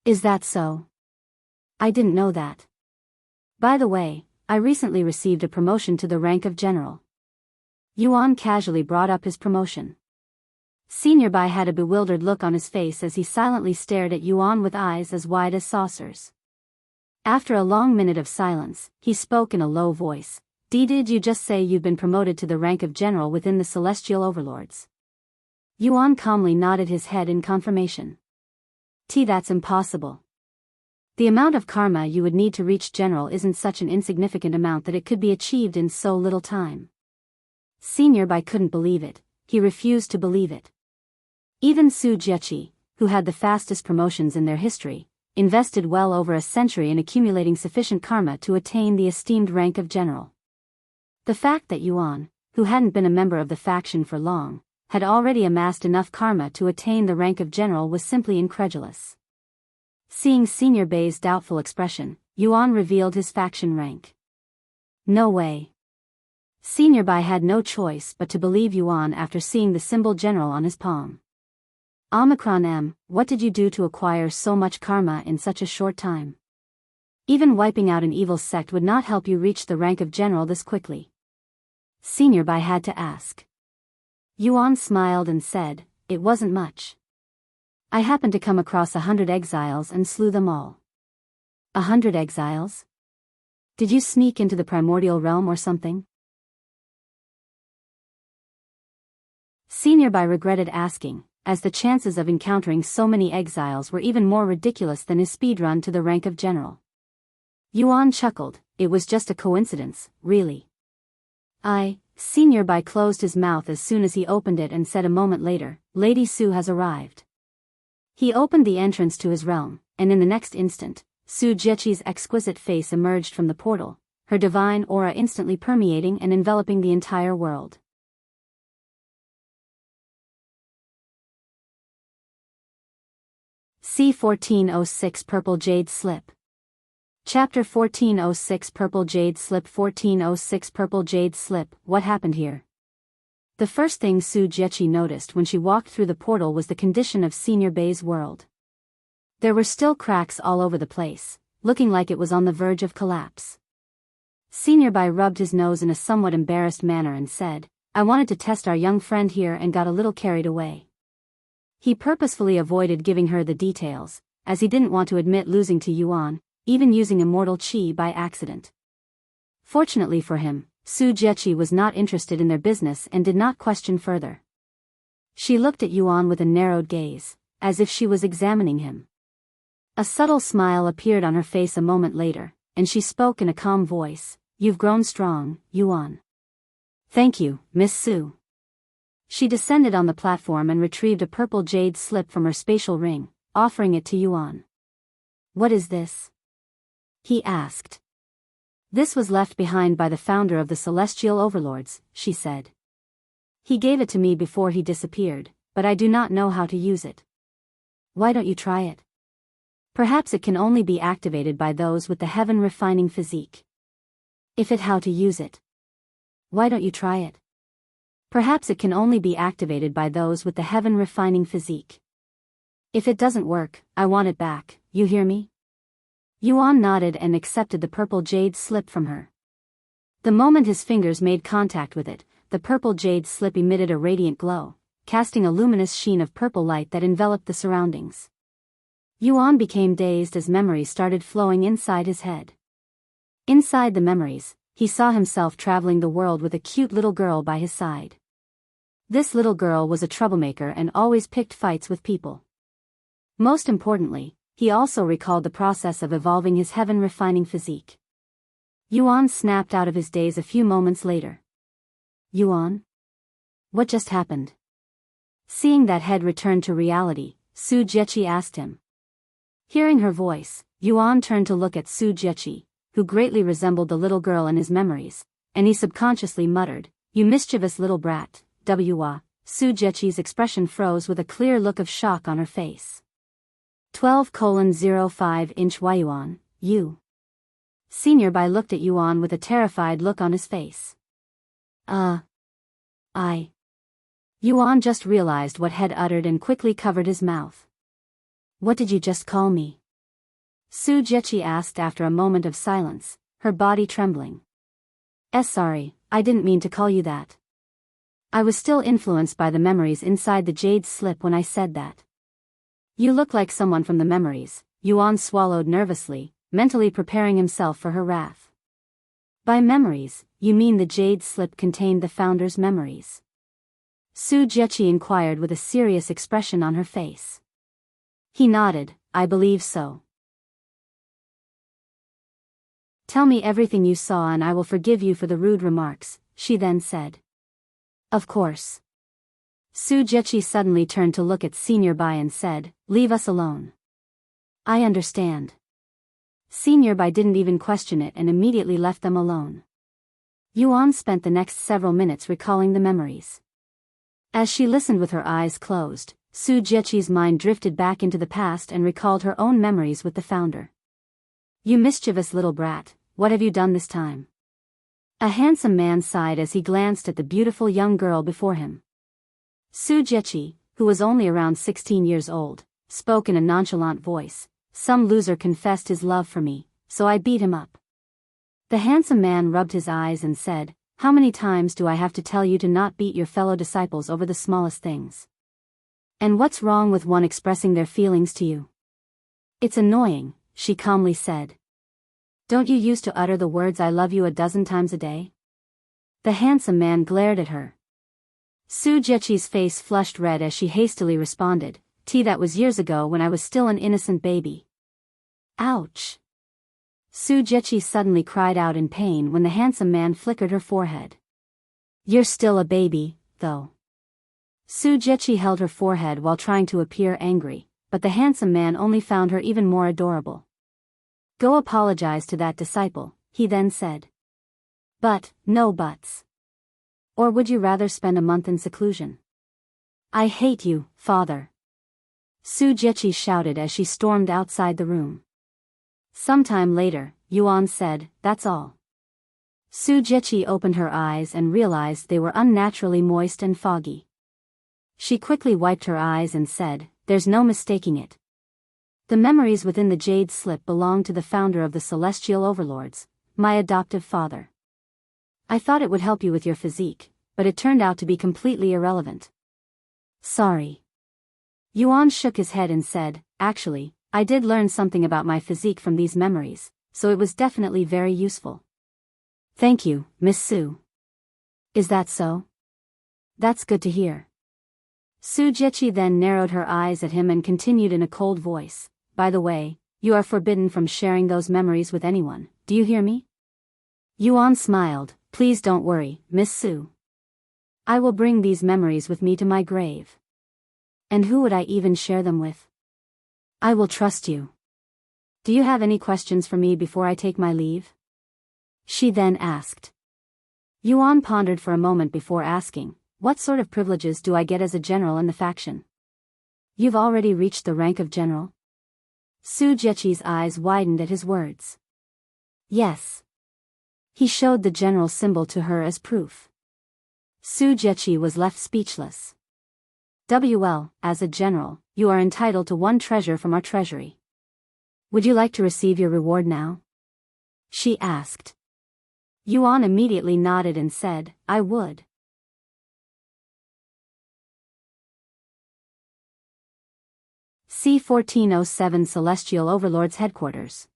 Is that so? I didn't know that. By the way, I recently received a promotion to the rank of general. Yuan casually brought up his promotion. Senior Bai had a bewildered look on his face as he silently stared at Yuan with eyes as wide as saucers. After a long minute of silence, he spoke in a low voice. Did you just say you've been promoted to the rank of general within the Celestial Overlords? Yuan calmly nodded his head in confirmation. That's impossible. The amount of karma you would need to reach general isn't such an insignificant amount that it could be achieved in so little time. Senior Bai couldn't believe it, he refused to believe it. Even Su Jieqi, who had the fastest promotions in their history, invested well over a century in accumulating sufficient karma to attain the esteemed rank of general. The fact that Yuan, who hadn't been a member of the faction for long, had already amassed enough karma to attain the rank of general was simply incredulous. Seeing Senior Bai's doubtful expression, Yuan revealed his faction rank. No way. Senior Bai had no choice but to believe Yuan after seeing the symbol general on his palm. Omicron M, what did you do to acquire so much karma in such a short time? Even wiping out an evil sect would not help you reach the rank of general this quickly. Senior Bai had to ask. Yuan smiled and said, "It wasn't much. I happened to come across 100 exiles and slew them all." 100 exiles? Did you sneak into the primordial realm or something? Senior Bai regretted asking, as the chances of encountering so many exiles were even more ridiculous than his speedrun to the rank of general. Yuan chuckled, "It was just a coincidence, really." Senior Bai closed his mouth as soon as he opened it and said a moment later, "Lady Su has arrived." He opened the entrance to his realm, and in the next instant, Su Jieqi's exquisite face emerged from the portal, her divine aura instantly permeating and enveloping the entire world. C1406 Purple Jade Slip. Chapter 1406 Purple Jade Slip. 1406 Purple Jade Slip. What happened here? The first thing Su Jieqi noticed when she walked through the portal was the condition of Senior Bai's world. There were still cracks all over the place, looking like it was on the verge of collapse. Senior Bai rubbed his nose in a somewhat embarrassed manner and said, "I wanted to test our young friend here and got a little carried away." He purposefully avoided giving her the details, as he didn't want to admit losing to Yuan, even using Immortal Qi by accident. Fortunately for him, Su Jieqi was not interested in their business and did not question further. She looked at Yuan with a narrowed gaze, as if she was examining him. A subtle smile appeared on her face a moment later, and she spoke in a calm voice, "You've grown strong, Yuan." "Thank you, Miss Su." She descended on the platform and retrieved a purple jade slip from her spatial ring, offering it to Yuan. "What is this?" he asked. "This was left behind by the founder of the Celestial Overlords," she said. "He gave it to me before he disappeared, but I do not know how to use it." "Why don't you try it? Perhaps it can only be activated by those with the heaven-refining physique." "If it how to use it? Why don't you try it? Perhaps it can only be activated by those with the heaven-refining physique. If it doesn't work, I want it back, you hear me?" Yuan nodded and accepted the purple jade slip from her. The moment his fingers made contact with it, the purple jade slip emitted a radiant glow, casting a luminous sheen of purple light that enveloped the surroundings. Yuan became dazed as memories started flowing inside his head. Inside the memories, he saw himself traveling the world with a cute little girl by his side. This little girl was a troublemaker and always picked fights with people. Most importantly, he also recalled the process of evolving his heaven-refining physique. Yuan snapped out of his daze a few moments later. "Yuan? What just happened?" Seeing that head return to reality, Su Jieqi asked him. Hearing her voice, Yuan turned to look at Su Jieqi, who greatly resembled the little girl in his memories, and he subconsciously muttered, "You mischievous little brat, Wa." Su Jieqi's expression froze with a clear look of shock on her face. 12:05 Yuan, you. Senior Bai looked at Yuan with a terrified look on his face. Yuan just realized what Head uttered and quickly covered his mouth. "What did you just call me?" Su Jieqi asked after a moment of silence, her body trembling. Sorry, I didn't mean to call you that. I was still influenced by the memories inside the jade slip when I said that." "You look like someone from the memories," Yuan swallowed nervously, mentally preparing himself for her wrath. "By memories, you mean the jade slip contained the founder's memories?" Su Jieqi inquired with a serious expression on her face. He nodded, "I believe so." "Tell me everything you saw and I will forgive you for the rude remarks," she then said. "Of course." Su Jieqi suddenly turned to look at Senior Bai and said, "Leave us alone." "I understand." Senior Bai didn't even question it and immediately left them alone. Yuan spent the next several minutes recalling the memories. As she listened with her eyes closed, Su Jieqi's mind drifted back into the past and recalled her own memories with the founder. "You mischievous little brat, what have you done this time?" A handsome man sighed as he glanced at the beautiful young girl before him. Su Jieqi, who was only around 16 years old, spoke in a nonchalant voice. "Some loser confessed his love for me, so I beat him up. The handsome man rubbed his eyes and said, "How many times do I have to tell you to not beat your fellow disciples over the smallest things? And what's wrong with one expressing their feelings to you?" "It's annoying," she calmly said. "Don't you used to utter the words 'I love you' a dozen times a day?" The handsome man glared at her. Su Jechi's face flushed red as she hastily responded, "That was years ago when I was still an innocent baby." Ouch! Su Jechi suddenly cried out in pain when the handsome man flickered her forehead. "You're still a baby, though." Su Jechi held her forehead while trying to appear angry, but the handsome man only found her even more adorable. "Go apologize to that disciple," he then said. "But, no buts. Or would you rather spend a month in seclusion?" "I hate you, father!" Su Jechi shouted as she stormed outside the room. Sometime later, Yuan said, "That's all." Su Jechi opened her eyes and realized they were unnaturally moist and foggy. She quickly wiped her eyes and said, "There's no mistaking it. The memories within the Jade slip belong to the founder of the Celestial Overlords, my adoptive father. I thought it would help you with your physique, but it turned out to be completely irrelevant." "Sorry." Yuan shook his head and said, "Actually, I did learn something about my physique from these memories, so it was definitely very useful." "Thank you, Miss Su." "Is that so? That's good to hear." Su Jechi then narrowed her eyes at him and continued in a cold voice, "By the way, you are forbidden from sharing those memories with anyone, do you hear me?" Yuan smiled, "Please don't worry, Miss Su. I will bring these memories with me to my grave. And who would I even share them with? I will trust you. Do you have any questions for me before I take my leave?" She then asked. Yuan pondered for a moment before asking, "What sort of privileges do I get as a general in the faction?" "You've already reached the rank of general?" Su Jechi's eyes widened at his words. "Yes." He showed the general symbol to her as proof. Su Jechi was left speechless. "Well, as a general, you are entitled to one treasure from our treasury. Would you like to receive your reward now?" she asked. Yuan immediately nodded and said, "I would." C1407 Celestial Overlords Headquarters.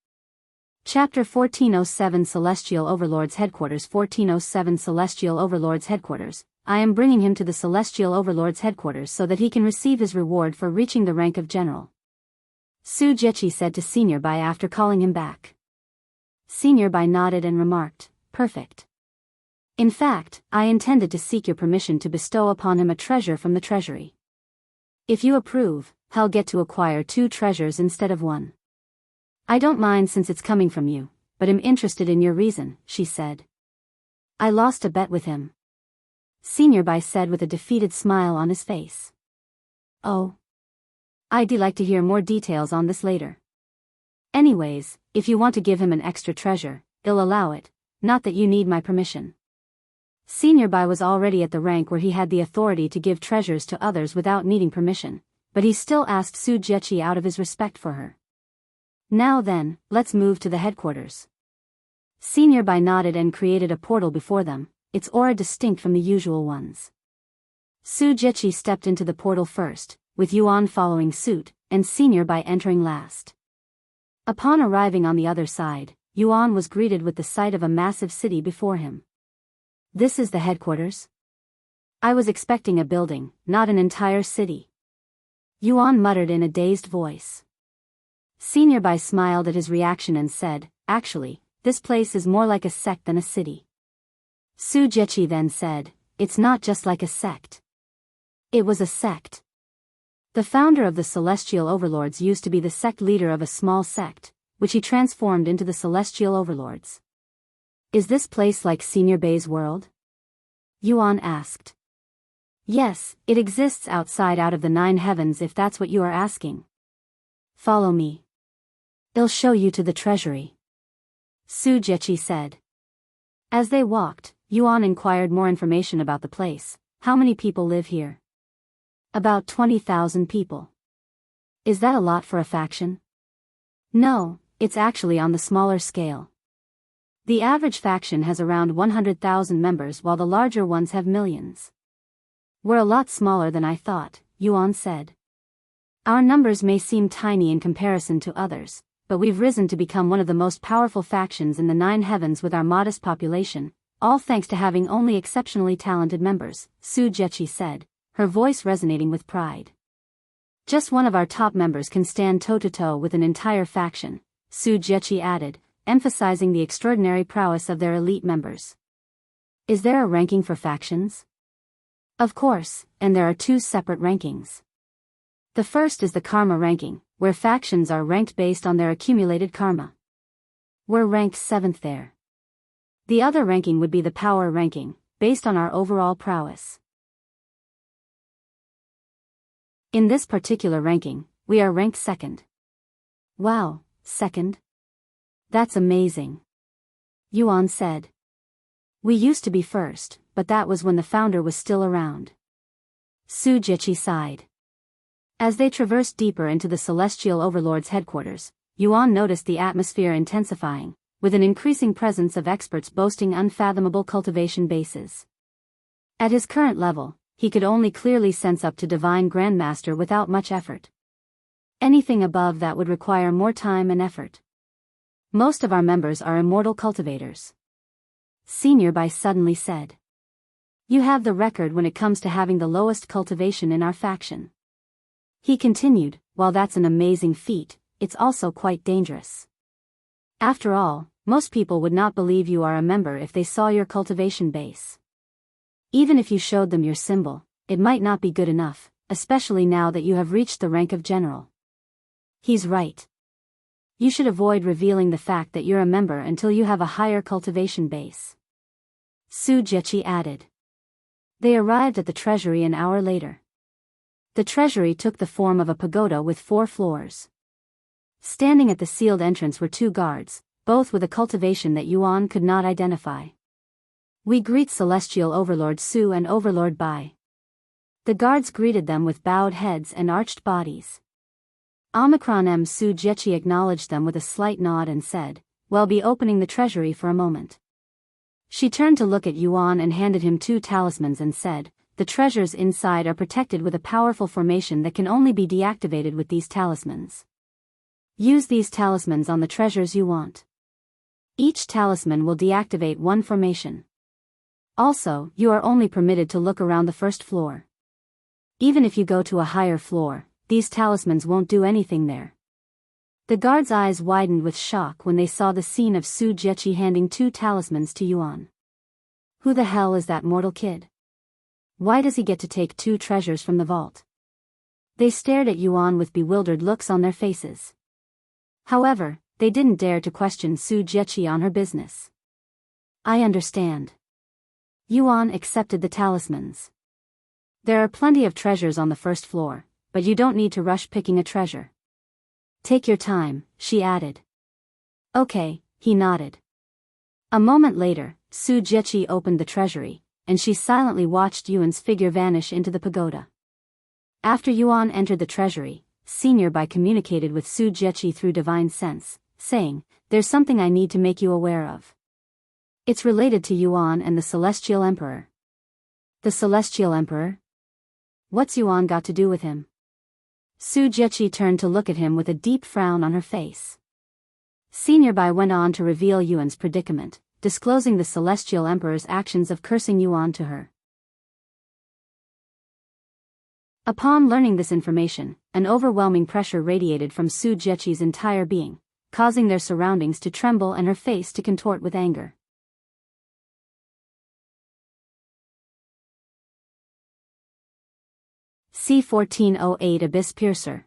Chapter 1407 Celestial Overlords Headquarters. 1407 Celestial Overlords Headquarters. I am bringing him to the Celestial Overlords Headquarters so that he can receive his reward for reaching the rank of general. Su Jechi said to Senior Bai after calling him back. Senior Bai nodded and remarked, "Perfect. In fact, I intended to seek your permission to bestow upon him a treasure from the treasury. If you approve, he'll get to acquire 2 treasures instead of 1. I don't mind since it's coming from you, but am interested in your reason," she said. "I lost a bet with him," Senior Bai said with a defeated smile on his face. "Oh. I'd like to hear more details on this later. Anyways, if you want to give him an extra treasure, I'll allow it, not that you need my permission." Senior Bai was already at the rank where he had the authority to give treasures to others without needing permission, but he still asked Su Jechi out of his respect for her. "Now then, let's move to the headquarters." Senior Bai nodded and created a portal before them, its aura distinct from the usual ones. Su Jechi stepped into the portal first, with Yuan following suit, and Senior Bai entering last. Upon arriving on the other side, Yuan was greeted with the sight of a massive city before him. "This is the headquarters? I was expecting a building, not an entire city," Yuan muttered in a dazed voice. Senior Bai smiled at his reaction and said, "Actually, this place is more like a sect than a city." Su Jechi then said, "It's not just like a sect. It was a sect. The founder of the Celestial Overlords used to be the sect leader of a small sect, which he transformed into the Celestial Overlords." "Is this place like Senior Bai's world?" Yuan asked. "Yes, it exists outside out of the 9 heavens if that's what you are asking. Follow me. I'll show you to the treasury," Su Jechi said. As they walked, Yuan inquired more information about the place. "How many people live here?" "About 20,000 people." "Is that a lot for a faction?" "No, it's actually on the smaller scale. The average faction has around 100,000 members while the larger ones have millions. We're a lot smaller than I thought, Yuan said. Our numbers may seem tiny in comparison to others, but we've risen to become one of the most powerful factions in the 9 heavens with our modest population, all thanks to having only exceptionally talented members, Su Jechi said, her voice resonating with pride. Just one of our top members can stand toe-to-toe with an entire faction, Su Jechi added, emphasizing the extraordinary prowess of their elite members. Is there a ranking for factions? Of course, and there are 2 separate rankings. The first is the karma ranking, where factions are ranked based on their accumulated karma. We're ranked 7th there. The other ranking would be the power ranking, based on our overall prowess. In this particular ranking, we are ranked 2nd. Wow, 2nd? That's amazing. Yuan said. We used to be 1st, but that was when the founder was still around. Su Jechi sighed. As they traversed deeper into the Celestial Overlords' headquarters, Yuan noticed the atmosphere intensifying, with an increasing presence of experts boasting unfathomable cultivation bases. At his current level, he could only clearly sense up to Divine Grandmaster without much effort. Anything above that would require more time and effort. Most of our members are immortal cultivators. Senior Bai suddenly said. You have the record when it comes to having the lowest cultivation in our faction. He continued, while that's an amazing feat, it's also quite dangerous. After all, most people would not believe you are a member if they saw your cultivation base. Even if you showed them your symbol, it might not be good enough, especially now that you have reached the rank of general. He's right. You should avoid revealing the fact that you're a member until you have a higher cultivation base. Su Jechi added. They arrived at the treasury an hour later. The treasury took the form of a pagoda with 4 floors. Standing at the sealed entrance were 2 guards, both with a cultivation that Yuan could not identify. We greet Celestial Overlord Su and Overlord Bai. The guards greeted them with bowed heads and arched bodies. Omicron M. Su Jechi acknowledged them with a slight nod and said, "We'll be opening the treasury for a moment." She turned to look at Yuan and handed him 2 talismans and said, "The treasures inside are protected with a powerful formation that can only be deactivated with these talismans. Use these talismans on the treasures you want. Each talisman will deactivate 1 formation. Also, you are only permitted to look around the 1st floor. Even if you go to a higher floor, these talismans won't do anything there." The guards' eyes widened with shock when they saw the scene of Su Jechi handing 2 talismans to Yuan. Who the hell is that mortal kid? Why does he get to take 2 treasures from the vault? They stared at Yuan with bewildered looks on their faces. However, they didn't dare to question Su Jechi on her business. I understand. Yuan accepted the talismans. There are plenty of treasures on the 1st floor, but you don't need to rush picking a treasure. Take your time, she added. Okay, he nodded. A moment later, Su Jechi opened the treasury, and she silently watched Yuan's figure vanish into the pagoda. After Yuan entered the treasury, Senior Bai communicated with Su Jechi through divine sense, saying, "There's something I need to make you aware of. It's related to Yuan and the Celestial Emperor." The Celestial Emperor? What's Yuan got to do with him? Su Jechi turned to look at him with a deep frown on her face. Senior Bai went on to reveal Yuan's predicament, disclosing the Celestial Emperor's actions of cursing Yuan to her. Upon learning this information, an overwhelming pressure radiated from Su Jechi's entire being, causing their surroundings to tremble and her face to contort with anger. C1408 Abyss Piercer.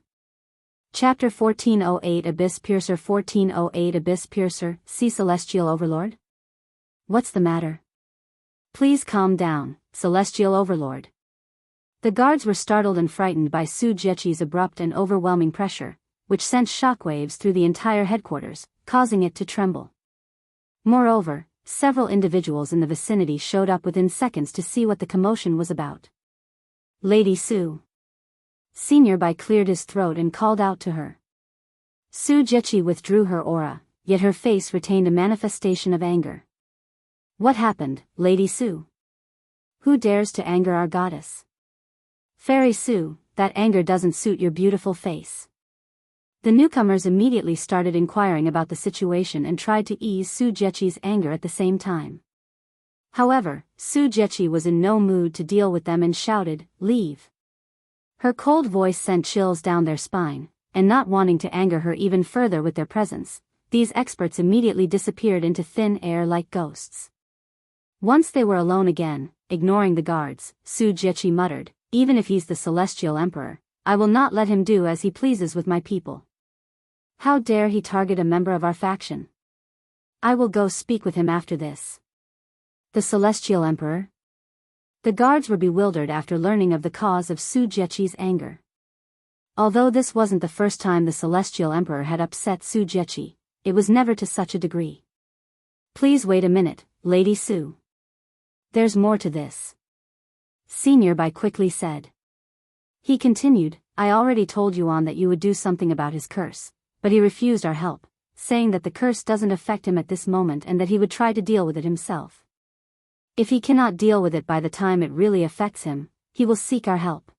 Chapter 1408 Abyss Piercer. 1408 Abyss Piercer. See Celestial Overlord? What's the matter? Please calm down, Celestial Overlord. The guards were startled and frightened by Su Jechi's abrupt and overwhelming pressure, which sent shockwaves through the entire headquarters, causing it to tremble. Moreover, several individuals in the vicinity showed up within seconds to see what the commotion was about. Lady Su. Senior Bai cleared his throat and called out to her. Su Jieqi withdrew her aura, yet her face retained a manifestation of anger. What happened, Lady Su? Who dares to anger our goddess? Fairy Su, that anger doesn't suit your beautiful face. The newcomers immediately started inquiring about the situation and tried to ease Su Jieqi's anger at the same time. However, Su Jieqi was in no mood to deal with them and shouted, "Leave!" Her cold voice sent chills down their spine, and not wanting to anger her even further with their presence, these experts immediately disappeared into thin air like ghosts. Once they were alone again, ignoring the guards, Su Jieqi muttered, "Even if he's the Celestial Emperor, I will not let him do as he pleases with my people. How dare he target a member of our faction? I will go speak with him after this." The Celestial Emperor? The guards were bewildered after learning of the cause of Su Jieqi's anger. Although this wasn't the first time the Celestial Emperor had upset Su Jieqi, it was never to such a degree. "Please wait a minute, Lady Su. There's more to this," Senior Bai quickly said. He continued, "I already told Yuan that you would do something about his curse, but he refused our help, saying that the curse doesn't affect him at this moment and that he would try to deal with it himself. If he cannot deal with it by the time it really affects him, he will seek our help."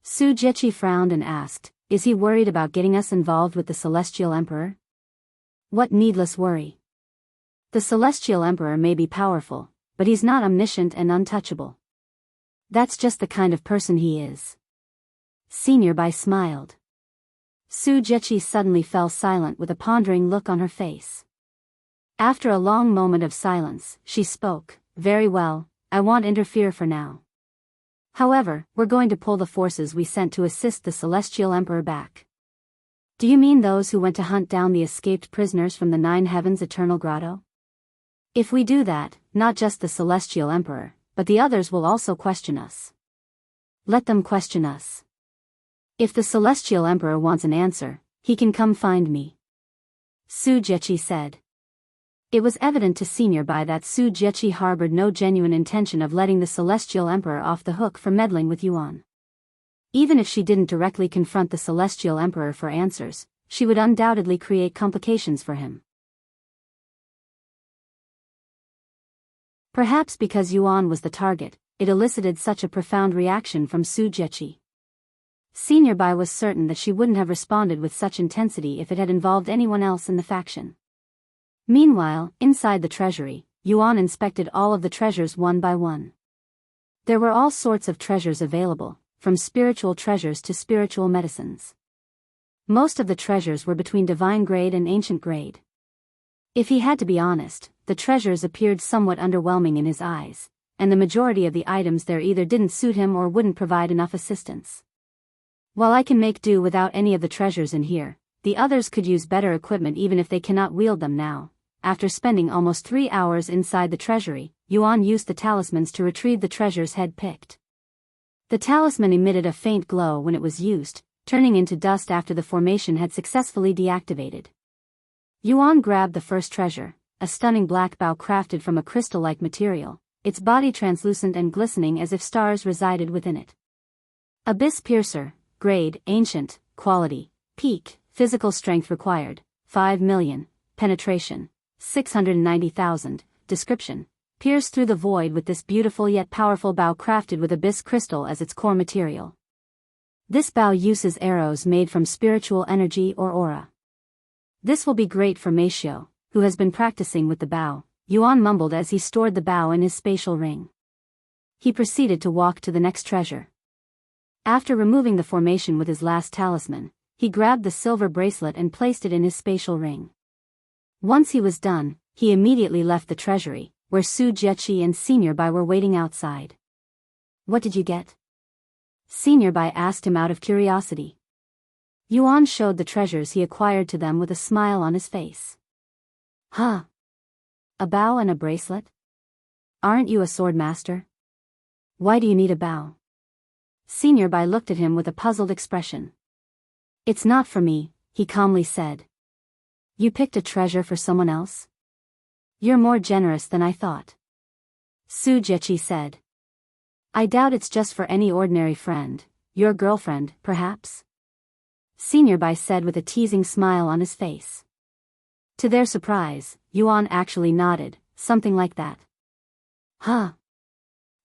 Su Jieqi frowned and asked, "Is he worried about getting us involved with the Celestial Emperor?" "What needless worry. The Celestial Emperor may be powerful, but he's not omniscient and untouchable. That's just the kind of person he is." Senior Bai smiled. Su Jieqi suddenly fell silent with a pondering look on her face. After a long moment of silence, she spoke, "Very well, I won't interfere for now. However, we're going to pull the forces we sent to assist the Celestial Emperor back." "Do you mean those who went to hunt down the escaped prisoners from the Nine Heavens Eternal Grotto? If we do that, not just the Celestial Emperor, but the others will also question us." "Let them question us. If the Celestial Emperor wants an answer, he can come find me," Su Jieqi said. It was evident to Senior Bai that Su Jieqi harbored no genuine intention of letting the Celestial Emperor off the hook for meddling with Yuan. Even if she didn't directly confront the Celestial Emperor for answers, she would undoubtedly create complications for him. Perhaps because Yuan was the target, it elicited such a profound reaction from Su Jieqi. Senior Bai was certain that she wouldn't have responded with such intensity if it had involved anyone else in the faction. Meanwhile, inside the treasury, Yuan inspected all of the treasures one by one. There were all sorts of treasures available, from spiritual treasures to spiritual medicines. Most of the treasures were between divine grade and ancient grade. If he had to be honest, the treasures appeared somewhat underwhelming in his eyes, and the majority of the items there either didn't suit him or wouldn't provide enough assistance. "While I can make do without any of the treasures in here, the others could use better equipment even if they cannot wield them now." After spending almost 3 hours inside the treasury, Yuan used the talismans to retrieve the treasures head picked. The talisman emitted a faint glow when it was used, turning into dust after the formation had successfully deactivated. Yuan grabbed the first treasure, a stunning black bow crafted from a crystal-like material, its body translucent and glistening as if stars resided within it. Abyss Piercer, grade, ancient, quality, peak, physical strength required, 5 million, penetration, 690,000, description, pierce through the void with this beautiful yet powerful bow crafted with abyss crystal as its core material. This bow uses arrows made from spiritual energy or aura. This will be great for Meishio, who has been practicing with the bow, Yuan mumbled as he stored the bow in his spatial ring. He proceeded to walk to the next treasure. After removing the formation with his last talisman, he grabbed the silver bracelet and placed it in his spatial ring. Once he was done, he immediately left the treasury, where Su Jieqi and Senior Bai were waiting outside. "What did you get?" Senior Bai asked him out of curiosity. Yuan showed the treasures he acquired to them with a smile on his face. "Huh? A bow and a bracelet? Aren't you a sword master? Why do you need a bow?" Senior Bai looked at him with a puzzled expression. "It's not for me," he calmly said. "You picked a treasure for someone else? You're more generous than I thought," Su Jieqi said. "I doubt it's just for any ordinary friend, your girlfriend, perhaps?" Senior Bai said with a teasing smile on his face. To their surprise, Yuan actually nodded, something like that. Huh?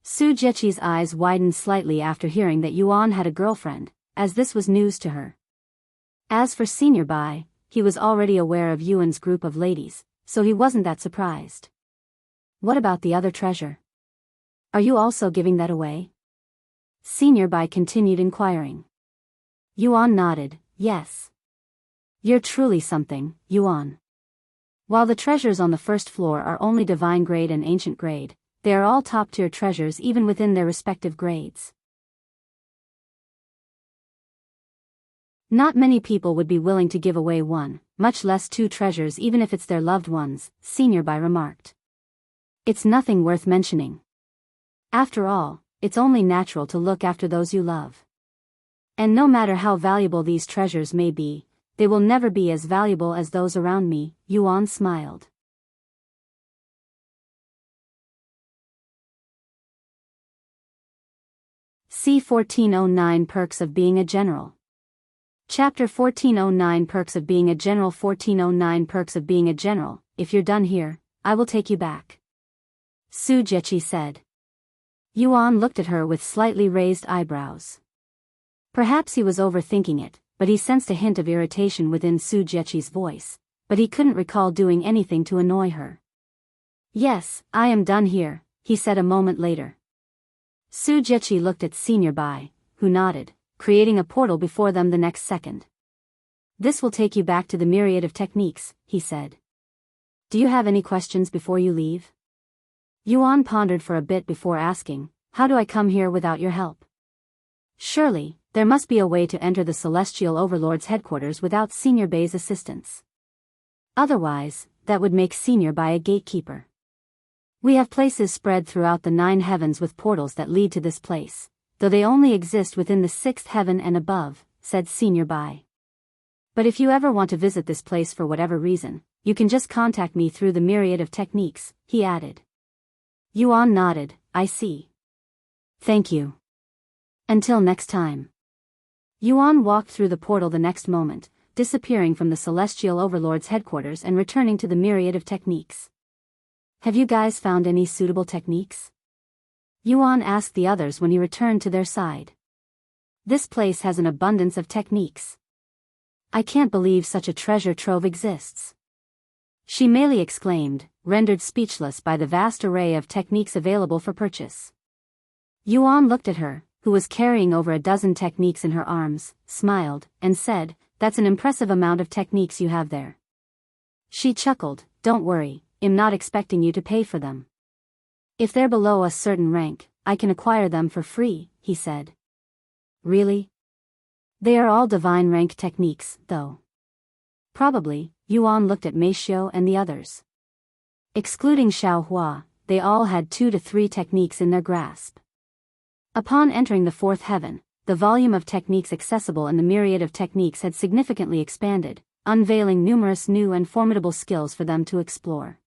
Su Jieqi's eyes widened slightly after hearing that Yuan had a girlfriend, as this was news to her. As for Senior Bai, he was already aware of Yuan's group of ladies, so he wasn't that surprised. What about the other treasure? Are you also giving that away? Senior Bai continued inquiring. Yuan nodded, yes. You're truly something, Yuan. While the treasures on the first floor are only divine grade and ancient grade, they are all top-tier treasures even within their respective grades. Not many people would be willing to give away one, much less two treasures even if it's their loved ones, Senior Bai remarked. It's nothing worth mentioning. After all, it's only natural to look after those you love. And no matter how valuable these treasures may be, they will never be as valuable as those around me, Yuan smiled. C1409 Perks of Being a General. Chapter 1409 Perks of Being a General. 1409 Perks of Being a General. If you're done here, I will take you back. Su Jieqi said. Yuan looked at her with slightly raised eyebrows. Perhaps he was overthinking it, but he sensed a hint of irritation within Su Jieqi's voice, but he couldn't recall doing anything to annoy her. Yes, I am done here, he said a moment later. Su Jieqi looked at Senior Bai, who nodded, creating a portal before them the next second. This will take you back to the myriad of techniques, he said. Do you have any questions before you leave? Yuan pondered for a bit before asking, how do I come here without your help? Surely, there must be a way to enter the Celestial Overlords headquarters without Senior Bai's assistance. Otherwise, that would make Senior Bai a gatekeeper. We have places spread throughout the 9 heavens with portals that lead to this place, though they only exist within the 6th heaven and above, said Senior Bai. But if you ever want to visit this place for whatever reason, you can just contact me through the myriad of techniques, he added. Yuan nodded, I see. Thank you. Until next time. Yuan walked through the portal the next moment, disappearing from the Celestial Overlords headquarters and returning to the myriad of techniques. Have you guys found any suitable techniques? Yuan asked the others when he returned to their side. This place has an abundance of techniques. I can't believe such a treasure trove exists. She merely exclaimed, rendered speechless by the vast array of techniques available for purchase. Yuan looked at her, who was carrying over a dozen techniques in her arms, smiled, and said, that's an impressive amount of techniques you have there. She chuckled, don't worry, I'm not expecting you to pay for them. If they're below a certain rank, I can acquire them for free, he said. Really? They are all divine rank techniques, though. Probably, Yuan looked at Meishio and the others. Excluding Xiaohua, they all had 2 to 3 techniques in their grasp. Upon entering the 4th heaven, the volume of techniques accessible in the myriad of techniques had significantly expanded, unveiling numerous new and formidable skills for them to explore.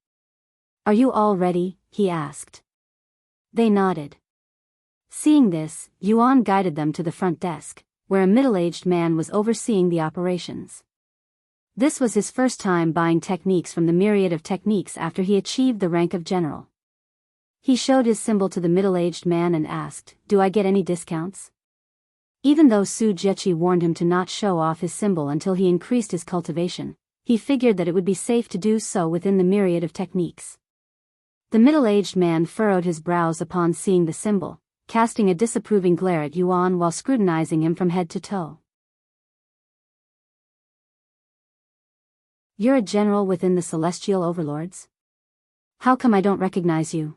Are you all ready? He asked. They nodded. Seeing this, Yuan guided them to the front desk, where a middle-aged man was overseeing the operations. This was his first time buying techniques from the myriad of techniques after he achieved the rank of general. He showed his symbol to the middle-aged man and asked, do I get any discounts? Even though Su Jieqi warned him to not show off his symbol until he increased his cultivation, he figured that it would be safe to do so within the myriad of techniques. The middle-aged man furrowed his brows upon seeing the symbol, casting a disapproving glare at Yuan while scrutinizing him from head to toe. You're a general within the Celestial Overlords? How come I don't recognize you?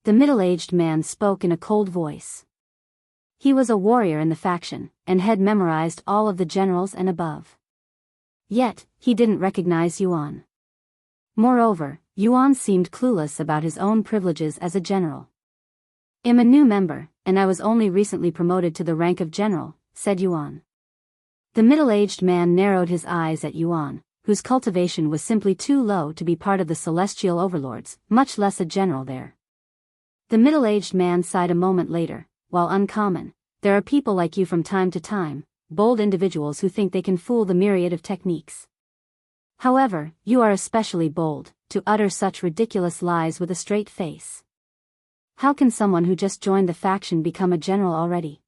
The middle-aged man spoke in a cold voice. He was a warrior in the faction, and had memorized all of the generals and above. Yet, he didn't recognize Yuan. Moreover, Yuan seemed clueless about his own privileges as a general. I'm a new member, and I was only recently promoted to the rank of general, said Yuan. The middle-aged man narrowed his eyes at Yuan, whose cultivation was simply too low to be part of the Celestial Overlords, much less a general there. The middle-aged man sighed a moment later, while uncommon, there are people like you from time to time, bold individuals who think they can fool the myriad of techniques. However, you are especially bold, to utter such ridiculous lies with a straight face. How can someone who just joined the faction become a general already?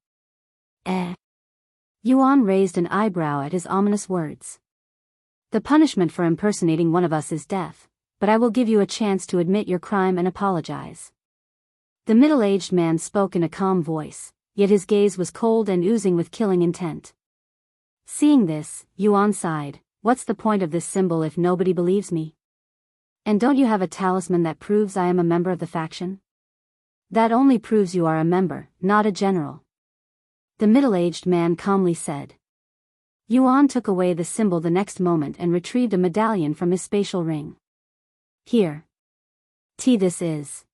Yuan raised an eyebrow at his ominous words. The punishment for impersonating one of us is death, but I will give you a chance to admit your crime and apologize. The middle-aged man spoke in a calm voice, yet his gaze was cold and oozing with killing intent. Seeing this, Yuan sighed. What's the point of this symbol if nobody believes me? And don't you have a talisman that proves I am a member of the faction? That only proves you are a member, not a general. The middle-aged man calmly said. Yuan took away the symbol the next moment and retrieved a medallion from his spatial ring. Here. This is.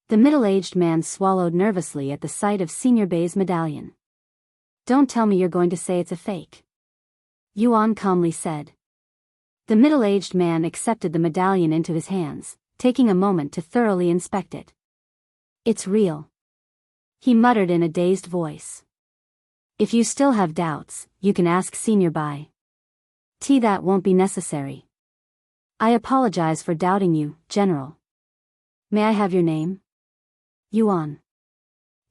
The middle-aged man swallowed nervously at the sight of Senior Bei's medallion. Don't tell me you're going to say it's a fake. Yuan calmly said. The middle-aged man accepted the medallion into his hands, taking a moment to thoroughly inspect it. It's real. He muttered in a dazed voice. If you still have doubts, you can ask Senior Bei. That won't be necessary. I apologize for doubting you, General. May I have your name? Yuan.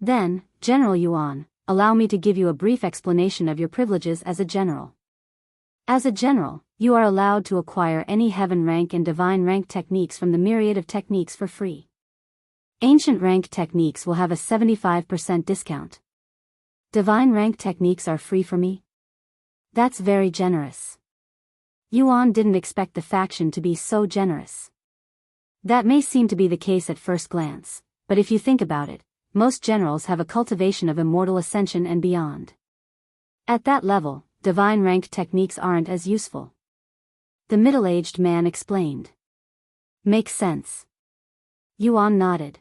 Then, General Yuan, allow me to give you a brief explanation of your privileges as a general. As a general, you are allowed to acquire any heaven rank and divine rank techniques from the myriad of techniques for free. Ancient rank techniques will have a 75% discount. Divine rank techniques are free for me? That's very generous. Yuan didn't expect the faction to be so generous. That may seem to be the case at first glance, but if you think about it, most generals have a cultivation of immortal ascension and beyond. At that level, divine rank techniques aren't as useful. The middle-aged man explained. Makes sense. Yuan nodded.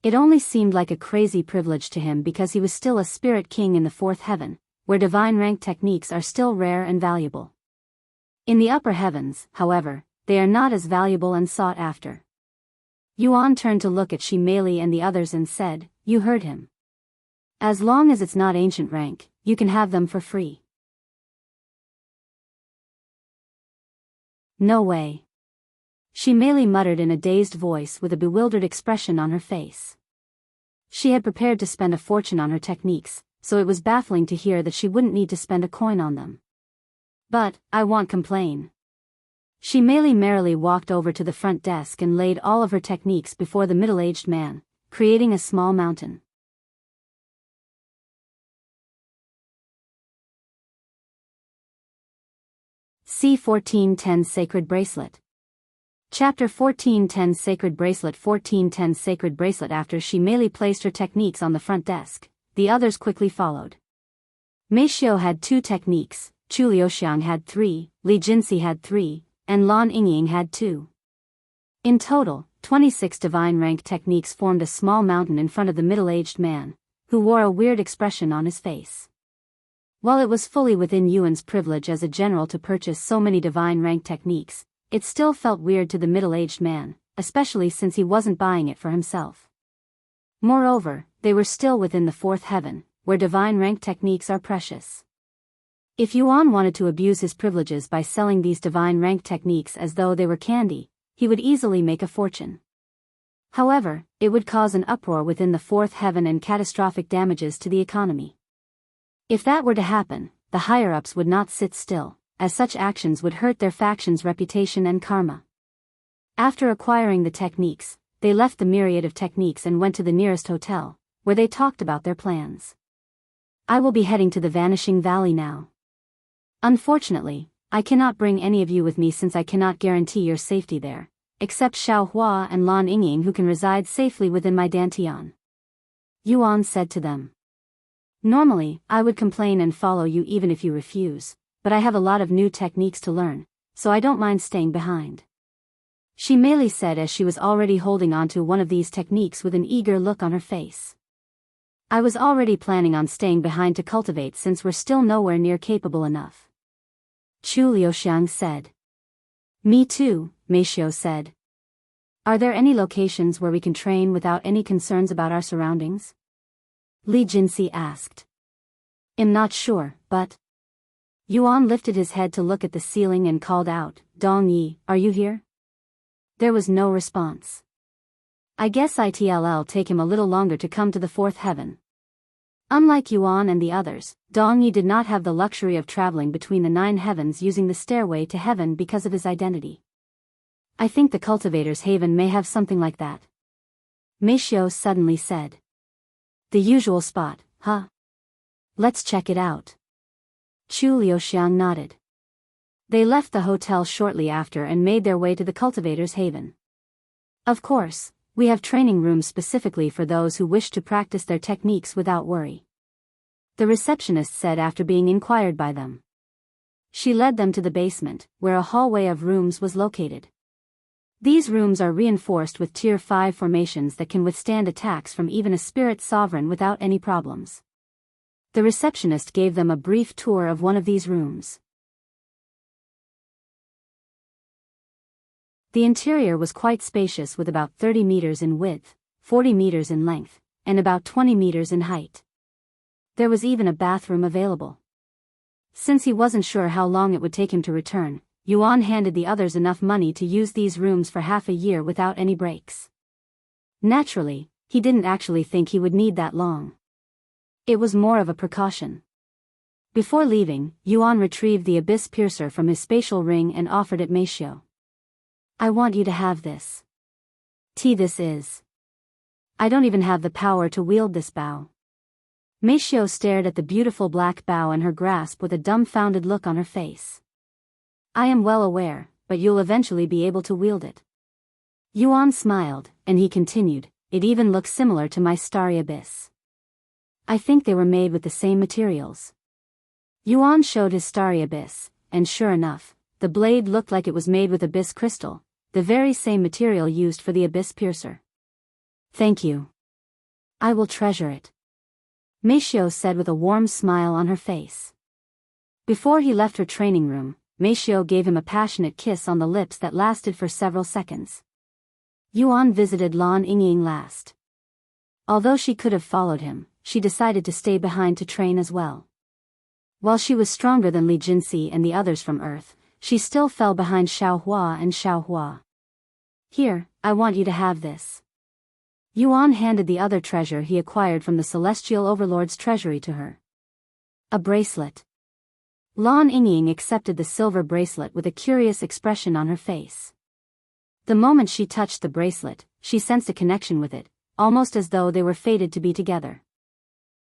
It only seemed like a crazy privilege to him because he was still a spirit king in the fourth heaven, where divine rank techniques are still rare and valuable. In the upper heavens, however, they are not as valuable and sought after. Yuan turned to look at Shimeli and the others and said, You heard him. As long as it's not ancient rank, you can have them for free. No way. Shimeli muttered in a dazed voice with a bewildered expression on her face. She had prepared to spend a fortune on her techniques, so it was baffling to hear that she wouldn't need to spend a coin on them. But, I won't complain. Shimeli merrily walked over to the front desk and laid all of her techniques before the middle-aged man, creating a small mountain. C1410 Sacred Bracelet. Chapter 1410 Sacred Bracelet. 1410 Sacred Bracelet. After Shimeli placed her techniques on the front desk, the others quickly followed. Mei Xiu had 2 techniques, Chu Liuxiang had 3, Li Jinxi had 3, and Lan Yingying had 2. In total, 26 divine rank techniques formed a small mountain in front of the middle-aged man, who wore a weird expression on his face. While it was fully within Yuan's privilege as a general to purchase so many divine rank techniques, it still felt weird to the middle-aged man, especially since he wasn't buying it for himself. Moreover, they were still within the fourth heaven, where divine rank techniques are precious. If Yuan wanted to abuse his privileges by selling these divine rank techniques as though they were candy, he would easily make a fortune. However, it would cause an uproar within the fourth heaven and catastrophic damages to the economy. If that were to happen, the higher-ups would not sit still, as such actions would hurt their faction's reputation and karma. After acquiring the techniques, they left the myriad of techniques and went to the nearest hotel, where they talked about their plans. I will be heading to the Vanishing Valley now. Unfortunately, I cannot bring any of you with me since I cannot guarantee your safety there, except Xiao Hua and Lan Yingying, who can reside safely within my Dantian. Yuan said to them. Normally, I would complain and follow you even if you refuse, but I have a lot of new techniques to learn, so I don't mind staying behind. Shimeli said as she was already holding on to one of these techniques with an eager look on her face. I was already planning on staying behind to cultivate since we're still nowhere near capable enough. Chu Liuxiang said. Me too, Mei Xiu said. Are there any locations where we can train without any concerns about our surroundings? Li Jinxi asked. I'm not sure, but... Yuan lifted his head to look at the ceiling and called out, Dong Yi, are you here? There was no response. I guess it'll take him a little longer to come to the fourth heaven. Unlike Yuan and the others, Dong Yi did not have the luxury of traveling between the 9 heavens using the stairway to heaven because of his identity. I think the Cultivator's Haven may have something like that. Meishiu suddenly said. The usual spot, huh? Let's check it out. Chu Liuxiang nodded. They left the hotel shortly after and made their way to the Cultivator's Haven. Of course, we have training rooms specifically for those who wish to practice their techniques without worry. The receptionist said after being inquired by them. She led them to the basement, where a hallway of rooms was located. These rooms are reinforced with Tier 5 formations that can withstand attacks from even a spirit sovereign without any problems. The receptionist gave them a brief tour of one of these rooms. The interior was quite spacious with about 30 meters in width, 40 meters in length, and about 20 meters in height. There was even a bathroom available. Since he wasn't sure how long it would take him to return, Yuan handed the others enough money to use these rooms for half a year without any breaks. Naturally, he didn't actually think he would need that long. It was more of a precaution. Before leaving, Yuan retrieved the Abyss Piercer from his spatial ring and offered it Meishiu. I want you to have this. This is. I don't even have the power to wield this bow. Meishiu stared at the beautiful black bow in her grasp with a dumbfounded look on her face. I am well aware, but you'll eventually be able to wield it. Yuan smiled, and he continued, it even looks similar to my starry abyss. I think they were made with the same materials. Yuan showed his starry abyss, and sure enough, the blade looked like it was made with abyss crystal, the very same material used for the Abyss Piercer. Thank you. I will treasure it. Meishiu said with a warm smile on her face. Before he left her training room, Meishiu gave him a passionate kiss on the lips that lasted for several seconds. Yuan visited Lan Yingying last. Although she could have followed him, she decided to stay behind to train as well. While she was stronger than Li Jinxi and the others from Earth, she still fell behind Xiaohua and Xiaohua. Here, I want you to have this. Yuan handed the other treasure he acquired from the Celestial Overlord's treasury to her. A bracelet. Lan Yingying accepted the silver bracelet with a curious expression on her face. The moment she touched the bracelet, she sensed a connection with it, almost as though they were fated to be together.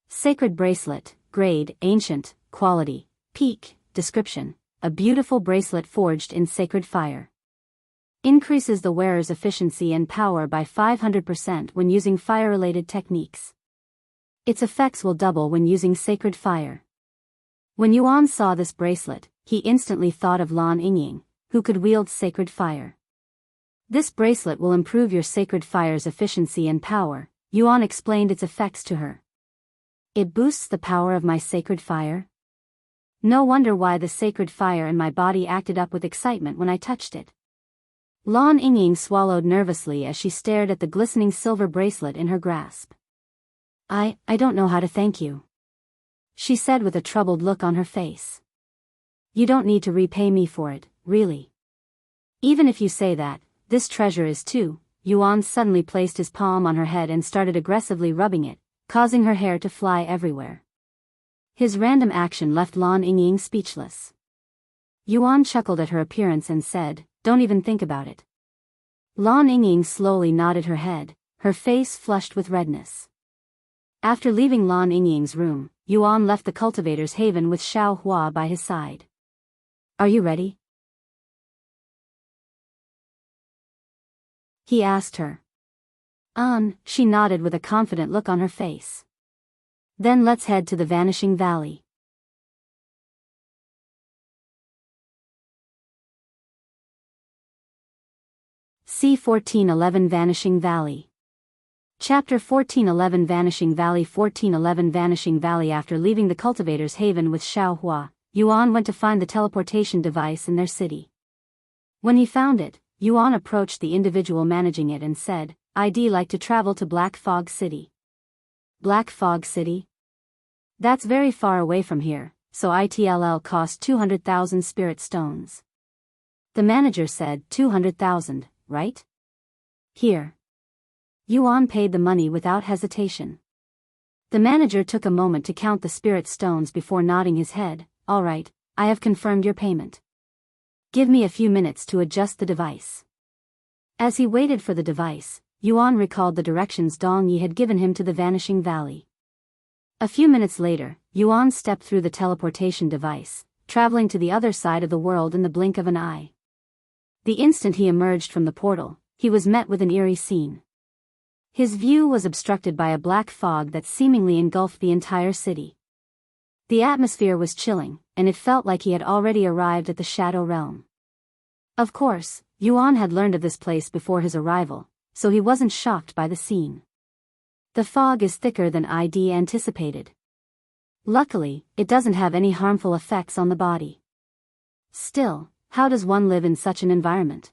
Sacred bracelet, grade, ancient, quality, peak, description. A beautiful bracelet forged in sacred fire. Increases the wearer's efficiency and power by 500% when using fire-related techniques. Its effects will double when using sacred fire. When Yuan saw this bracelet, he instantly thought of Lan Yingying, who could wield sacred fire. This bracelet will improve your sacred fire's efficiency and power, Yuan explained its effects to her. It boosts the power of my sacred fire? No wonder why the sacred fire in my body acted up with excitement when I touched it. Lan Yingying swallowed nervously as she stared at the glistening silver bracelet in her grasp. I don't know how to thank you, she said with a troubled look on her face. You don't need to repay me for it, really. Even if you say that, this treasure is too. Yuan suddenly placed his palm on her head and started aggressively rubbing it, causing her hair to fly everywhere. His random action left Lan Yingying speechless. Yuan chuckled at her appearance and said, don't even think about it. Lan Yingying slowly nodded her head, her face flushed with redness. After leaving Lan Yingying's room, Yuan left the Cultivator's Haven with Xiaohua by his side. Are you ready? He asked her. She nodded with a confident look on her face. Then let's head to the Vanishing Valley. C1411 Vanishing Valley. Chapter 1411 Vanishing Valley 1411 Vanishing Valley. After leaving the Cultivator's Haven with Xiaohua, Yuan went to find the teleportation device in their city. When he found it, Yuan approached the individual managing it and said, I'd like to travel to Black Fog City. Black Fog City? That's very far away from here, so it'll cost 200,000 spirit stones. The manager said 200,000, right? Here. Yuan paid the money without hesitation. The manager took a moment to count the spirit stones before nodding his head. All right, I have confirmed your payment. Give me a few minutes to adjust the device. As he waited for the device, Yuan recalled the directions Dong Yi had given him to the Vanishing Valley. A few minutes later, Yuan stepped through the teleportation device, traveling to the other side of the world in the blink of an eye. The instant he emerged from the portal, he was met with an eerie scene. His view was obstructed by a black fog that seemingly engulfed the entire city. The atmosphere was chilling, and it felt like he had already arrived at the Shadow Realm. Of course, Yuan had learned of this place before his arrival, so he wasn't shocked by the scene. The fog is thicker than I'd anticipated. Luckily, it doesn't have any harmful effects on the body. Still, how does one live in such an environment?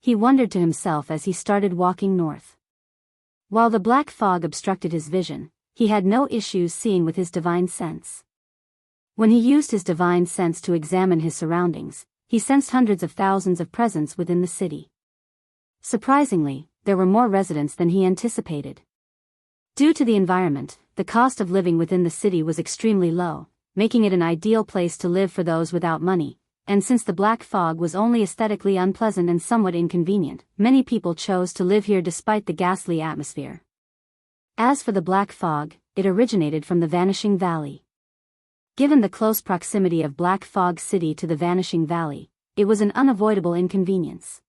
He wondered to himself as he started walking north. While the black fog obstructed his vision, he had no issues seeing with his divine sense. When he used his divine sense to examine his surroundings, he sensed hundreds of thousands of presence within the city. Surprisingly, there were more residents than he anticipated. Due to the environment, the cost of living within the city was extremely low, making it an ideal place to live for those without money, and since the black fog was only aesthetically unpleasant and somewhat inconvenient, many people chose to live here despite the ghastly atmosphere. As for the black fog, it originated from the Vanishing Valley. Given the close proximity of Black Fog City to the Vanishing Valley, it was an unavoidable inconvenience.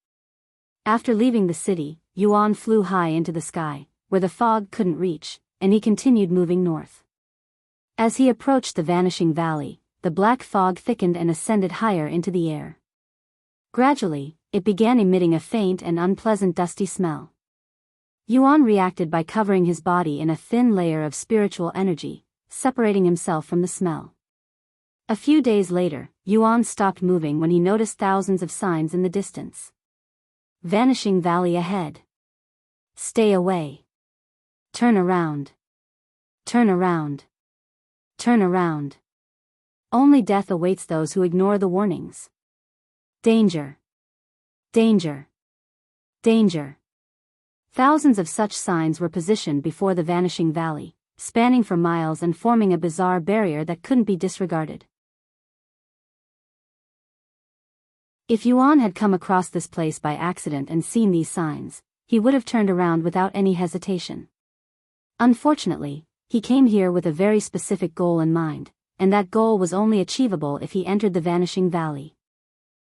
After leaving the city, Yuan flew high into the sky, where the fog couldn't reach, and he continued moving north. As he approached the Vanishing Valley, the black fog thickened and ascended higher into the air. Gradually, it began emitting a faint and unpleasant dusty smell. Yuan reacted by covering his body in a thin layer of spiritual energy, separating himself from the smell. A few days later, Yuan stopped moving when he noticed thousands of signs in the distance. Vanishing Valley ahead. Stay away. Turn around. Turn around. Turn around. Only death awaits those who ignore the warnings. Danger. Danger. Danger. Thousands of such signs were positioned before the Vanishing Valley, spanning for miles and forming a bizarre barrier that couldn't be disregarded. If Yuan had come across this place by accident and seen these signs, he would have turned around without any hesitation. Unfortunately, he came here with a very specific goal in mind, and that goal was only achievable if he entered the Vanishing Valley.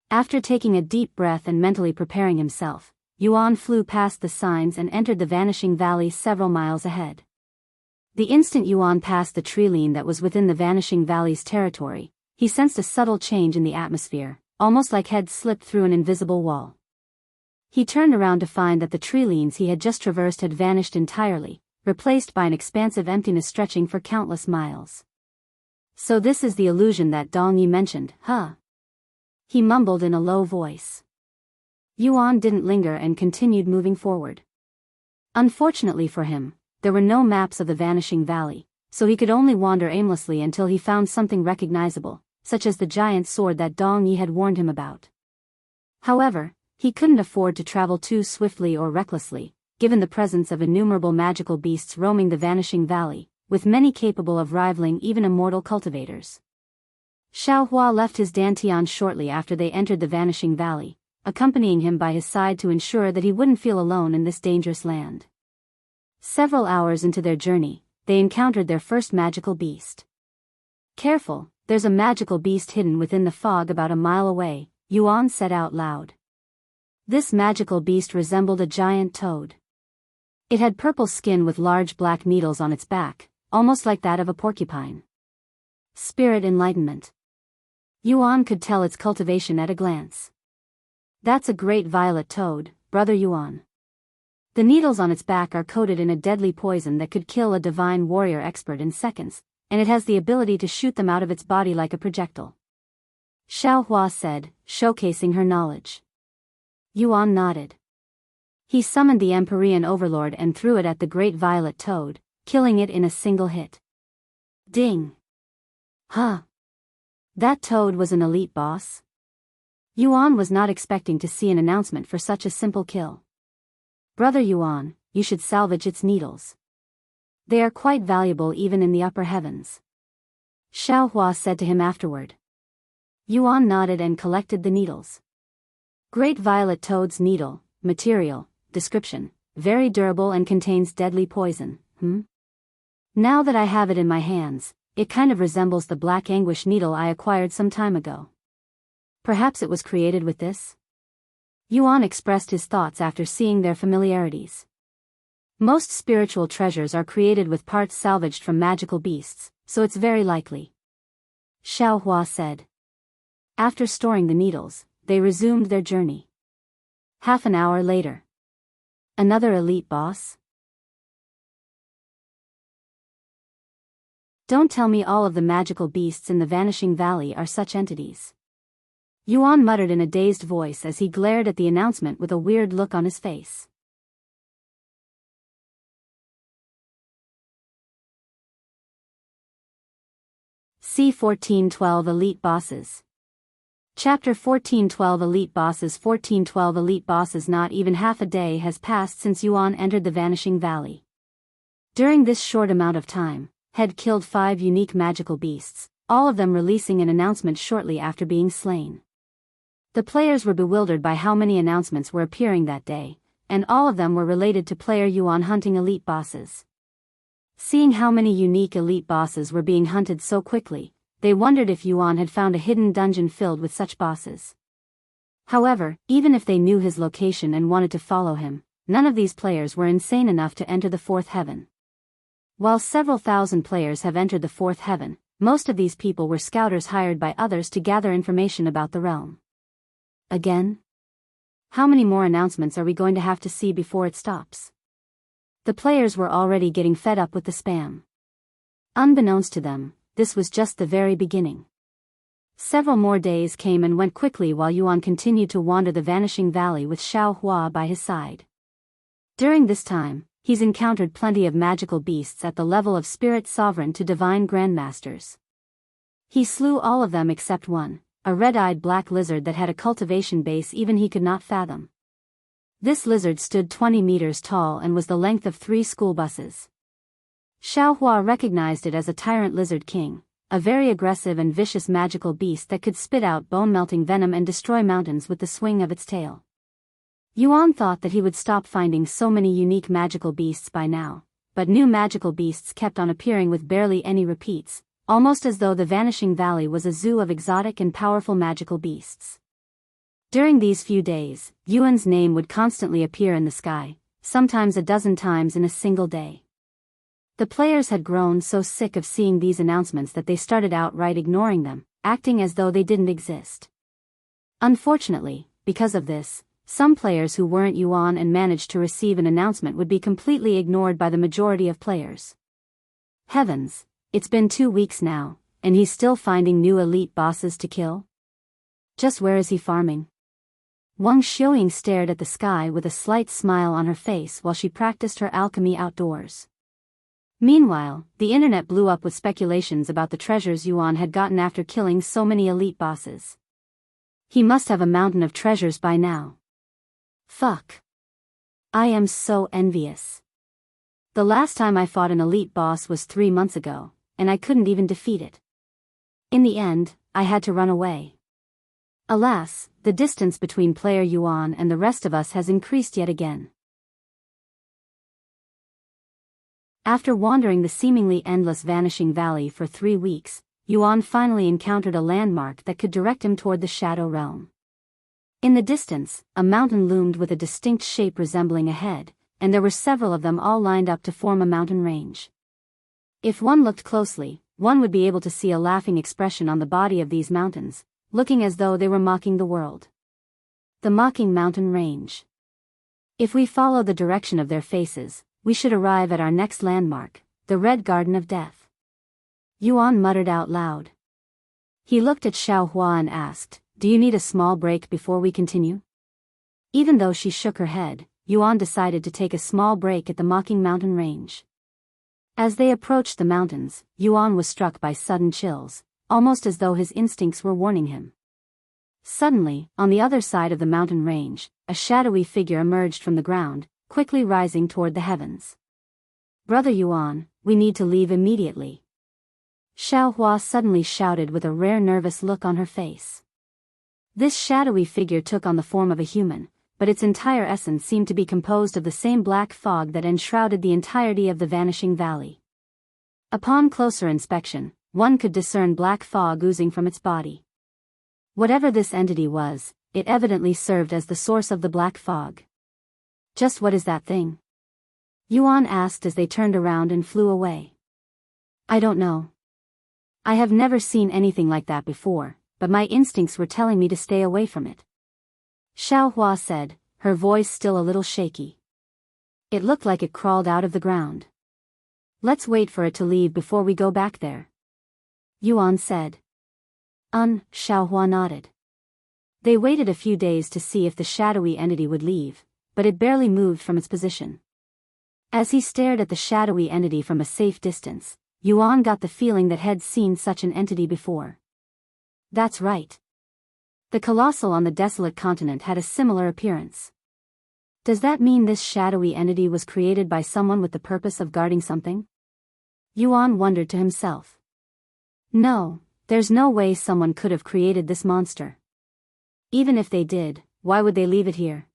After taking a deep breath and mentally preparing himself, Yuan flew past the signs and entered the Vanishing Valley several miles ahead. The instant Yuan passed the tree line that was within the Vanishing Valley's territory, he sensed a subtle change in the atmosphere, almost like head slipped through an invisible wall. He turned around to find that the tree lines he had just traversed had vanished entirely, replaced by an expansive emptiness stretching for countless miles. So this is the illusion that Dong Yi mentioned, huh? He mumbled in a low voice. Yuan didn't linger and continued moving forward. Unfortunately for him, there were no maps of the Vanishing Valley, so he could only wander aimlessly until he found something recognizable, such as the giant sword that Dong Yi had warned him about. However, he couldn't afford to travel too swiftly or recklessly, given the presence of innumerable magical beasts roaming the Vanishing Valley, with many capable of rivaling even immortal cultivators. Xiaohua left his Dantian shortly after they entered the Vanishing Valley, accompanying him by his side to ensure that he wouldn't feel alone in this dangerous land. Several hours into their journey, they encountered their first magical beast. Careful, there's a magical beast hidden within the fog about a mile away, Yuan said out loud. This magical beast resembled a giant toad. It had purple skin with large black needles on its back, almost like that of a porcupine. Spirit enlightenment. Yuan could tell its cultivation at a glance. That's a great violet toad, brother Yuan. The needles on its back are coated in a deadly poison that could kill a divine warrior expert in seconds, and it has the ability to shoot them out of its body like a projectile. Xiaohua said, showcasing her knowledge. Yuan nodded. He summoned the Empyrean Overlord and threw it at the great violet toad, killing it in a single hit. Ding. Huh. That toad was an elite boss? Yuan was not expecting to see an announcement for such a simple kill. Brother Yuan, you should salvage its needles. They are quite valuable even in the upper heavens. Xiaohua said to him afterward. Yuan nodded and collected the needles. Great violet toad's needle, material, description, very durable and contains deadly poison, Now that I have it in my hands, it kind of resembles the black anguish needle I acquired some time ago. Perhaps it was created with this? Yuan expressed his thoughts after seeing their familiarities. Most spiritual treasures are created with parts salvaged from magical beasts, so it's very likely. Xiaohua said. After storing the needles, they resumed their journey. Half an hour later. Another elite boss? Don't tell me all of the magical beasts in the Vanishing Valley are such entities. Yuan muttered in a dazed voice as he glared at the announcement with a weird look on his face. C1412 Elite Bosses. Chapter 1412 Elite Bosses. 1412 Elite Bosses. Not even half a day has passed since Yuan entered the Vanishing Valley. During this short amount of time, had killed 5 unique magical beasts, all of them releasing an announcement shortly after being slain. The players were bewildered by how many announcements were appearing that day, and all of them were related to player Yuan hunting elite bosses. Seeing how many unique elite bosses were being hunted so quickly, they wondered if Yuan had found a hidden dungeon filled with such bosses. However, even if they knew his location and wanted to follow him, none of these players were insane enough to enter the 4th heaven. While several thousand players have entered the 4th heaven, most of these people were scouters hired by others to gather information about the realm. Again? How many more announcements are we going to have to see before it stops? The players were already getting fed up with the spam. Unbeknownst to them, this was just the very beginning. Several more days came and went quickly while Yuan continued to wander the Vanishing Valley with Xiaohua by his side. During this time, he's encountered plenty of magical beasts at the level of Spirit Sovereign to Divine Grandmasters. He slew all of them except one, a red-eyed black lizard that had a cultivation base even he could not fathom. This lizard stood 20 meters tall and was the length of 3 school buses. Xiaohua recognized it as a tyrant lizard king, a very aggressive and vicious magical beast that could spit out bone-melting venom and destroy mountains with the swing of its tail. Yuan thought that he would stop finding so many unique magical beasts by now, but new magical beasts kept on appearing with barely any repeats, almost as though the Vanishing Valley was a zoo of exotic and powerful magical beasts. During these few days, Yuan's name would constantly appear in the sky, sometimes a dozen times in a single day. The players had grown so sick of seeing these announcements that they started outright ignoring them, acting as though they didn't exist. Unfortunately, because of this, some players who weren't Yuan and managed to receive an announcement would be completely ignored by the majority of players. Heavens! It's been 2 weeks now, and he's still finding new elite bosses to kill? Just where is he farming? Wang Xiuying stared at the sky with a slight smile on her face while she practiced her alchemy outdoors. Meanwhile, the internet blew up with speculations about the treasures Yuan had gotten after killing so many elite bosses. He must have a mountain of treasures by now. Fuck. I am so envious. The last time I fought an elite boss was 3 months ago, and I couldn't even defeat it. In the end, I had to run away. Alas, the distance between player Yuan and the rest of us has increased yet again. After wandering the seemingly endless Vanishing Valley for 3 weeks, Yuan finally encountered a landmark that could direct him toward the Shadow Realm. In the distance, a mountain loomed with a distinct shape resembling a head, and there were several of them all lined up to form a mountain range. If one looked closely, one would be able to see a laughing expression on the body of these mountains, looking as though they were mocking the world. The mocking mountain range. If we follow the direction of their faces, we should arrive at our next landmark, the Red Garden of Death. Yuan muttered out loud. He looked at Xiaohua and asked, "Do you need a small break before we continue?" Even though she shook her head, Yuan decided to take a small break at the mocking mountain range. As they approached the mountains, Yuan was struck by sudden chills, almost as though his instincts were warning him. Suddenly, on the other side of the mountain range, a shadowy figure emerged from the ground, quickly rising toward the heavens. "Brother Yuan, we need to leave immediately," Xiaohua suddenly shouted with a rare nervous look on her face. This shadowy figure took on the form of a human, but its entire essence seemed to be composed of the same black fog that enshrouded the entirety of the Vanishing Valley. Upon closer inspection, one could discern black fog oozing from its body. Whatever this entity was, it evidently served as the source of the black fog. "Just what is that thing?" Yuan asked as they turned around and flew away. "I don't know. I have never seen anything like that before, but my instincts were telling me to stay away from it," Xiaohua said, her voice still a little shaky. "It looked like it crawled out of the ground. Let's wait for it to leave before we go back there," Yuan said. Xiaohua nodded. They waited a few days to see if the shadowy entity would leave, but it barely moved from its position. As he stared at the shadowy entity from a safe distance, Yuan got the feeling that he'd seen such an entity before. That's right. The colossal on the desolate continent had a similar appearance. Does that mean this shadowy entity was created by someone with the purpose of guarding something? Yuan wondered to himself. No, there's no way someone could have created this monster. Even if they did, why would they leave it here?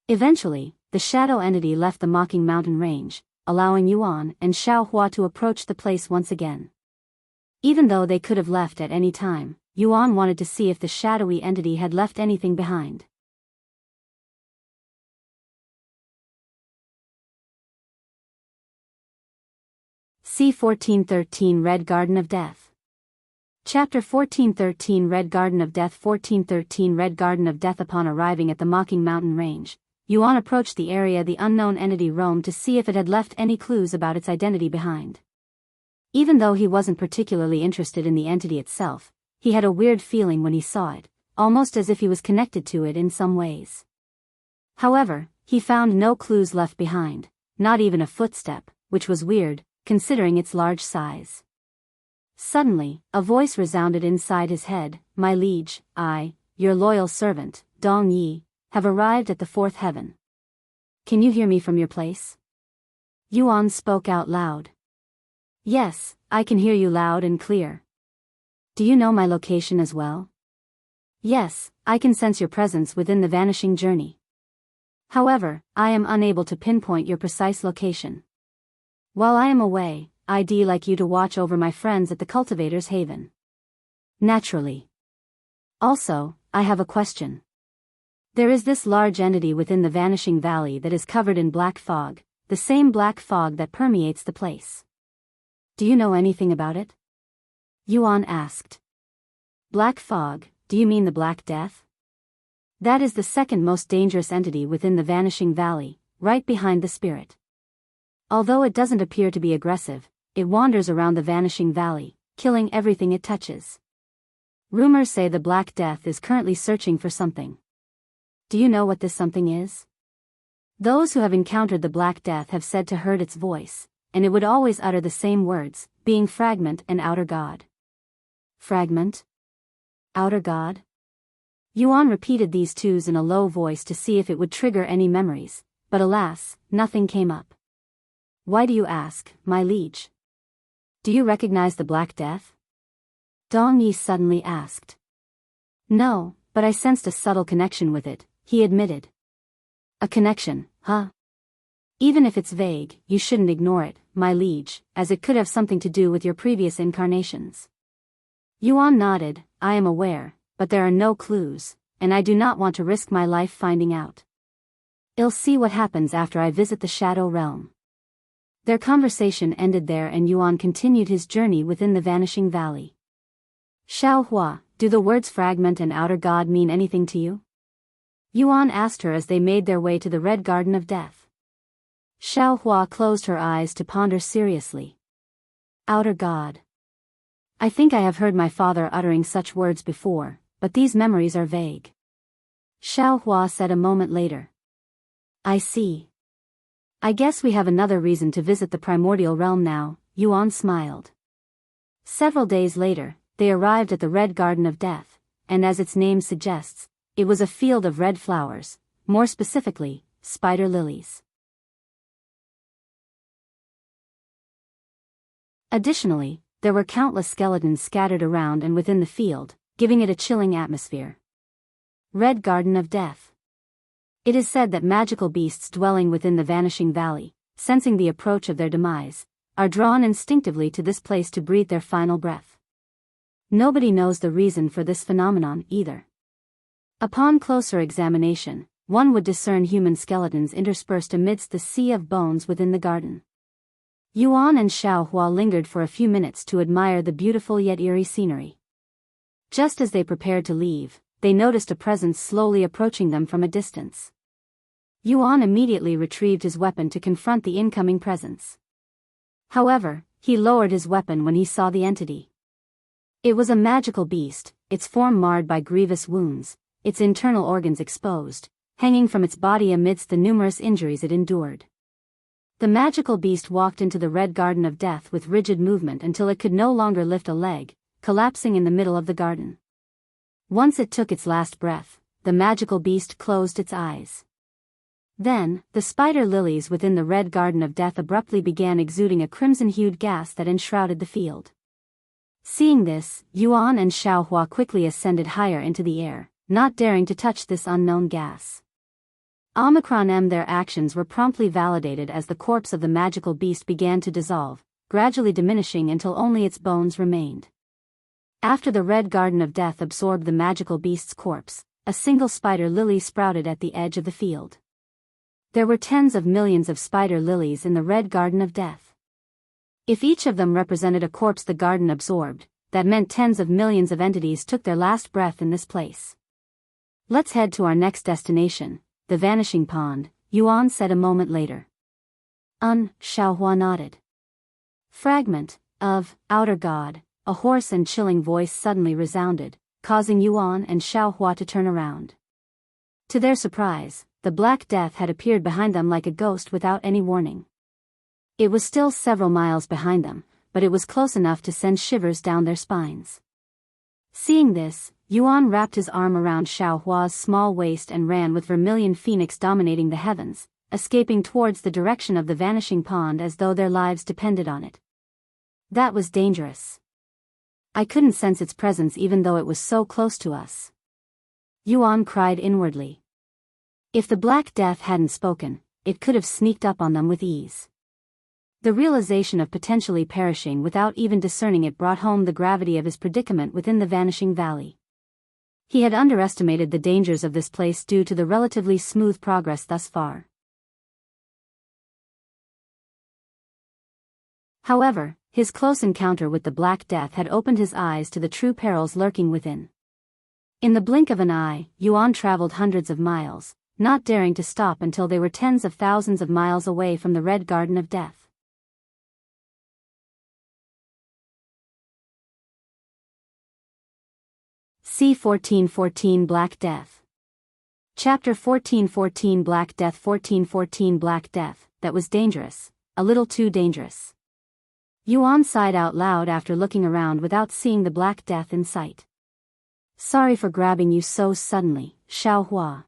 Eventually, the shadow entity left the Mocking Mountain range, allowing Yuan and Xiaohua to approach the place once again. Even though they could have left at any time, Yuan wanted to see if the shadowy entity had left anything behind. C1413 Red Garden of Death. Chapter 1413 Red Garden of Death. 1413 Red Garden of Death. Upon arriving at the Mocking Mountain range, Yuan approached the area the unknown entity roamed to see if it had left any clues about its identity behind. Even though he wasn't particularly interested in the entity itself, he had a weird feeling when he saw it, almost as if he was connected to it in some ways. However, he found no clues left behind, not even a footstep, which was weird, considering its large size. Suddenly, a voice resounded inside his head. "My liege, I, your loyal servant, Dong Yi, have arrived at the fourth heaven. Can you hear me from your place?" Yuan spoke out loud. "Yes, I can hear you loud and clear. Do you know my location as well?" "Yes, I can sense your presence within the vanishing journey. However, I am unable to pinpoint your precise location. While I am away, I'd like you to watch over my friends at the Cultivator's Haven." "Naturally. Also, I have a question. There is this large entity within the Vanishing Valley that is covered in black fog, the same black fog that permeates the place. Do you know anything about it?" Yuan asked. "Black fog, do you mean the Black Death? That is the second most dangerous entity within the Vanishing Valley, right behind the spirit. Although it doesn't appear to be aggressive, it wanders around the Vanishing Valley, killing everything it touches. Rumors say the Black Death is currently searching for something. Do you know what this something is?" Those who have encountered the Black Death have said to heard its voice, and it would always utter the same words, being Fragment and Outer God. Fragment? Outer God? Yuan repeated these twos in a low voice to see if it would trigger any memories, but alas, nothing came up. "Why do you ask, my liege? Do you recognize the Black Death?" Dong Yi suddenly asked. "No, but I sensed a subtle connection with it," he admitted. "A connection, huh? Even if it's vague, you shouldn't ignore it, my liege, as it could have something to do with your previous incarnations." Yuan nodded. "I am aware, but there are no clues, and I do not want to risk my life finding out. I'll see what happens after I visit the Shadow Realm." Their conversation ended there and Yuan continued his journey within the Vanishing Valley. "Xiaohua, do the words Fragment and Outer God mean anything to you?" Yuan asked her as they made their way to the Red Garden of Death. Xiaohua closed her eyes to ponder seriously. "Outer God. I think I have heard my father uttering such words before, but these memories are vague." Xiaohua said a moment later. "I see. I guess we have another reason to visit the primordial realm now, Yuan smiled. Several days later, they arrived at the Red Garden of Death, and as its name suggests, it was a field of red flowers, more specifically, spider lilies. Additionally, there were countless skeletons scattered around and within the field, giving it a chilling atmosphere. Red Garden of Death. It is said that magical beasts dwelling within the Vanishing Valley, sensing the approach of their demise, are drawn instinctively to this place to breathe their final breath. Nobody knows the reason for this phenomenon either. Upon closer examination, one would discern human skeletons interspersed amidst the sea of bones within the garden. Yuan and Xiaohua lingered for a few minutes to admire the beautiful yet eerie scenery. Just as they prepared to leave, they noticed a presence slowly approaching them from a distance. Yuan immediately retrieved his weapon to confront the incoming presence. However, he lowered his weapon when he saw the entity. It was a magical beast, its form marred by grievous wounds, its internal organs exposed, hanging from its body amidst the numerous injuries it endured. The magical beast walked into the Red Garden of Death with rigid movement until it could no longer lift a leg, collapsing in the middle of the garden. Once it took its last breath, the magical beast closed its eyes. Then, the spider lilies within the Red Garden of Death abruptly began exuding a crimson-hued gas that enshrouded the field. Seeing this, Yuan and Xiaohua quickly ascended higher into the air, not daring to touch this unknown gas. Their actions were promptly validated as the corpse of the magical beast began to dissolve, gradually diminishing until only its bones remained. After the Red Garden of Death absorbed the magical beast's corpse, a single spider lily sprouted at the edge of the field. There were tens of millions of spider lilies in the Red Garden of Death. If each of them represented a corpse the garden absorbed, that meant tens of millions of entities took their last breath in this place. Let's head to our next destination, the Vanishing Pond, Yuan said a moment later. Xiaohua nodded. Fragment of Outer God, a hoarse and chilling voice suddenly resounded, causing Yuan and Xiaohua to turn around. To their surprise, the Black Death had appeared behind them like a ghost without any warning. It was still several miles behind them, but it was close enough to send shivers down their spines. Seeing this, Yuan wrapped his arm around Xiaohua's small waist and ran with Vermilion Phoenix dominating the heavens, escaping towards the direction of the Vanishing Pond as though their lives depended on it. That was dangerous. I couldn't sense its presence even though it was so close to us. Yuan cried inwardly. If the Black Death hadn't spoken, it could have sneaked up on them with ease. The realization of potentially perishing without even discerning it brought home the gravity of his predicament within the Vanishing Valley. He had underestimated the dangers of this place due to the relatively smooth progress thus far. However, his close encounter with the Black Death had opened his eyes to the true perils lurking within. In the blink of an eye, Yuan traveled hundreds of miles, not daring to stop until they were tens of thousands of miles away from the Red Garden of Death. C1414 Black Death. Chapter 1414 Black Death. 1414 Black Death, that was dangerous, a little too dangerous. Yuan sighed out loud after looking around without seeing the Black Death in sight. Sorry for grabbing you so suddenly, Xiaohua.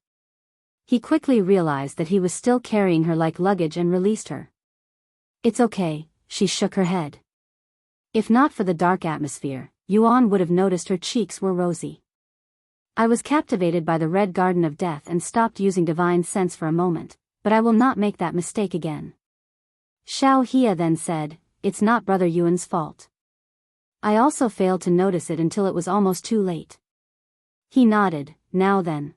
He quickly realized that he was still carrying her like luggage and released her. It's okay, she shook her head. If not for the dark atmosphere, Yuan would have noticed her cheeks were rosy. I was captivated by the Red Garden of Death and stopped using divine sense for a moment, but I will not make that mistake again. Xiaohua then said, it's not Brother Yuan's fault. I also failed to notice it until it was almost too late. He nodded. Now then.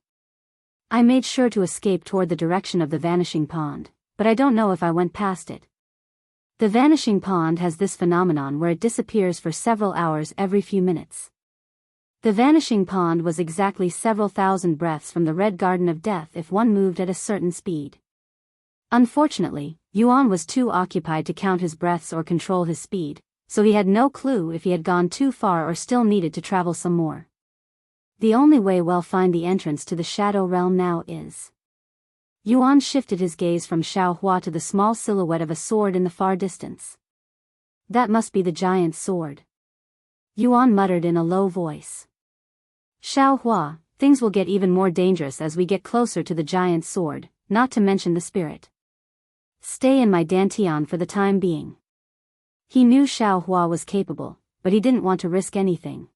I made sure to escape toward the direction of the Vanishing Pond, but I don't know if I went past it. The Vanishing Pond has this phenomenon where it disappears for several hours every few minutes. The Vanishing Pond was exactly several thousand breaths from the Red Garden of Death if one moved at a certain speed. Unfortunately, Yuan was too occupied to count his breaths or control his speed, so he had no clue if he had gone too far or still needed to travel some more. The only way we'll find the entrance to the Shadow Realm now is. Yuan shifted his gaze from Xiaohua to the small silhouette of a sword in the far distance. That must be the giant's sword. Yuan muttered in a low voice. Xiaohua, things will get even more dangerous as we get closer to the giant's sword, not to mention the spirit. Stay in my dantian for the time being. He knew Xiaohua was capable, but he didn't want to risk anything.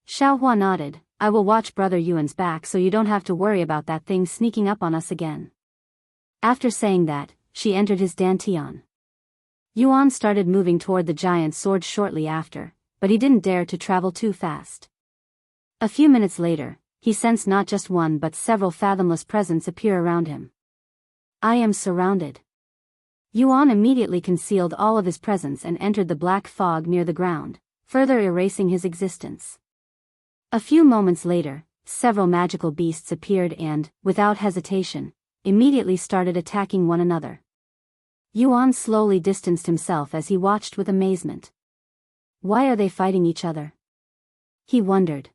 Xiaohua nodded. I will watch Brother Yuan's back so you don't have to worry about that thing sneaking up on us again. After saying that, she entered his dantian. Yuan started moving toward the giant's sword shortly after, but he didn't dare to travel too fast. A few minutes later, he sensed not just one but several fathomless presence appear around him. I am surrounded. Yuan immediately concealed all of his presence and entered the black fog near the ground, further erasing his existence. A few moments later, several magical beasts appeared and, without hesitation, immediately started attacking one another. Yuan slowly distanced himself as he watched with amazement. Why are they fighting each other? He wondered.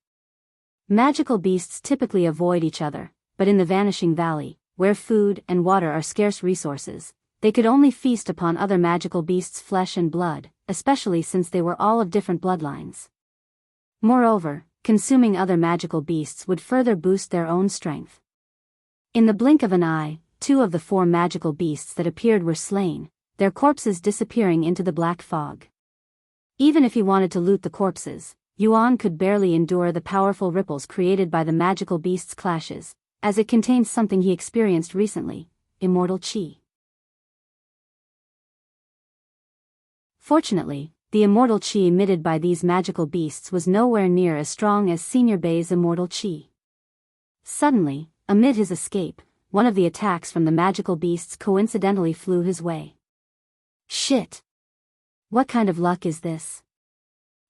Magical beasts typically avoid each other, but in the Vanishing Valley, where food and water are scarce resources, they could only feast upon other magical beasts' flesh and blood, especially since they were all of different bloodlines. Moreover, consuming other magical beasts would further boost their own strength. In the blink of an eye, 2 of the 4 magical beasts that appeared were slain, their corpses disappearing into the black fog. Even if he wanted to loot the corpses, Yuan could barely endure the powerful ripples created by the magical beasts' clashes, as it contained something he experienced recently, Immortal Qi. Fortunately, the Immortal Qi emitted by these magical beasts was nowhere near as strong as Senior Bei's Immortal Qi. Suddenly, amid his escape, one of the attacks from the magical beasts coincidentally flew his way. Shit! What kind of luck is this?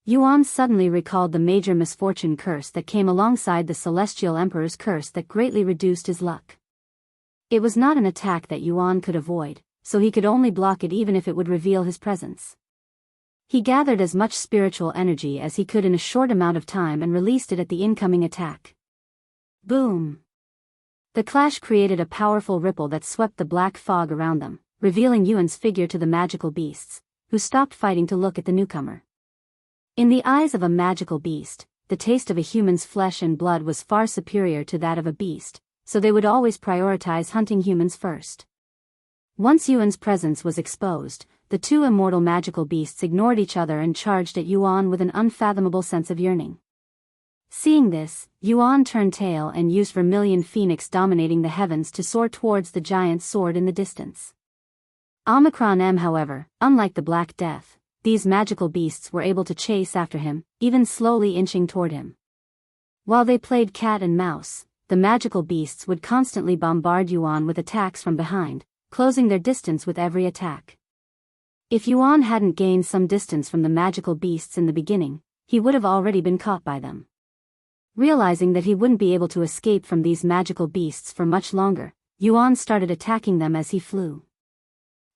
Yuan suddenly recalled the major misfortune curse that came alongside the Celestial Emperor's curse that greatly reduced his luck. It was not an attack that Yuan could avoid, so he could only block it even if it would reveal his presence. He gathered as much spiritual energy as he could in a short amount of time and released it at the incoming attack. Boom! The clash created a powerful ripple that swept the black fog around them, revealing Yuan's figure to the magical beasts, who stopped fighting to look at the newcomer. In the eyes of a magical beast, the taste of a human's flesh and blood was far superior to that of a beast, so they would always prioritize hunting humans first. Once Yuan's presence was exposed, the 2 immortal magical beasts ignored each other and charged at Yuan with an unfathomable sense of yearning. Seeing this, Yuan turned tail and used Vermilion Phoenix dominating the heavens to soar towards the giant's sword in the distance. Omicron M, however, unlike the Black Death, these magical beasts were able to chase after him, even slowly inching toward him. While they played cat and mouse, the magical beasts would constantly bombard Yuan with attacks from behind, closing their distance with every attack. If Yuan hadn't gained some distance from the magical beasts in the beginning, he would have already been caught by them. Realizing that he wouldn't be able to escape from these magical beasts for much longer, Yuan started attacking them as he flew.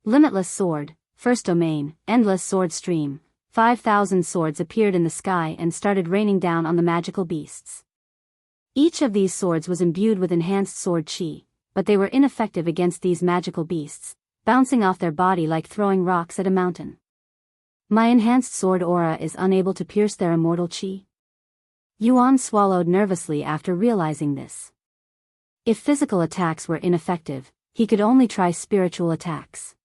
Limitless Sword, First Domain, Endless Sword Stream, 5,000 swords appeared in the sky and started raining down on the magical beasts. Each of these swords was imbued with enhanced sword chi, but they were ineffective against these magical beasts, bouncing off their body like throwing rocks at a mountain. My enhanced sword aura is unable to pierce their immortal chi. Yuan swallowed nervously after realizing this. If physical attacks were ineffective, he could only try spiritual attacks.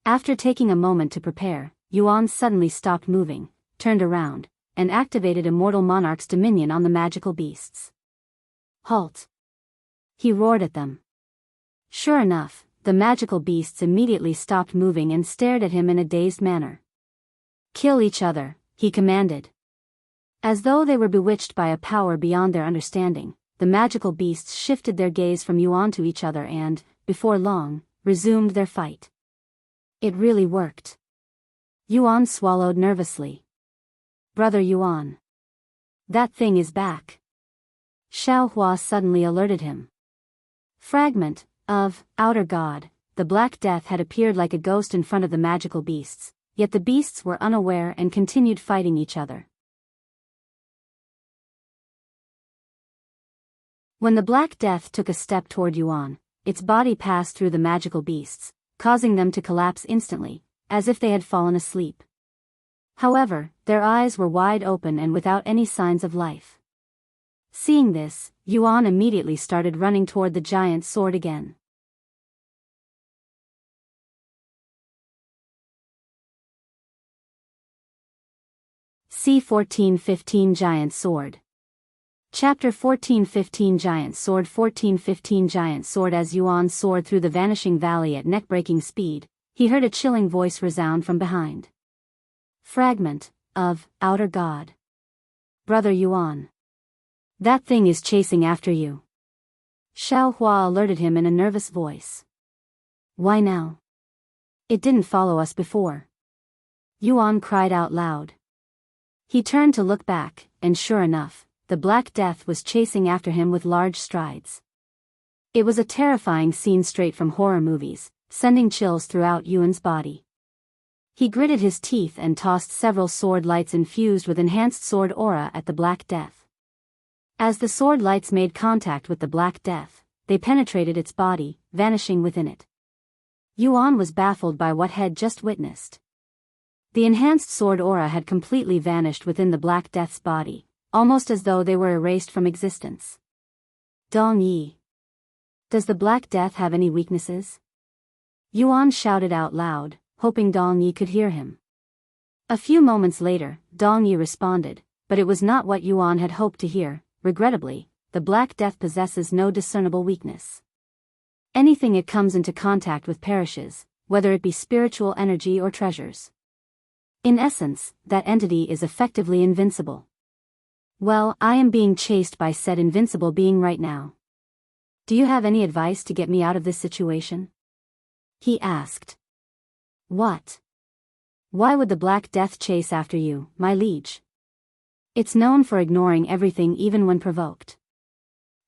After taking a moment to prepare, Yuan suddenly stopped moving, turned around, and activated Immortal Monarch's dominion on the magical beasts. Halt! He roared at them. Sure enough, the magical beasts immediately stopped moving and stared at him in a dazed manner. Kill each other, he commanded. As though they were bewitched by a power beyond their understanding, the magical beasts shifted their gaze from Yuan to each other and, before long, resumed their fight. It really worked. Yuan swallowed nervously. Brother Yuan. That thing is back. Xiaohua suddenly alerted him. Fragment of Outer God, the Black Death had appeared like a ghost in front of the magical beasts, yet the beasts were unaware and continued fighting each other. When the Black Death took a step toward Yuan, its body passed through the magical beasts, causing them to collapse instantly, as if they had fallen asleep. However, their eyes were wide open and without any signs of life. Seeing this, Yuan immediately started running toward the giant sword again. C1415 Giant Sword. Chapter 1415 Giant Sword. 1415 Giant Sword. As Yuan soared through the vanishing valley at neck-breaking speed, he heard a chilling voice resound from behind. Fragment of Outer God. Brother Yuan. That thing is chasing after you. Xiao Hua alerted him in a nervous voice. Why now? It didn't follow us before. Yuan cried out loud. He turned to look back, and sure enough, the Black Death was chasing after him with large strides. It was a terrifying scene straight from horror movies, sending chills throughout Yuan's body. He gritted his teeth and tossed several sword lights infused with enhanced sword aura at the Black Death. As the sword lights made contact with the Black Death, they penetrated its body, vanishing within it. Yuan was baffled by what had just witnessed. The enhanced sword aura had completely vanished within the Black Death's body, almost as though they were erased from existence. Dong Yi. Does the Black Death have any weaknesses? Yuan shouted out loud, hoping Dong Yi could hear him. A few moments later, Dong Yi responded, but it was not what Yuan had hoped to hear. Regrettably, the Black Death possesses no discernible weakness. Anything it comes into contact with perishes, whether it be spiritual energy or treasures. In essence, that entity is effectively invincible. Well, I am being chased by said invincible being right now. Do you have any advice to get me out of this situation? He asked. What? Why would the Black Death chase after you, my liege? It's known for ignoring everything even when provoked.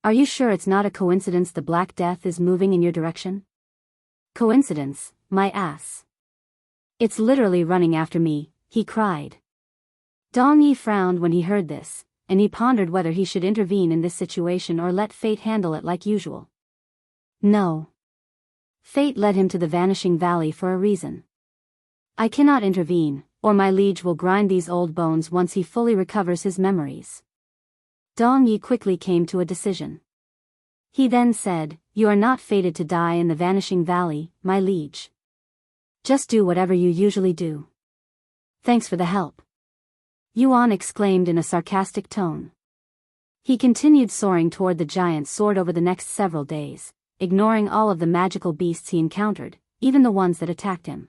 Are you sure it's not a coincidence the Black Death is moving in your direction? Coincidence, my ass. It's literally running after me, he cried. Dong Yi frowned when he heard this, and he pondered whether he should intervene in this situation or let fate handle it like usual. No. Fate led him to the Vanishing Valley for a reason. I cannot intervene, or my liege will grind these old bones once he fully recovers his memories. Dong Yi quickly came to a decision. He then said, You are not fated to die in the Vanishing Valley, my liege. Just do whatever you usually do. Thanks for the help. Yuan exclaimed in a sarcastic tone. He continued soaring toward the giant sword over the next several days, ignoring all of the magical beasts he encountered, even the ones that attacked him.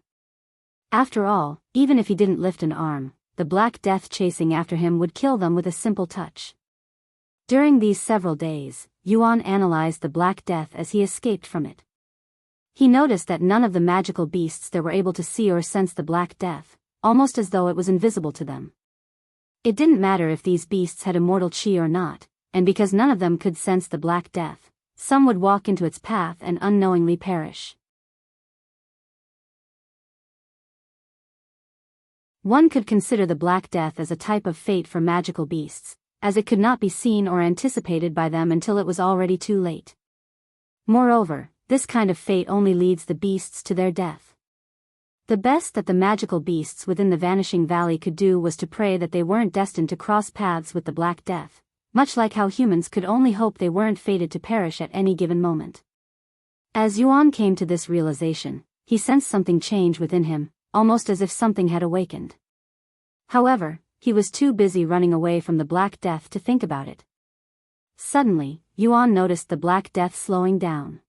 After all, even if he didn't lift an arm, the Black Death chasing after him would kill them with a simple touch. During these several days, Yuan analyzed the Black Death as he escaped from it. He noticed that none of the magical beasts there were able to see or sense the Black Death, almost as though it was invisible to them. It didn't matter if these beasts had immortal Qi or not, and because none of them could sense the Black Death, some would walk into its path and unknowingly perish. One could consider the Black Death as a type of fate for magical beasts, as it could not be seen or anticipated by them until it was already too late. Moreover, this kind of fate only leads the beasts to their death. The best that the magical beasts within the Vanishing Valley could do was to pray that they weren't destined to cross paths with the Black Death, much like how humans could only hope they weren't fated to perish at any given moment. As Yuan came to this realization, he sensed something change within him, almost as if something had awakened. However, he was too busy running away from the Black Death to think about it. Suddenly, Yuan noticed the Black Death slowing down.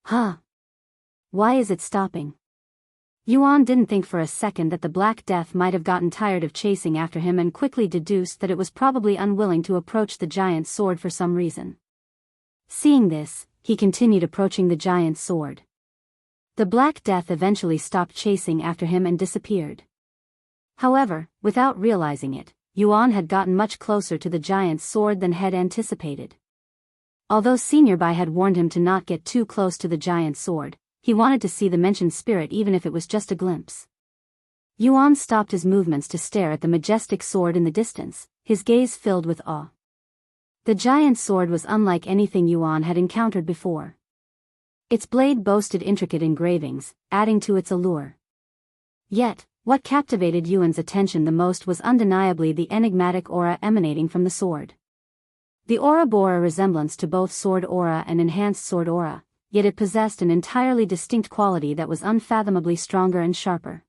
Huh? Why is it stopping? Yuan didn't think for a second that the Black Death might have gotten tired of chasing after him and quickly deduced that it was probably unwilling to approach the giant sword for some reason. Seeing this, he continued approaching the giant sword. The Black Death eventually stopped chasing after him and disappeared. However, without realizing it, Yuan had gotten much closer to the giant sword than had anticipated. Although Senior Bai had warned him to not get too close to the giant sword, he wanted to see the mentioned spirit even if it was just a glimpse. Yuan stopped his movements to stare at the majestic sword in the distance, his gaze filled with awe. The giant sword was unlike anything Yuan had encountered before. Its blade boasted intricate engravings, adding to its allure. Yet, what captivated Yuan's attention the most was undeniably the enigmatic aura emanating from the sword. The aura bore a resemblance to both sword aura and enhanced sword aura, yet it possessed an entirely distinct quality that was unfathomably stronger and sharper.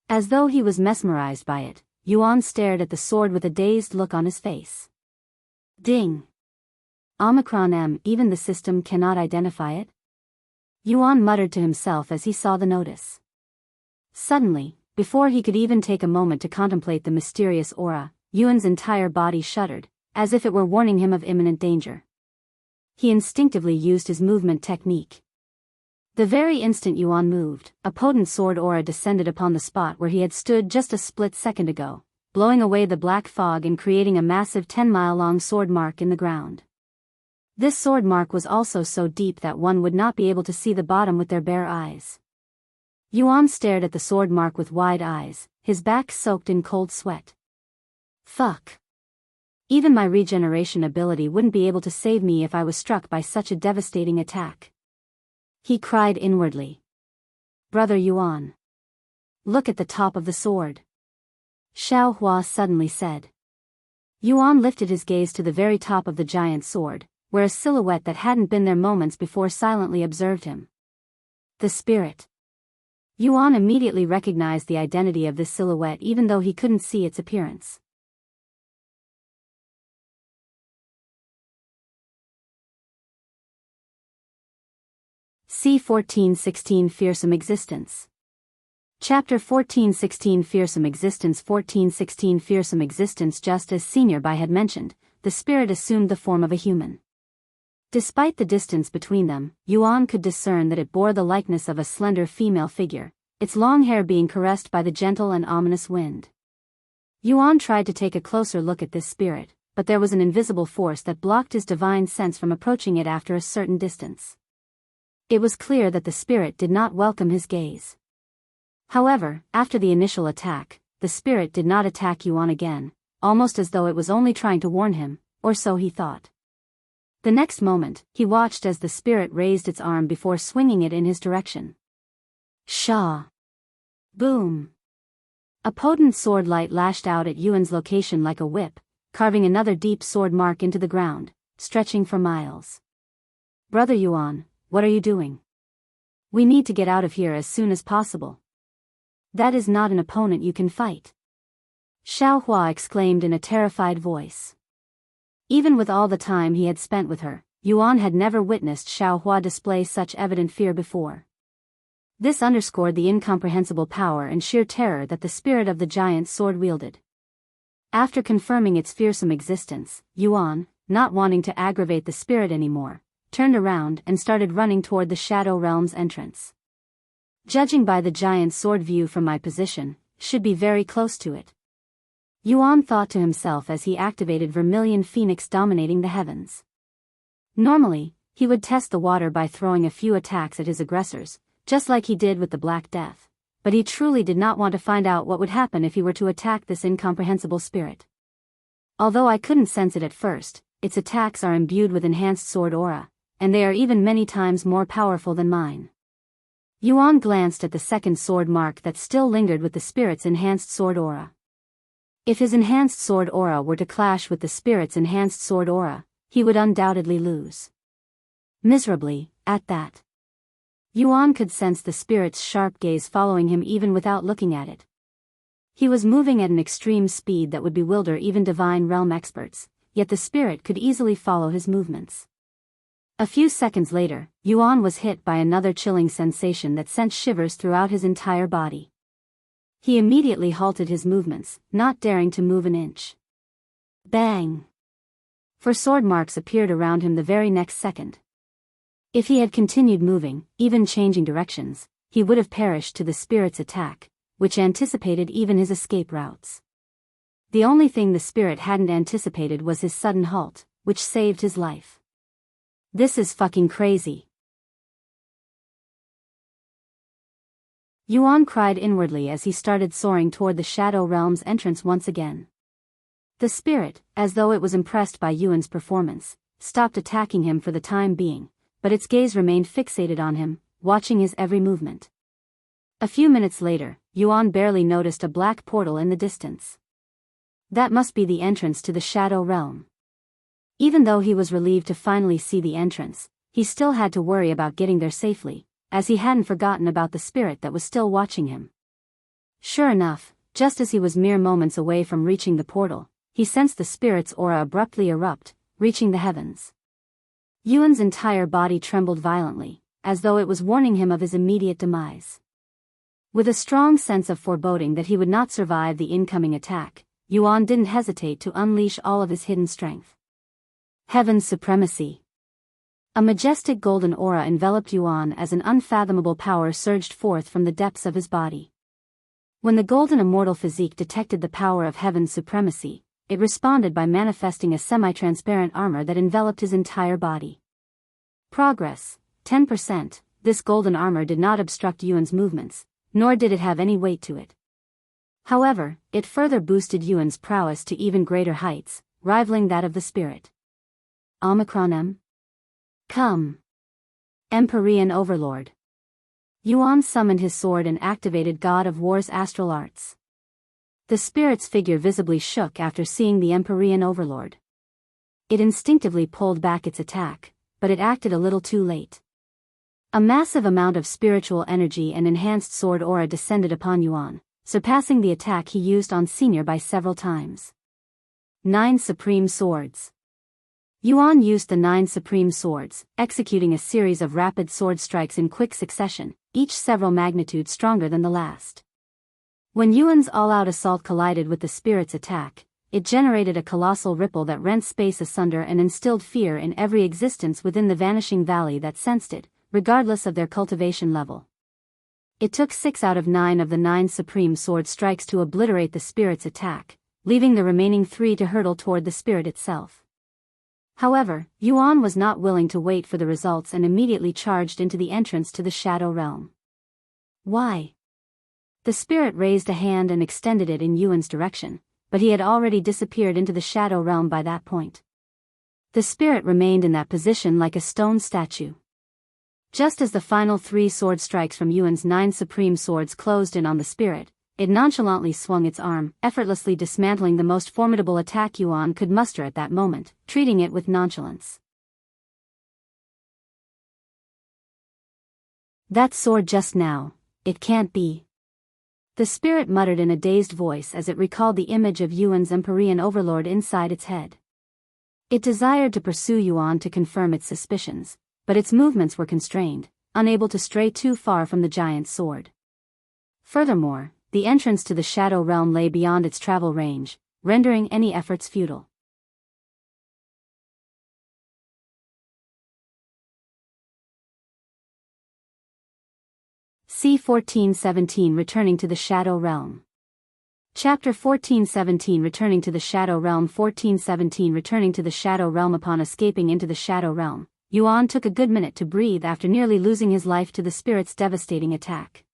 As though he was mesmerized by it, Yuan stared at the sword with a dazed look on his face. Ding! Omicron M, even the system cannot identify it? Yuan muttered to himself as he saw the notice. Suddenly, before he could even take a moment to contemplate the mysterious aura, Yuan's entire body shuddered, as if it were warning him of imminent danger. He instinctively used his movement technique. The very instant Yuan moved, a potent sword aura descended upon the spot where he had stood just a split second ago, blowing away the black fog and creating a massive 10-mile-long sword mark in the ground. This sword mark was also so deep that one would not be able to see the bottom with their bare eyes. Yuan stared at the sword mark with wide eyes, his back soaked in cold sweat. Fuck. Even my regeneration ability wouldn't be able to save me if I was struck by such a devastating attack. He cried inwardly. Brother Yuan. Look at the top of the sword. Xiao Hua suddenly said. Yuan lifted his gaze to the very top of the giant sword, where a silhouette that hadn't been there moments before silently observed him. The spirit. Yuan immediately recognized the identity of this silhouette even though he couldn't see its appearance. C1416 Fearsome Existence. Chapter 1416 Fearsome Existence. 1416 Fearsome Existence. Just as Senior Bai had mentioned, the spirit assumed the form of a human. Despite the distance between them, Yuan could discern that it bore the likeness of a slender female figure, its long hair being caressed by the gentle and ominous wind. Yuan tried to take a closer look at this spirit, but there was an invisible force that blocked his divine sense from approaching it after a certain distance. It was clear that the spirit did not welcome his gaze. However, after the initial attack, the spirit did not attack Yuan again, almost as though it was only trying to warn him, or so he thought. The next moment, he watched as the spirit raised its arm before swinging it in his direction. Shah! Boom! A potent sword light lashed out at Yuan's location like a whip, carving another deep sword mark into the ground, stretching for miles. Brother Yuan, what are you doing? We need to get out of here as soon as possible. That is not an opponent you can fight. Xiao Hua exclaimed in a terrified voice. Even with all the time he had spent with her, Yuan had never witnessed Xiao Hua display such evident fear before. This underscored the incomprehensible power and sheer terror that the spirit of the giant sword wielded. After confirming its fearsome existence, Yuan, not wanting to aggravate the spirit anymore, turned around and started running toward the Shadow Realm's entrance. Judging by the giant sword view from my position, should be very close to it. Yuan thought to himself as he activated Vermilion Phoenix dominating the heavens. Normally, he would test the water by throwing a few attacks at his aggressors, just like he did with the Black Death, but he truly did not want to find out what would happen if he were to attack this incomprehensible spirit. Although I couldn't sense it at first, its attacks are imbued with enhanced sword aura, and they are even many times more powerful than mine. Yuan glanced at the second sword mark that still lingered with the spirit's enhanced sword aura. If his enhanced sword aura were to clash with the spirit's enhanced sword aura, he would undoubtedly lose. Miserably, at that. Yuan could sense the spirit's sharp gaze following him even without looking at it. He was moving at an extreme speed that would bewilder even Divine Realm experts, yet the spirit could easily follow his movements. A few seconds later, Yuan was hit by another chilling sensation that sent shivers throughout his entire body. He immediately halted his movements, not daring to move an inch. Bang! For sword marks appeared around him the very next second. If he had continued moving, even changing directions, he would have perished to the spirit's attack, which anticipated even his escape routes. The only thing the spirit hadn't anticipated was his sudden halt, which saved his life. This is fucking crazy. Yuan cried inwardly as he started soaring toward the Shadow Realm's entrance once again. The spirit, as though it was impressed by Yuan's performance, stopped attacking him for the time being, but its gaze remained fixated on him, watching his every movement. A few minutes later, Yuan barely noticed a black portal in the distance. That must be the entrance to the Shadow Realm. Even though he was relieved to finally see the entrance, he still had to worry about getting there safely, as he hadn't forgotten about the spirit that was still watching him. Sure enough, just as he was mere moments away from reaching the portal, he sensed the spirit's aura abruptly erupt, reaching the heavens. Yuan's entire body trembled violently, as though it was warning him of his immediate demise. With a strong sense of foreboding that he would not survive the incoming attack, Yuan didn't hesitate to unleash all of his hidden strength. Heaven's supremacy. A majestic golden aura enveloped Yuan as an unfathomable power surged forth from the depths of his body. When the golden immortal physique detected the power of heaven's supremacy, it responded by manifesting a semi-transparent armor that enveloped his entire body. Progress, 10%. This golden armor did not obstruct Yuan's movements, nor did it have any weight to it. However, it further boosted Yuan's prowess to even greater heights, rivaling that of the spirit. Omicron M. Come. Empyrean Overlord. Yuan summoned his sword and activated God of War's astral arts. The spirit's figure visibly shook after seeing the Empyrean Overlord. It instinctively pulled back its attack, but it acted a little too late. A massive amount of spiritual energy and enhanced sword aura descended upon Yuan, surpassing the attack he used on Senior by several times. 9 Supreme Swords. Yuan used the 9 Supreme Swords, executing a series of rapid sword strikes in quick succession, each several magnitudes stronger than the last. When Yuan's all-out assault collided with the spirit's attack, it generated a colossal ripple that rent space asunder and instilled fear in every existence within the Vanishing Valley that sensed it, regardless of their cultivation level. It took 6 out of 9 of the 9 Supreme Sword strikes to obliterate the spirit's attack, leaving the remaining 3 to hurtle toward the spirit itself. However, Yuan was not willing to wait for the results and immediately charged into the entrance to the Shadow Realm. Why? The spirit raised a hand and extended it in Yuan's direction, but he had already disappeared into the Shadow Realm by that point. The spirit remained in that position like a stone statue. Just as the final 3 sword strikes from Yuan's 9 Supreme Swords closed in on the spirit, it nonchalantly swung its arm, effortlessly dismantling the most formidable attack Yuan could muster at that moment, treating it with nonchalance. That sword just now, it can't be. The spirit muttered in a dazed voice as it recalled the image of Yuan's Empyrean Overlord inside its head. It desired to pursue Yuan to confirm its suspicions, but its movements were constrained, unable to stray too far from the giant's sword. Furthermore, the entrance to the Shadow Realm lay beyond its travel range, rendering any efforts futile. C1417 Returning to the Shadow Realm. Chapter 1417 Returning to the Shadow Realm. 1417 Returning to the Shadow Realm. Upon escaping into the Shadow Realm, Yuan took a good minute to breathe after nearly losing his life to the spirit's devastating attack.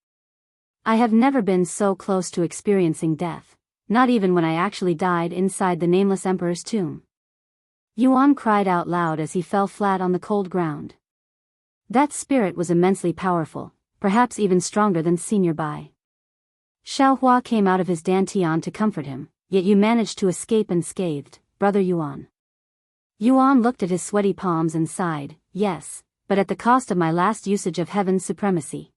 I have never been so close to experiencing death, not even when I actually died inside the Nameless Emperor's tomb. Yuan cried out loud as he fell flat on the cold ground. That spirit was immensely powerful, perhaps even stronger than Senior Bai. Xiaohua came out of his dantian to comfort him, yet you managed to escape unscathed, Brother Yuan. Yuan looked at his sweaty palms and sighed, yes, but at the cost of my last usage of heaven's supremacy.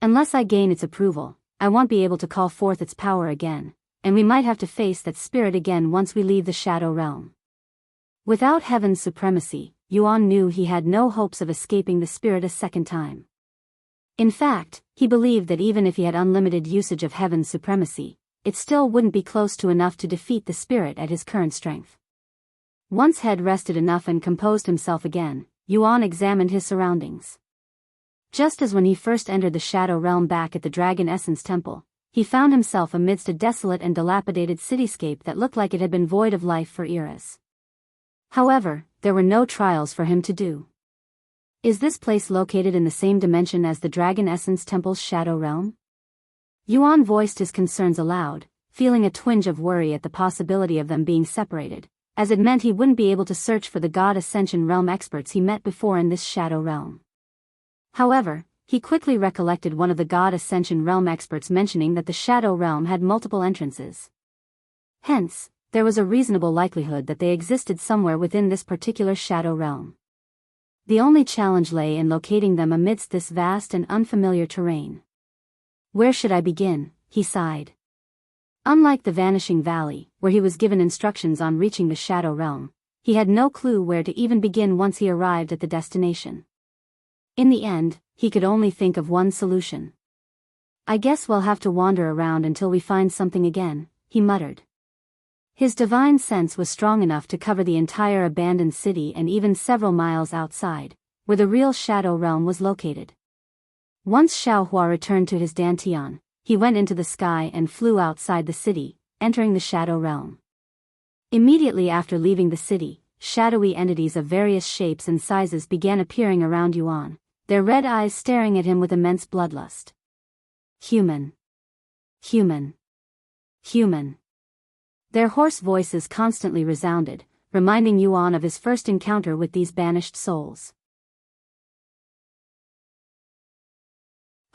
Unless I gain its approval, I won't be able to call forth its power again, and we might have to face that spirit again once we leave the Shadow Realm. Without heaven's supremacy, Yuan knew he had no hopes of escaping the spirit a second time. In fact, he believed that even if he had unlimited usage of heaven's supremacy, it still wouldn't be close to enough to defeat the spirit at his current strength. Once head rested enough and composed himself again, Yuan examined his surroundings. Just as when he first entered the Shadow Realm back at the Dragon Essence Temple, he found himself amidst a desolate and dilapidated cityscape that looked like it had been void of life for eras. However, there were no trials for him to do. Is this place located in the same dimension as the Dragon Essence Temple's Shadow Realm? Yuan voiced his concerns aloud, feeling a twinge of worry at the possibility of them being separated, as it meant he wouldn't be able to search for the God Ascension Realm experts he met before in this Shadow Realm. However, he quickly recollected one of the God Ascension Realm experts mentioning that the Shadow Realm had multiple entrances. Hence, there was a reasonable likelihood that they existed somewhere within this particular Shadow Realm. The only challenge lay in locating them amidst this vast and unfamiliar terrain. Where should I begin? He sighed. Unlike the Vanishing Valley, where he was given instructions on reaching the Shadow Realm, he had no clue where to even begin once he arrived at the destination. In the end, he could only think of one solution. I guess we'll have to wander around until we find something again, he muttered. His divine sense was strong enough to cover the entire abandoned city and even several miles outside, where the real Shadow Realm was located. Once Xiaohua returned to his dantian, he went into the sky and flew outside the city, entering the Shadow Realm. Immediately after leaving the city, shadowy entities of various shapes and sizes began appearing around Yuan, their red eyes staring at him with immense bloodlust. Human. Human. Human. Their hoarse voices constantly resounded, reminding Yuan of his first encounter with these banished souls.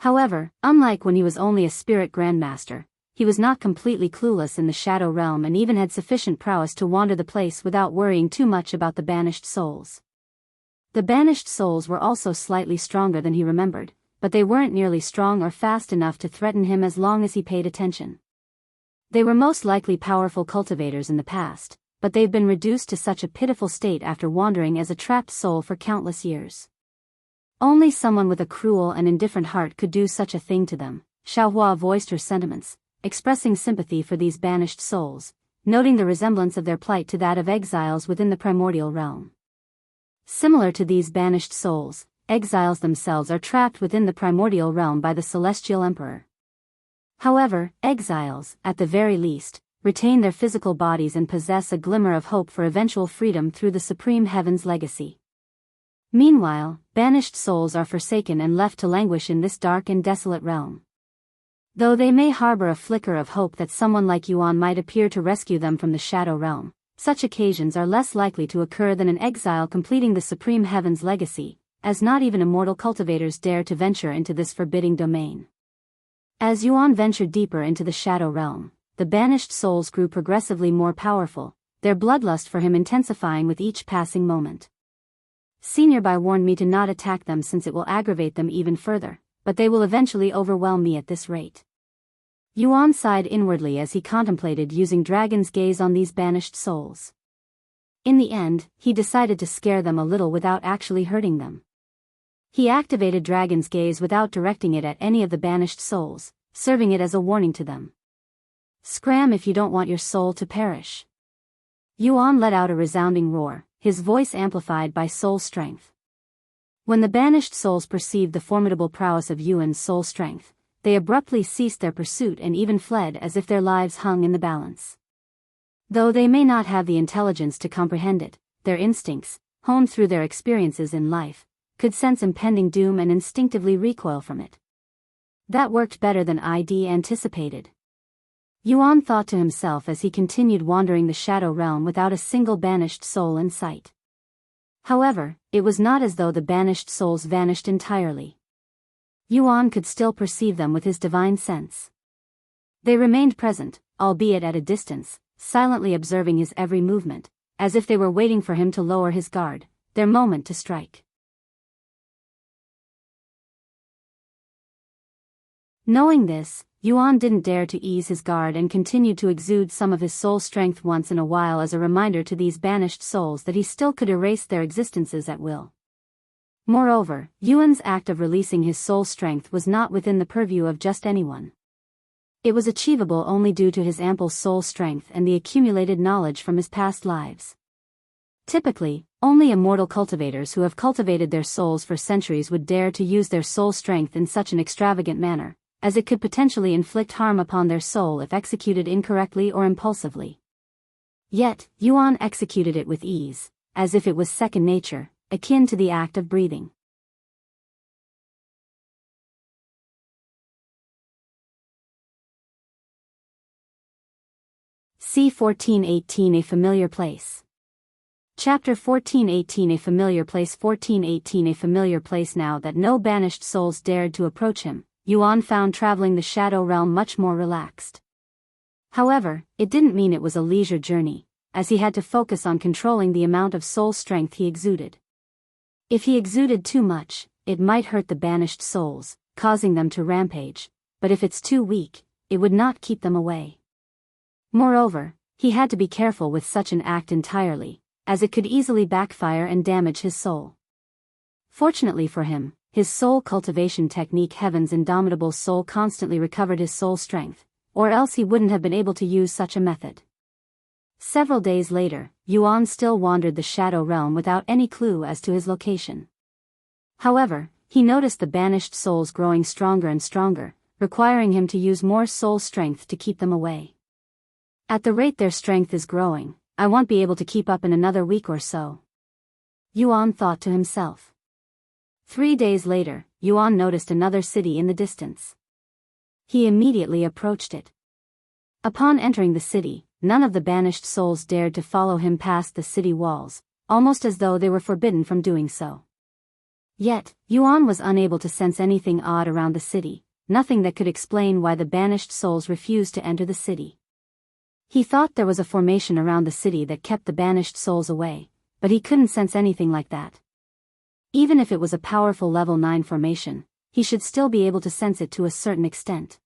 However, unlike when he was only a spirit grandmaster, he was not completely clueless in the Shadow Realm and even had sufficient prowess to wander the place without worrying too much about the banished souls. The banished souls were also slightly stronger than he remembered, but they weren't nearly strong or fast enough to threaten him as long as he paid attention. They were most likely powerful cultivators in the past, but they've been reduced to such a pitiful state after wandering as a trapped soul for countless years. Only someone with a cruel and indifferent heart could do such a thing to them. Xiaohua voiced her sentiments, expressing sympathy for these banished souls, noting the resemblance of their plight to that of exiles within the primordial realm. Similar to these banished souls, exiles themselves are trapped within the primordial realm by the celestial emperor. However, exiles, at the very least, retain their physical bodies and possess a glimmer of hope for eventual freedom through the Supreme Heaven's legacy. Meanwhile, banished souls are forsaken and left to languish in this dark and desolate realm. Though they may harbor a flicker of hope that someone like Yuan might appear to rescue them from the Shadow Realm, such occasions are less likely to occur than an exile completing the Supreme Heaven's legacy, as not even immortal cultivators dare to venture into this forbidding domain. As Yuan ventured deeper into the Shadow Realm, the banished souls grew progressively more powerful, their bloodlust for him intensifying with each passing moment. Senior Bai warned me to not attack them since it will aggravate them even further, but they will eventually overwhelm me at this rate. Yuan sighed inwardly as he contemplated using Dragon's Gaze on these banished souls. In the end, he decided to scare them a little without actually hurting them. He activated Dragon's Gaze without directing it at any of the banished souls, serving it as a warning to them. Scram if you don't want your soul to perish. Yuan let out a resounding roar, his voice amplified by soul strength. When the banished souls perceived the formidable prowess of Yuan's soul strength, they abruptly ceased their pursuit and even fled as if their lives hung in the balance. Though they may not have the intelligence to comprehend it, their instincts, honed through their experiences in life, could sense impending doom and instinctively recoil from it. That worked better than I'd anticipated. Yuan thought to himself as he continued wandering the Shadow Realm without a single banished soul in sight. However, it was not as though the banished souls vanished entirely. Yuan could still perceive them with his divine sense. They remained present, albeit at a distance, silently observing his every movement, as if they were waiting for him to lower his guard, their moment to strike. Knowing this, Yuan didn't dare to ease his guard and continued to exude some of his soul strength once in a while as a reminder to these banished souls that he still could erase their existences at will. Moreover, Yuan's act of releasing his soul strength was not within the purview of just anyone. It was achievable only due to his ample soul strength and the accumulated knowledge from his past lives. Typically, only immortal cultivators who have cultivated their souls for centuries would dare to use their soul strength in such an extravagant manner, as it could potentially inflict harm upon their soul if executed incorrectly or impulsively. Yet, Yuan executed it with ease, as if it was second nature, akin to the act of breathing. C1418 A familiar place. Chapter 1418 A familiar place 1418 A familiar place. Now that no banished souls dared to approach him, Yuan found traveling the Shadow Realm much more relaxed. However, it didn't mean it was a leisure journey, as he had to focus on controlling the amount of soul strength he exuded. If he exuded too much, it might hurt the banished souls, causing them to rampage, but if it's too weak, it would not keep them away. Moreover, he had to be careful with such an act entirely, as it could easily backfire and damage his soul. Fortunately for him, his soul cultivation technique Heaven's Indomitable Soul constantly recovered his soul strength, or else he wouldn't have been able to use such a method. Several days later, Yuan still wandered the Shadow Realm without any clue as to his location. However, he noticed the banished souls growing stronger and stronger, requiring him to use more soul strength to keep them away. At the rate their strength is growing, I won't be able to keep up in another week or so, Yuan thought to himself. 3 days later, Yuan noticed another city in the distance. He immediately approached it. Upon entering the city, none of the banished souls dared to follow him past the city walls, almost as though they were forbidden from doing so. Yet, Yuan was unable to sense anything odd around the city, nothing that could explain why the banished souls refused to enter the city. He thought there was a formation around the city that kept the banished souls away, but he couldn't sense anything like that. Even if it was a powerful level 9 formation, he should still be able to sense it to a certain extent.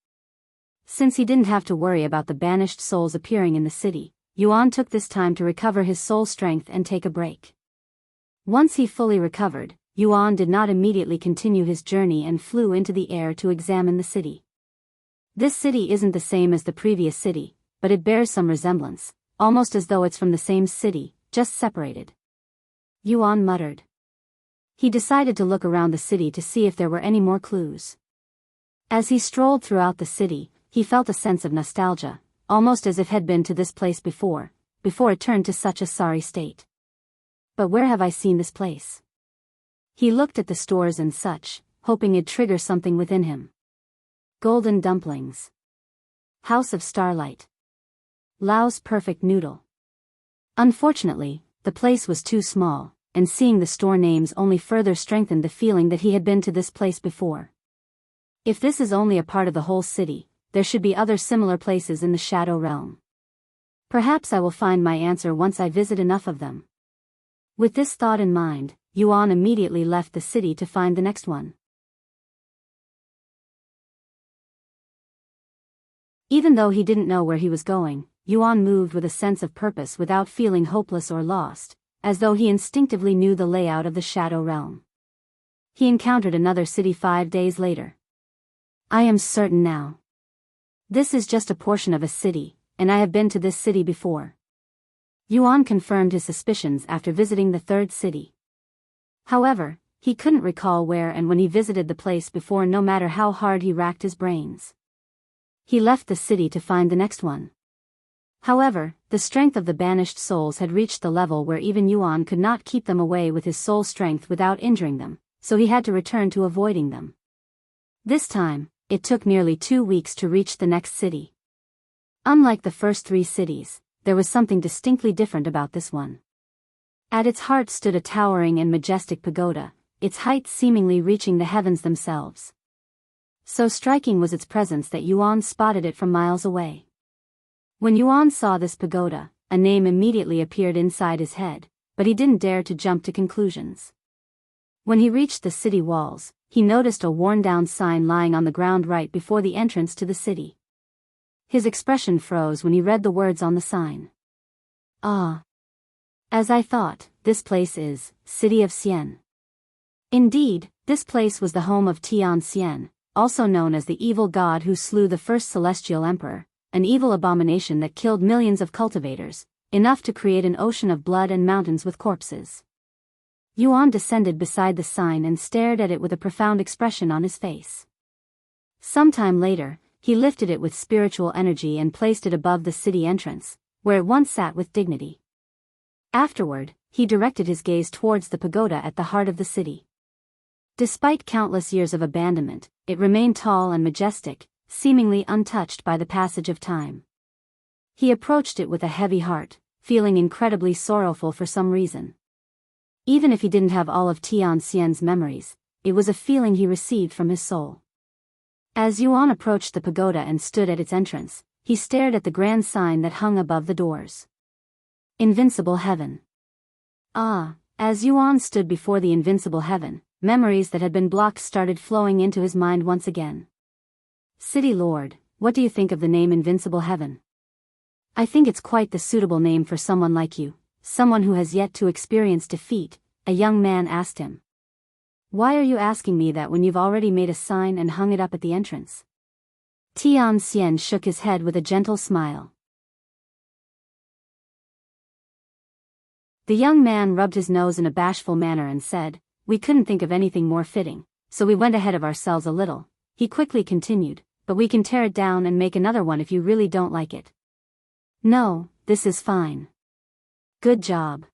Since he didn't have to worry about the banished souls appearing in the city, Yuan took this time to recover his soul strength and take a break. Once he fully recovered, Yuan did not immediately continue his journey and flew into the air to examine the city. This city isn't the same as the previous city, but it bears some resemblance, almost as though it's from the same city, just separated. Yuan muttered. He decided to look around the city to see if there were any more clues. As he strolled throughout the city, he felt a sense of nostalgia, almost as if he'd been to this place before it turned to such a sorry state. But where have I seen this place? He looked at the stores and such, hoping it'd trigger something within him. Golden dumplings. House of Starlight. Lao's perfect noodle. Unfortunately, the place was too small, and seeing the store names only further strengthened the feeling that he had been to this place before. If this is only a part of the whole city, there should be other similar places in the Shadow Realm. Perhaps I will find my answer once I visit enough of them. With this thought in mind, Yuan immediately left the city to find the next one. Even though he didn't know where he was going, Yuan moved with a sense of purpose without feeling hopeless or lost, as though he instinctively knew the layout of the Shadow Realm. He encountered another city 5 days later. I am certain now. This is just a portion of a city, and I have been to this city before. Yuan confirmed his suspicions after visiting the third city. However, he couldn't recall where and when he visited the place before, no matter how hard he racked his brains. He left the city to find the next one. However, the strength of the banished souls had reached the level where even Yuan could not keep them away with his soul strength without injuring them, so he had to return to avoiding them. This time, it took nearly 2 weeks to reach the next city. Unlike the first 3 cities, there was something distinctly different about this one. At its heart stood a towering and majestic pagoda, its height seemingly reaching the heavens themselves. So striking was its presence that Yuan spotted it from miles away. When Yuan saw this pagoda, a name immediately appeared inside his head, but he didn't dare to jump to conclusions. When he reached the city walls, he noticed a worn-down sign lying on the ground right before the entrance to the city. His expression froze when he read the words on the sign. Ah! As I thought, this place is City of Xian. Indeed, this place was the home of Tian Xian, also known as the evil god who slew the first celestial emperor, an evil abomination that killed millions of cultivators, enough to create an ocean of blood and mountains with corpses. Yuan descended beside the sign and stared at it with a profound expression on his face. Sometime later, he lifted it with spiritual energy and placed it above the city entrance, where it once sat with dignity. Afterward, he directed his gaze towards the pagoda at the heart of the city. Despite countless years of abandonment, it remained tall and majestic, seemingly untouched by the passage of time. He approached it with a heavy heart, feeling incredibly sorrowful for some reason. Even if he didn't have all of Tian Xian's memories, it was a feeling he received from his soul. As Yuan approached the pagoda and stood at its entrance, he stared at the grand sign that hung above the doors. Invincible Heaven. As Yuan stood before the Invincible Heaven, memories that had been blocked started flowing into his mind once again. City Lord, what do you think of the name Invincible Heaven? I think it's quite the suitable name for someone like you, someone who has yet to experience defeat, a young man asked him. Why are you asking me that when you've already made a sign and hung it up at the entrance? Tian Xian shook his head with a gentle smile. The young man rubbed his nose in a bashful manner and said, we couldn't think of anything more fitting, so we went ahead of ourselves a little. He quickly continued, but we can tear it down and make another one if you really don't like it. No, this is fine. Good job.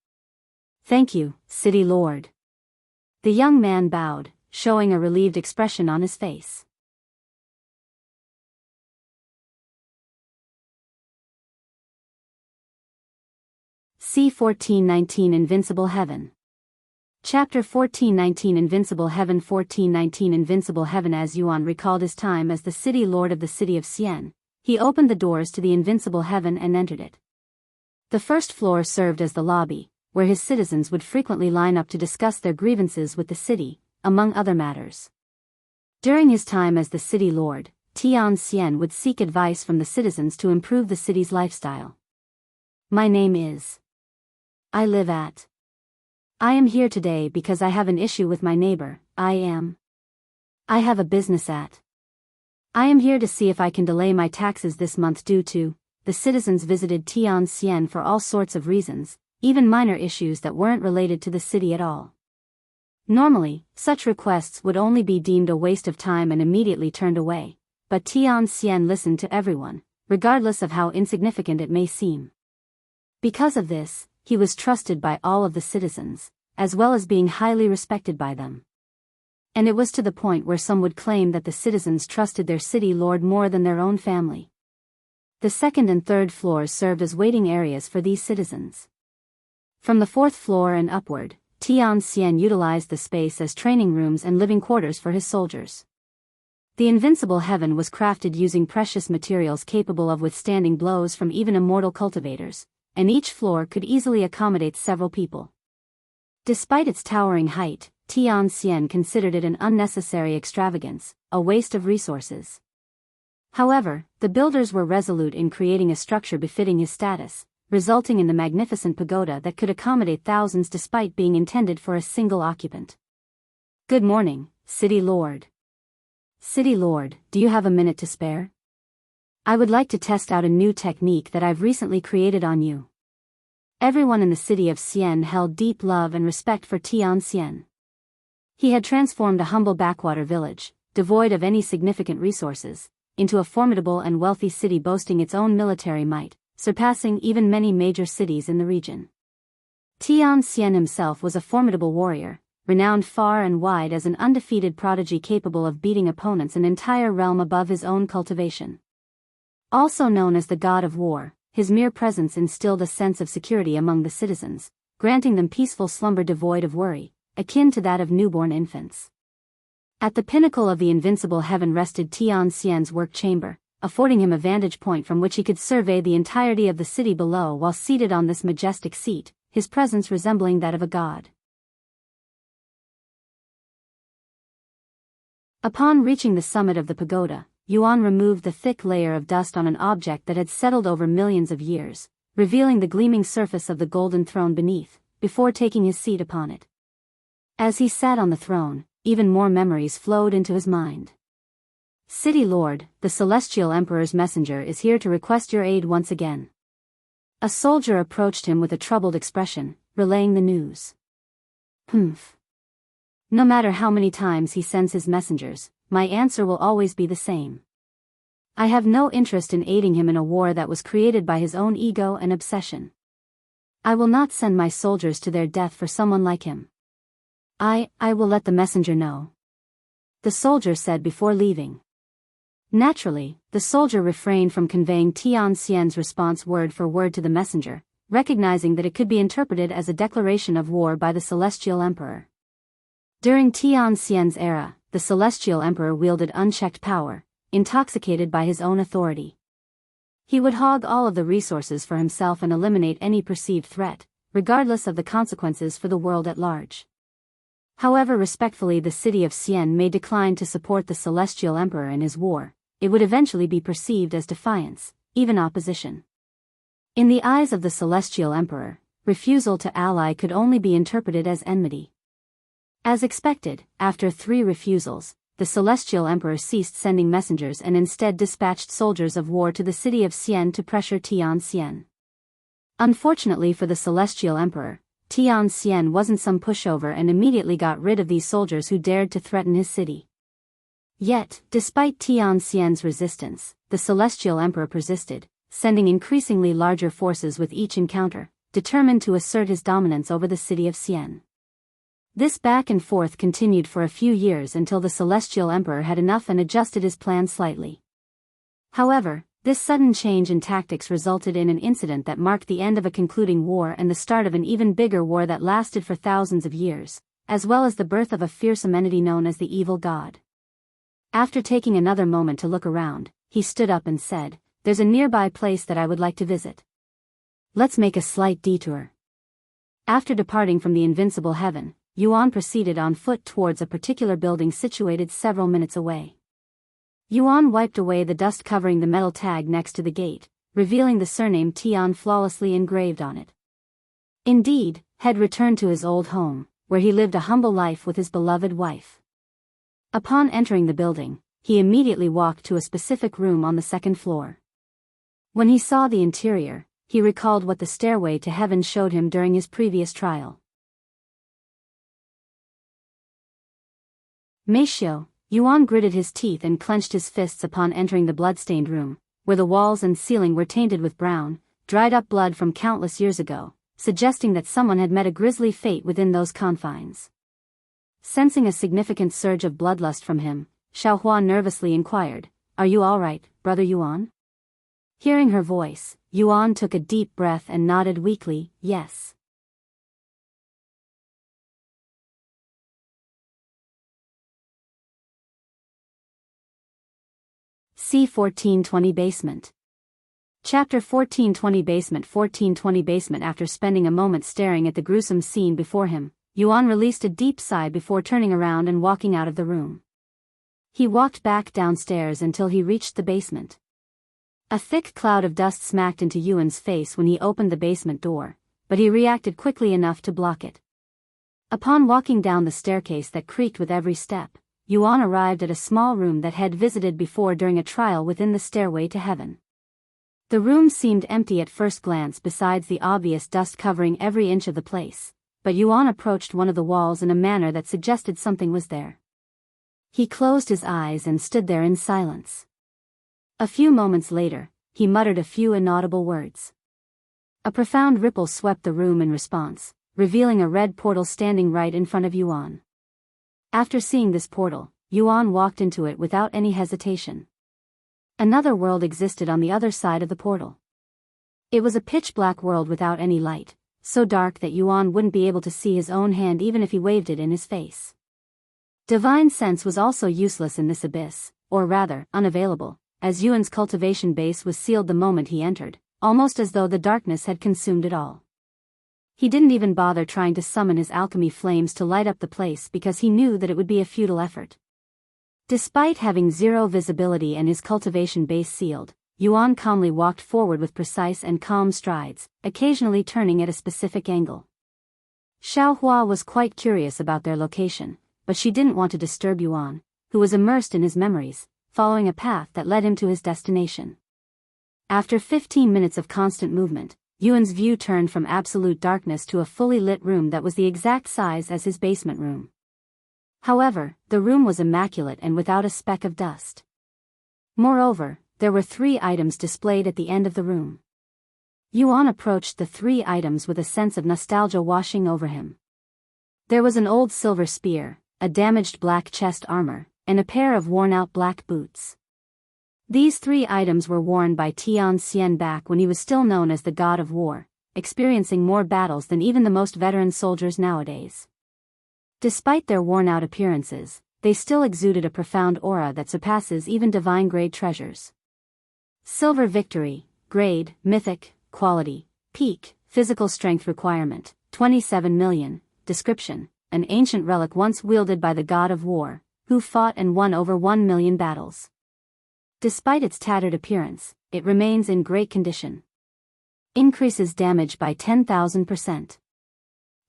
Thank you, City Lord. The young man bowed, showing a relieved expression on his face. C1419 Invincible Heaven. Chapter 1419 Invincible Heaven. 1419 Invincible Heaven. As Yuan recalled his time as the city lord of the city of Xian, he opened the doors to the Invincible Heaven and entered it. The first floor served as the lobby, where his citizens would frequently line up to discuss their grievances with the city, among other matters. During his time as the city lord, Tian Xian would seek advice from the citizens to improve the city's lifestyle. My name is. I live at. I am here today because I have an issue with my neighbor. I have a business at. I am here to see if I can delay my taxes this month due to. The citizens visited Tian Xian for all sorts of reasons, even minor issues that weren't related to the city at all. Normally, such requests would only be deemed a waste of time and immediately turned away, but Tian Xian listened to everyone, regardless of how insignificant it may seem. Because of this, he was trusted by all of the citizens, as well as being highly respected by them. And it was to the point where some would claim that the citizens trusted their city lord more than their own family. The second and third floors served as waiting areas for these citizens. From the fourth floor and upward, Tian Xian utilized the space as training rooms and living quarters for his soldiers. The Invincible Heaven was crafted using precious materials capable of withstanding blows from even immortal cultivators, and each floor could easily accommodate several people. Despite its towering height, Tian Xian considered it an unnecessary extravagance, a waste of resources. However, the builders were resolute in creating a structure befitting his status, resulting in the magnificent pagoda that could accommodate thousands despite being intended for a single occupant. Good morning, City Lord. City Lord, do you have a minute to spare? I would like to test out a new technique that I've recently created on you. Everyone in the city of Xian held deep love and respect for Tian Xian. He had transformed a humble backwater village, devoid of any significant resources, into a formidable and wealthy city boasting its own military might, surpassing even many major cities in the region. Tian Xian himself was a formidable warrior, renowned far and wide as an undefeated prodigy capable of beating opponents an entire realm above his own cultivation. Also known as the God of War, his mere presence instilled a sense of security among the citizens, granting them peaceful slumber devoid of worry, akin to that of newborn infants. At the pinnacle of the Invincible Heaven rested Tian Xian's work chamber, affording him a vantage point from which he could survey the entirety of the city below while seated on this majestic seat, his presence resembling that of a god. Upon reaching the summit of the pagoda, Yuan removed the thick layer of dust on an object that had settled over millions of years, revealing the gleaming surface of the golden throne beneath, before taking his seat upon it. As he sat on the throne, even more memories flowed into his mind. City Lord, the Celestial Emperor's messenger is here to request your aid once again. A soldier approached him with a troubled expression, relaying the news. No matter how many times he sends his messengers, my answer will always be the same. I have no interest in aiding him in a war that was created by his own ego and obsession. I will not send my soldiers to their death for someone like him. I will let the messenger know. The soldier said before leaving. Naturally, the soldier refrained from conveying Tian Xian's response word for word to the messenger, recognizing that it could be interpreted as a declaration of war by the Celestial Emperor. During Xian's era, the Celestial Emperor wielded unchecked power, intoxicated by his own authority. He would hog all of the resources for himself and eliminate any perceived threat, regardless of the consequences for the world at large. However respectfully the city of Xian may decline to support the Celestial Emperor in his war, it would eventually be perceived as defiance, even opposition. In the eyes of the Celestial Emperor, refusal to ally could only be interpreted as enmity. As expected, after 3 refusals, the Celestial Emperor ceased sending messengers and instead dispatched soldiers of war to the city of Xian to pressure Xian. Unfortunately for the Celestial Emperor, Xian wasn't some pushover and immediately got rid of these soldiers who dared to threaten his city. Yet, despite Xian's resistance, the Celestial Emperor persisted, sending increasingly larger forces with each encounter, determined to assert his dominance over the city of Xian. This back and forth continued for a few years until the Celestial Emperor had enough and adjusted his plan slightly. However, this sudden change in tactics resulted in an incident that marked the end of a concluding war and the start of an even bigger war that lasted for thousands of years, as well as the birth of a fearsome entity known as the Evil God. After taking another moment to look around, he stood up and said, "There's a nearby place that I would like to visit. Let's make a slight detour." After departing from the Invincible Heaven, Yuan proceeded on foot towards a particular building situated several minutes away. Yuan wiped away the dust covering the metal tag next to the gate, revealing the surname Tian flawlessly engraved on it. Indeed, had returned to his old home, where he lived a humble life with his beloved wife. Upon entering the building, he immediately walked to a specific room on the 2nd floor. When he saw the interior, he recalled what the stairway to heaven showed him during his previous trial. Meisho, Yuan gritted his teeth and clenched his fists upon entering the blood-stained room, where the walls and ceiling were tainted with brown, dried-up blood from countless years ago, suggesting that someone had met a grisly fate within those confines. Sensing a significant surge of bloodlust from him, Xiaohua nervously inquired, "Are you all right, brother Yuan?" Hearing her voice, Yuan took a deep breath and nodded weakly, "Yes." C1420 Basement. Chapter 1420 Basement 1420 Basement. After spending a moment staring at the gruesome scene before him, Yuan released a deep sigh before turning around and walking out of the room. He walked back downstairs until he reached the basement. A thick cloud of dust smacked into Yuan's face when he opened the basement door, but he reacted quickly enough to block it. Upon walking down the staircase that creaked with every step, Yuan arrived at a small room that had visited before during a trial within the stairway to heaven. The room seemed empty at first glance besides the obvious dust covering every inch of the place, but Yuan approached one of the walls in a manner that suggested something was there. He closed his eyes and stood there in silence. A few moments later, he muttered a few inaudible words. A profound ripple swept the room in response, revealing a red portal standing right in front of Yuan. After seeing this portal, Yuan walked into it without any hesitation. Another world existed on the other side of the portal. It was a pitch-black world without any light, so dark that Yuan wouldn't be able to see his own hand even if he waved it in his face. Divine sense was also useless in this abyss, or rather, unavailable, as Yuan's cultivation base was sealed the moment he entered, almost as though the darkness had consumed it all. He didn't even bother trying to summon his alchemy flames to light up the place because he knew that it would be a futile effort. Despite having zero visibility and his cultivation base sealed, Yuan calmly walked forward with precise and calm strides, occasionally turning at a specific angle. Xiaohua was quite curious about their location, but she didn't want to disturb Yuan, who was immersed in his memories, following a path that led him to his destination. After 15 minutes of constant movement, Yuan's view turned from absolute darkness to a fully lit room that was the exact size as his basement room. However, the room was immaculate and without a speck of dust. Moreover, there were 3 items displayed at the end of the room. Yuan approached the 3 items with a sense of nostalgia washing over him. There was an old silver spear, a damaged black chest armor, and a pair of worn-out black boots. These 3 items were worn by Xian back when he was still known as the God of War, experiencing more battles than even the most veteran soldiers nowadays. Despite their worn-out appearances, they still exuded a profound aura that surpasses even divine-grade treasures. Silver Victory, Grade, Mythic, Quality, Peak, Physical Strength Requirement, 27 million, Description, an ancient relic once wielded by the god of war, who fought and won over 1 million battles. Despite its tattered appearance, it remains in great condition. Increases damage by 10,000%.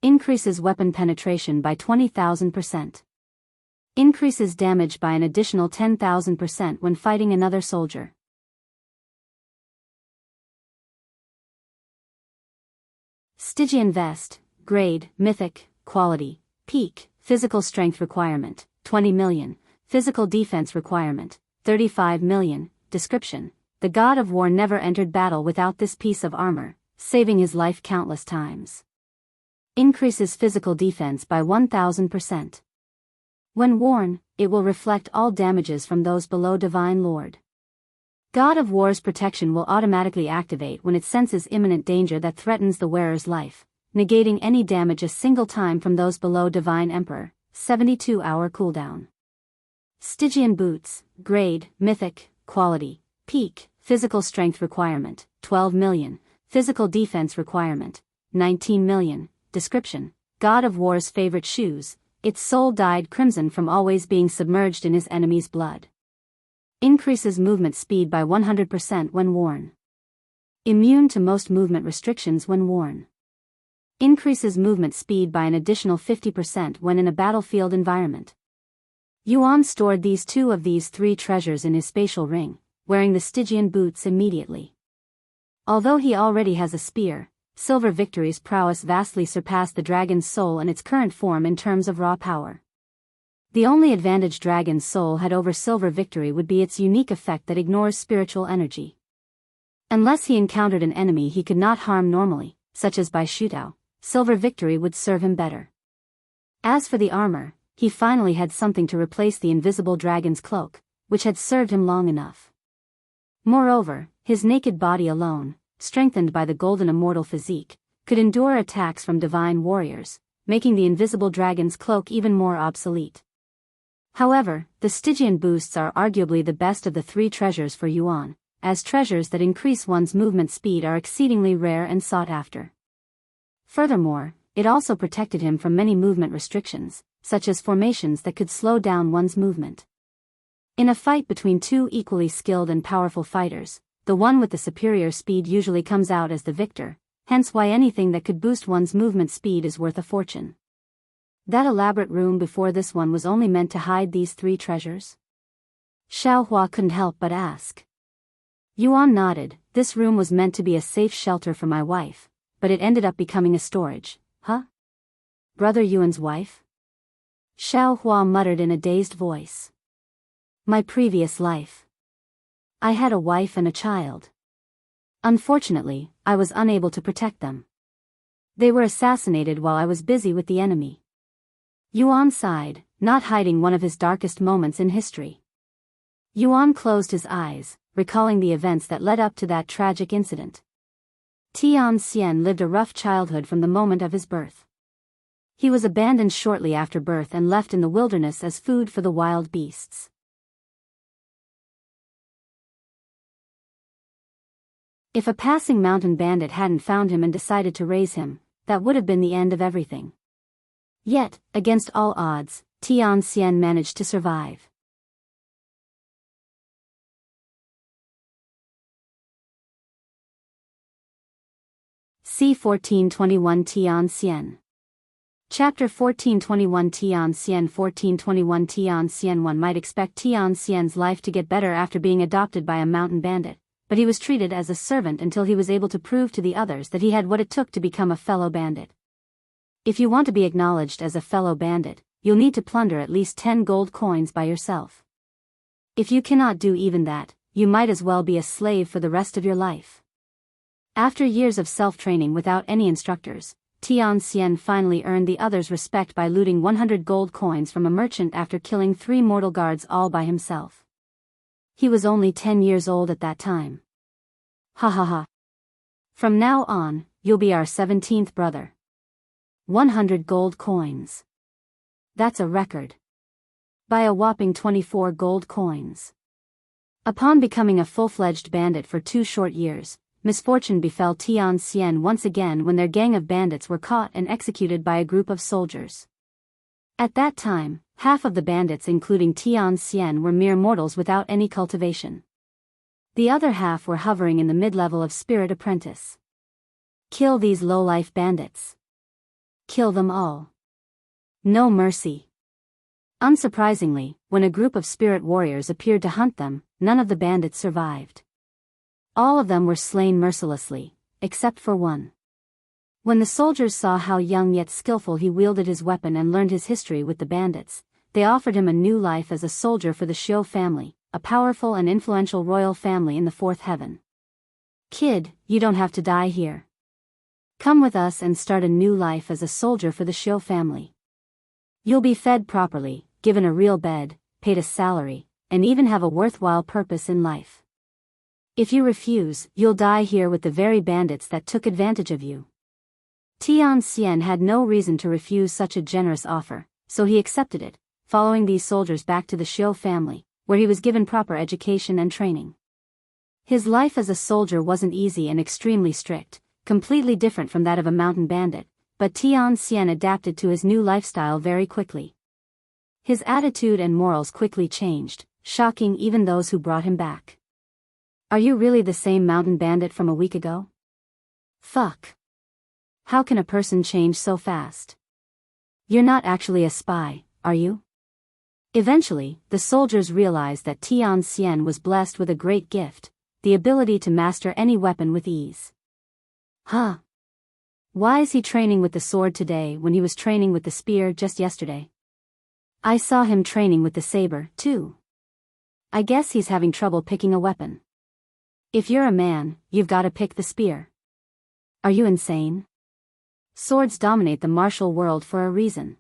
Increases weapon penetration by 20,000%. Increases damage by an additional 10,000% when fighting another soldier. Stygian Vest, Grade, Mythic, Quality, Peak, Physical Strength Requirement, 20 million, Physical Defense Requirement, 35 million, Description, the god of war never entered battle without this piece of armor, saving his life countless times. Increases physical defense by 1,000%. When worn, it will reflect all damages from those below Divine Lord. God of War's protection will automatically activate when it senses imminent danger that threatens the wearer's life, negating any damage a single time from those below Divine Emperor, 72-hour cooldown. Stygian Boots, Grade, Mythic, Quality, Peak, Physical Strength Requirement, 12 million, Physical Defense Requirement, 19 million, Description, God of War's favorite shoes, its sole dyed crimson from always being submerged in his enemy's blood. Increases movement speed by 100% when worn. Immune to most movement restrictions when worn. Increases movement speed by an additional 50% when in a battlefield environment. Yuan stored two of these three treasures in his spatial ring, wearing the Stygian boots immediately. Although he already has a spear, Silver Victory's prowess vastly surpassed the Dragon's Soul in its current form in terms of raw power. The only advantage Dragon's Soul had over Silver Victory would be its unique effect that ignores spiritual energy. Unless he encountered an enemy he could not harm normally, such as by shootout, Silver Victory would serve him better. As for the armor, he finally had something to replace the invisible dragon's cloak, which had served him long enough. Moreover, his naked body alone, strengthened by the golden immortal physique, could endure attacks from divine warriors, making the invisible dragon's cloak even more obsolete. However, the Stygian boosts are arguably the best of the three treasures for Yuan, as treasures that increase one's movement speed are exceedingly rare and sought after. Furthermore, it also protected him from many movement restrictions, such as formations that could slow down one's movement. In a fight between two equally skilled and powerful fighters, the one with the superior speed usually comes out as the victor, hence why anything that could boost one's movement speed is worth a fortune. That elaborate room before this one was only meant to hide these three treasures? Xiaohua couldn't help but ask. Yuan nodded. This room was meant to be a safe shelter for my wife, but it ended up becoming a storage. Huh? Brother Yuan's wife? Xiaohua muttered in a dazed voice. My previous life. I had a wife and a child. Unfortunately, I was unable to protect them. They were assassinated while I was busy with the enemy. Yuan sighed, not hiding one of his darkest moments in history. Yuan closed his eyes, recalling the events that led up to that tragic incident. Tian Xian lived a rough childhood from the moment of his birth. He was abandoned shortly after birth and left in the wilderness as food for the wild beasts. If a passing mountain bandit hadn't found him and decided to raise him, that would have been the end of everything. Yet, against all odds, Tian Xian managed to survive. C1421 Tian Xian. Chapter 1421 Tian Xian 1421 Tian Xian. One might expect Tian Xian's life to get better after being adopted by a mountain bandit, but he was treated as a servant until he was able to prove to the others that he had what it took to become a fellow bandit. If you want to be acknowledged as a fellow bandit, you'll need to plunder at least 10 gold coins by yourself. If you cannot do even that, you might as well be a slave for the rest of your life. After years of self-training without any instructors, Tian Xian finally earned the others' respect by looting 100 gold coins from a merchant after killing 3 mortal guards all by himself. He was only 10 years old at that time. Ha ha ha. From now on, you'll be our 17th brother. 100 gold coins. That's a record. By a whopping 24 gold coins. Upon becoming a full-fledged bandit for 2 short years, misfortune befell Tian Xian once again when their gang of bandits were caught and executed by a group of soldiers. At that time, half of the bandits including Tian Xian were mere mortals without any cultivation. The other half were hovering in the mid-level of spirit apprentice. Kill these low-life bandits. Kill them all. No mercy. Unsurprisingly, when a group of spirit warriors appeared to hunt them, none of the bandits survived. All of them were slain mercilessly, except for one. When the soldiers saw how young yet skillful he wielded his weapon and learned his history with the bandits, they offered him a new life as a soldier for the Xiu family, a powerful and influential royal family in the 4th heaven. Kid, you don't have to die here. Come with us and start a new life as a soldier for the Xiu family. You'll be fed properly, given a real bed, paid a salary, and even have a worthwhile purpose in life. If you refuse, you'll die here with the very bandits that took advantage of you. Tian Xian had no reason to refuse such a generous offer, so he accepted it, following these soldiers back to the Xiu family, where he was given proper education and training. His life as a soldier wasn't easy and extremely strict, completely different from that of a mountain bandit, but Tian Xian adapted to his new lifestyle very quickly. His attitude and morals quickly changed, shocking even those who brought him back. Are you really the same mountain bandit from a week ago? Fuck. How can a person change so fast? You're not actually a spy, are you? Eventually, the soldiers realized that Tian Xian was blessed with a great gift, the ability to master any weapon with ease. Huh? Why is he training with the sword today when he was training with the spear just yesterday? I saw him training with the saber, too. I guess he's having trouble picking a weapon. If you're a man, you've got to pick the spear. Are you insane? Swords dominate the martial world for a reason.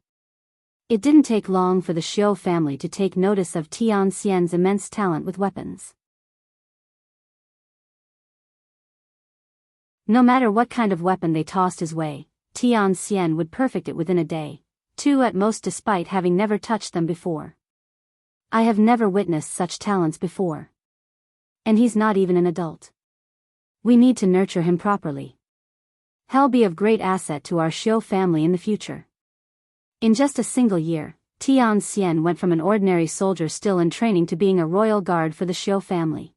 It didn't take long for the Xiu family to take notice of Tian Xian's immense talent with weapons. No matter what kind of weapon they tossed his way, Tian Xian would perfect it within a day, 2 at most, despite having never touched them before. I have never witnessed such talents before. And he's not even an adult. We need to nurture him properly. He'll be of great asset to our Xiu family in the future. In just a single year, Tian Xian went from an ordinary soldier still in training to being a royal guard for the Xiu family.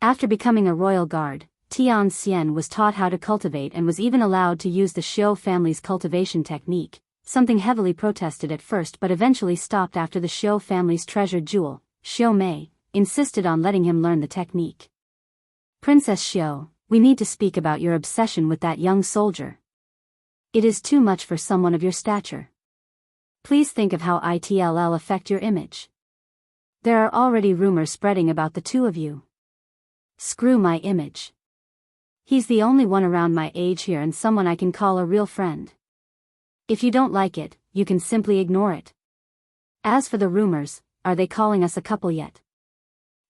After becoming a royal guard, Tian Xian was taught how to cultivate and was even allowed to use the Xiu family's cultivation technique, something heavily protested at first but eventually stopped after the Xiu family's treasured jewel, Xiu Mei, insisted on letting him learn the technique. Princess Xiu, we need to speak about your obsession with that young soldier. It is too much for someone of your stature. Please think of how it'll affect your image. There are already rumors spreading about the two of you. Screw my image. He's the only one around my age here and someone I can call a real friend. If you don't like it, you can simply ignore it. As for the rumors, are they calling us a couple yet?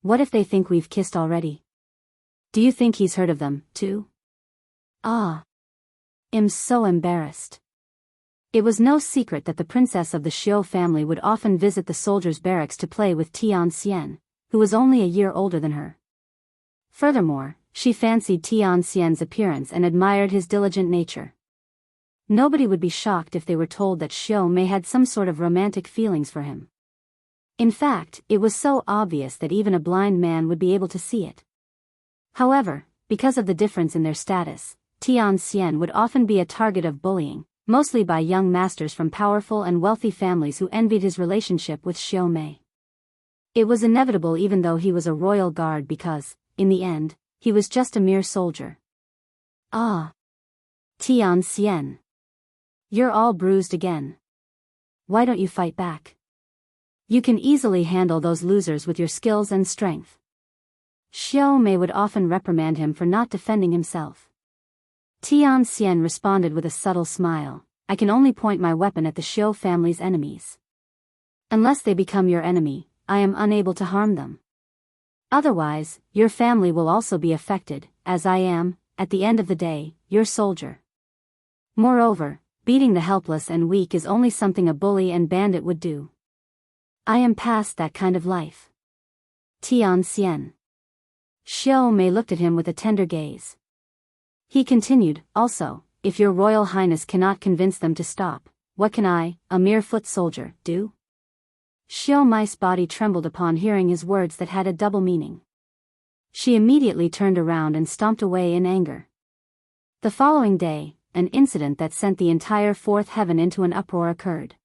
What if they think we've kissed already? Do you think he's heard of them, too? Ah. I'm so embarrassed. It was no secret that the princess of the Xiu family would often visit the soldiers' barracks to play with Tian Xian, who was only a year older than her. Furthermore, she fancied Tian Xian's appearance and admired his diligent nature. Nobody would be shocked if they were told that Xiu Mei had some sort of romantic feelings for him. In fact, it was so obvious that even a blind man would be able to see it. However, because of the difference in their status, Tian Xian would often be a target of bullying, mostly by young masters from powerful and wealthy families who envied his relationship with Xiu Mei. It was inevitable even though he was a royal guard because, in the end, he was just a mere soldier. Ah. Tian Xian. You're all bruised again. Why don't you fight back? You can easily handle those losers with your skills and strength. Xiu Mei would often reprimand him for not defending himself. Tian Xian responded with a subtle smile, I can only point my weapon at the Xiu family's enemies. Unless they become your enemy, I am unable to harm them. Otherwise, your family will also be affected, as I am, at the end of the day, you're soldier. Moreover, beating the helpless and weak is only something a bully and bandit would do. I am past that kind of life. Tian Xian. Xiao Mei looked at him with a tender gaze. He continued, also, if your Royal Highness cannot convince them to stop, what can I, a mere foot soldier, do? Xiao Mei's body trembled upon hearing his words that had a double meaning. She immediately turned around and stomped away in anger. The following day, an incident that sent the entire fourth heaven into an uproar occurred.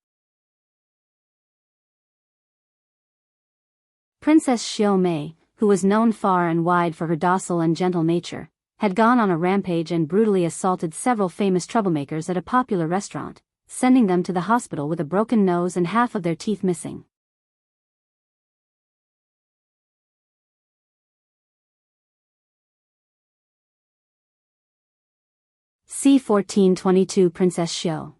Princess Xiu Mei, who was known far and wide for her docile and gentle nature, had gone on a rampage and brutally assaulted several famous troublemakers at a popular restaurant, sending them to the hospital with a broken nose and half of their teeth missing. C1422 Princess Xiu.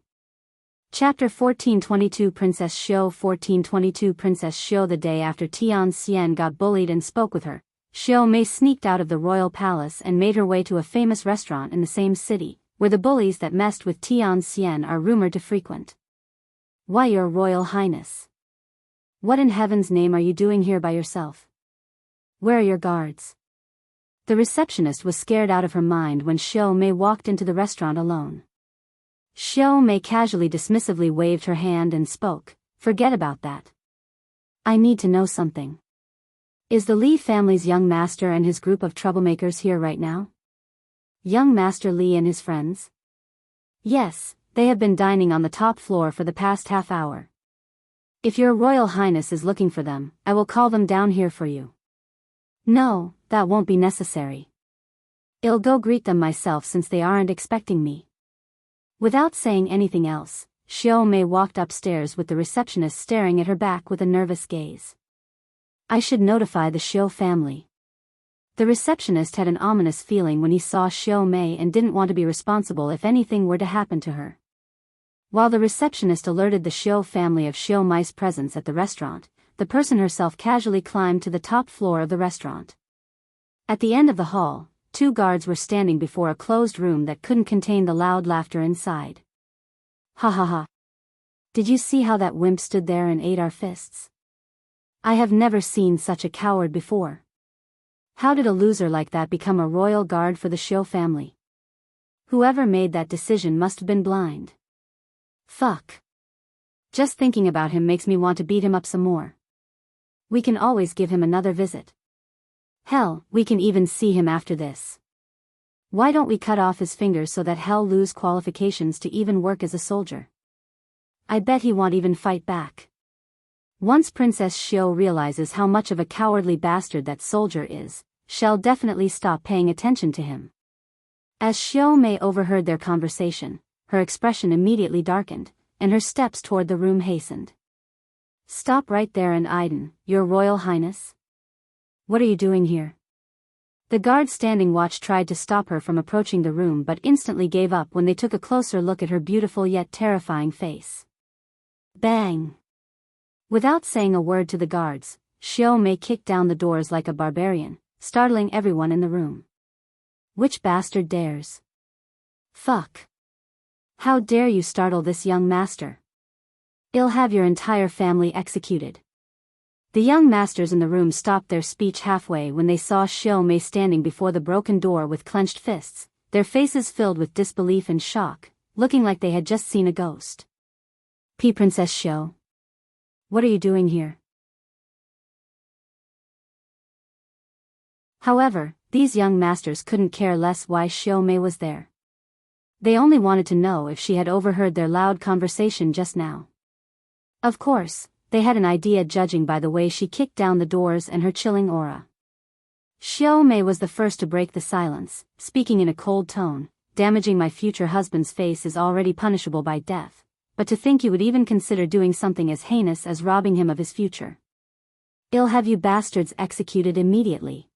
Chapter 1422 Princess Xiu 1422 Princess Xiu. The day after Tian Xian got bullied and spoke with her, Xiu Mei sneaked out of the royal palace and made her way to a famous restaurant in the same city, where the bullies that messed with Tian Xian are rumored to frequent. Why, your Royal Highness? What in heaven's name are you doing here by yourself? Where are your guards? The receptionist was scared out of her mind when Xiu Mei walked into the restaurant alone. Xiu Mei casually dismissively waved her hand and spoke, forget about that. I need to know something. Is the Li family's young master and his group of troublemakers here right now? Young Master Li and his friends? Yes, they have been dining on the top floor for the past half hour. If your Royal Highness is looking for them, I will call them down here for you. No, that won't be necessary. I'll go greet them myself since they aren't expecting me. Without saying anything else, Xiu Mei walked upstairs with the receptionist staring at her back with a nervous gaze. I should notify the Xiu family. The receptionist had an ominous feeling when he saw Xiu Mei and didn't want to be responsible if anything were to happen to her. While the receptionist alerted the Xiu family of Xiu Mei's presence at the restaurant, the person herself casually climbed to the top floor of the restaurant. At the end of the hall, 2 guards were standing before a closed room that couldn't contain the loud laughter inside. Ha ha ha. Did you see how that wimp stood there and ate our fists? I have never seen such a coward before. How did a loser like that become a royal guard for the Xiu family? Whoever made that decision must have been blind. Fuck. Just thinking about him makes me want to beat him up some more. We can always give him another visit. Hell, we can even see him after this. Why don't we cut off his fingers so that he'll lose qualifications to even work as a soldier? I bet he won't even fight back. Once Princess Xiu realizes how much of a cowardly bastard that soldier is, she'll definitely stop paying attention to him. As Xiu Mei overheard their conversation, her expression immediately darkened, and her steps toward the room hastened. Stop right there and Aiden, your Royal Highness. What are you doing here? The guard standing watch tried to stop her from approaching the room but instantly gave up when they took a closer look at her beautiful yet terrifying face. Bang! Without saying a word to the guards, Xiu Mei kicked down the doors like a barbarian, startling everyone in the room. Which bastard dares? Fuck. How dare you startle this young master? I'll have your entire family executed. The young masters in the room stopped their speech halfway when they saw Xiu Mei standing before the broken door with clenched fists, their faces filled with disbelief and shock, looking like they had just seen a ghost. Princess Xiu. What are you doing here? However, these young masters couldn't care less why Xiu Mei was there. They only wanted to know if she had overheard their loud conversation just now. Of course, they had an idea judging by the way she kicked down the doors and her chilling aura. Xiu Mei was the first to break the silence, speaking in a cold tone. Damaging my future husband's face is already punishable by death, but to think you would even consider doing something as heinous as robbing him of his future. I'll have you bastards executed immediately.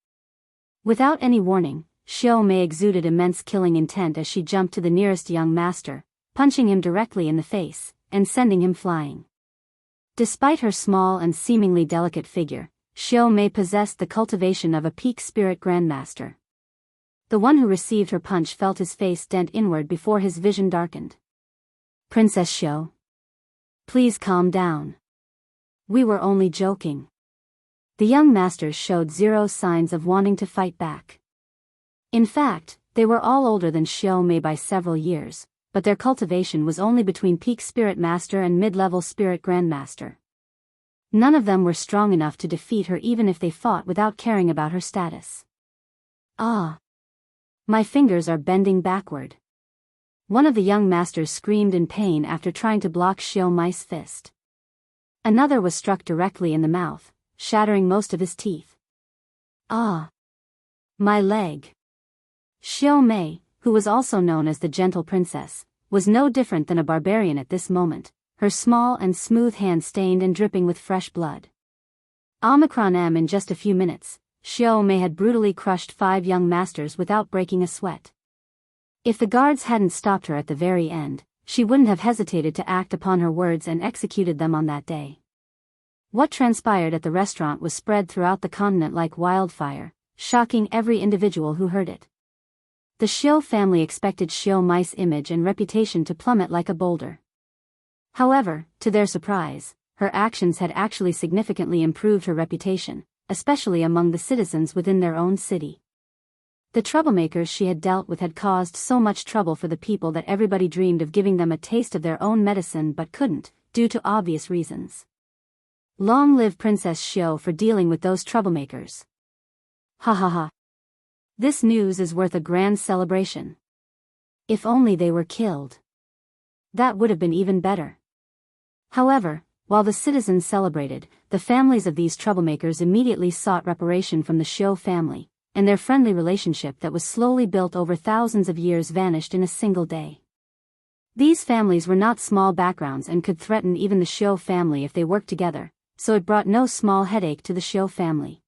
Without any warning, Xiu Mei exuded immense killing intent as she jumped to the nearest young master, punching him directly in the face, and sending him flying. Despite her small and seemingly delicate figure, Xiu Mei possessed the cultivation of a peak spirit grandmaster. The one who received her punch felt his face dent inward before his vision darkened. Princess Xiu. Please calm down. We were only joking. The young masters showed zero signs of wanting to fight back. In fact, they were all older than Xiu Mei by several years, but their cultivation was only between peak spirit master and mid-level spirit grandmaster. None of them were strong enough to defeat her even if they fought without caring about her status. Ah! My fingers are bending backward. One of the young masters screamed in pain after trying to block Xiu Mei's fist. Another was struck directly in the mouth, shattering most of his teeth. Ah! My leg. Xiu Mei, who was also known as the Gentle Princess, was no different than a barbarian at this moment, her small and smooth hand stained and dripping with fresh blood. Omicron M. In just a few minutes, Xiu Mei had brutally crushed 5 young masters without breaking a sweat. If the guards hadn't stopped her at the very end, she wouldn't have hesitated to act upon her words and executed them on that day. What transpired at the restaurant was spread throughout the continent like wildfire, shocking every individual who heard it. The Xiu family expected Xiu Mei's image and reputation to plummet like a boulder. However, to their surprise, her actions had actually significantly improved her reputation, especially among the citizens within their own city. The troublemakers she had dealt with had caused so much trouble for the people that everybody dreamed of giving them a taste of their own medicine but couldn't, due to obvious reasons. Long live Princess Xiu for dealing with those troublemakers. Ha ha ha. This news is worth a grand celebration. If only they were killed. That would have been even better. However, while the citizens celebrated, the families of these troublemakers immediately sought reparation from the Xiu family, and their friendly relationship that was slowly built over thousands of years vanished in a single day. These families were not small backgrounds and could threaten even the Xiu family if they worked together, so it brought no small headache to the Xiu family.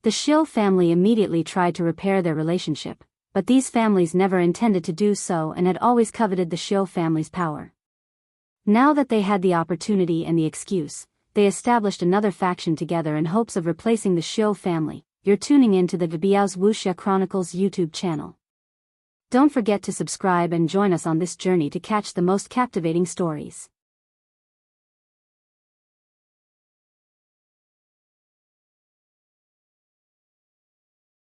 The Xiu family immediately tried to repair their relationship, but these families never intended to do so and had always coveted the Xiu family's power. Now that they had the opportunity and the excuse, they established another faction together in hopes of replacing the Xiu family. You're tuning in to the Biyao's Wuxia Chronicles YouTube channel. Don't forget to subscribe and join us on this journey to catch the most captivating stories.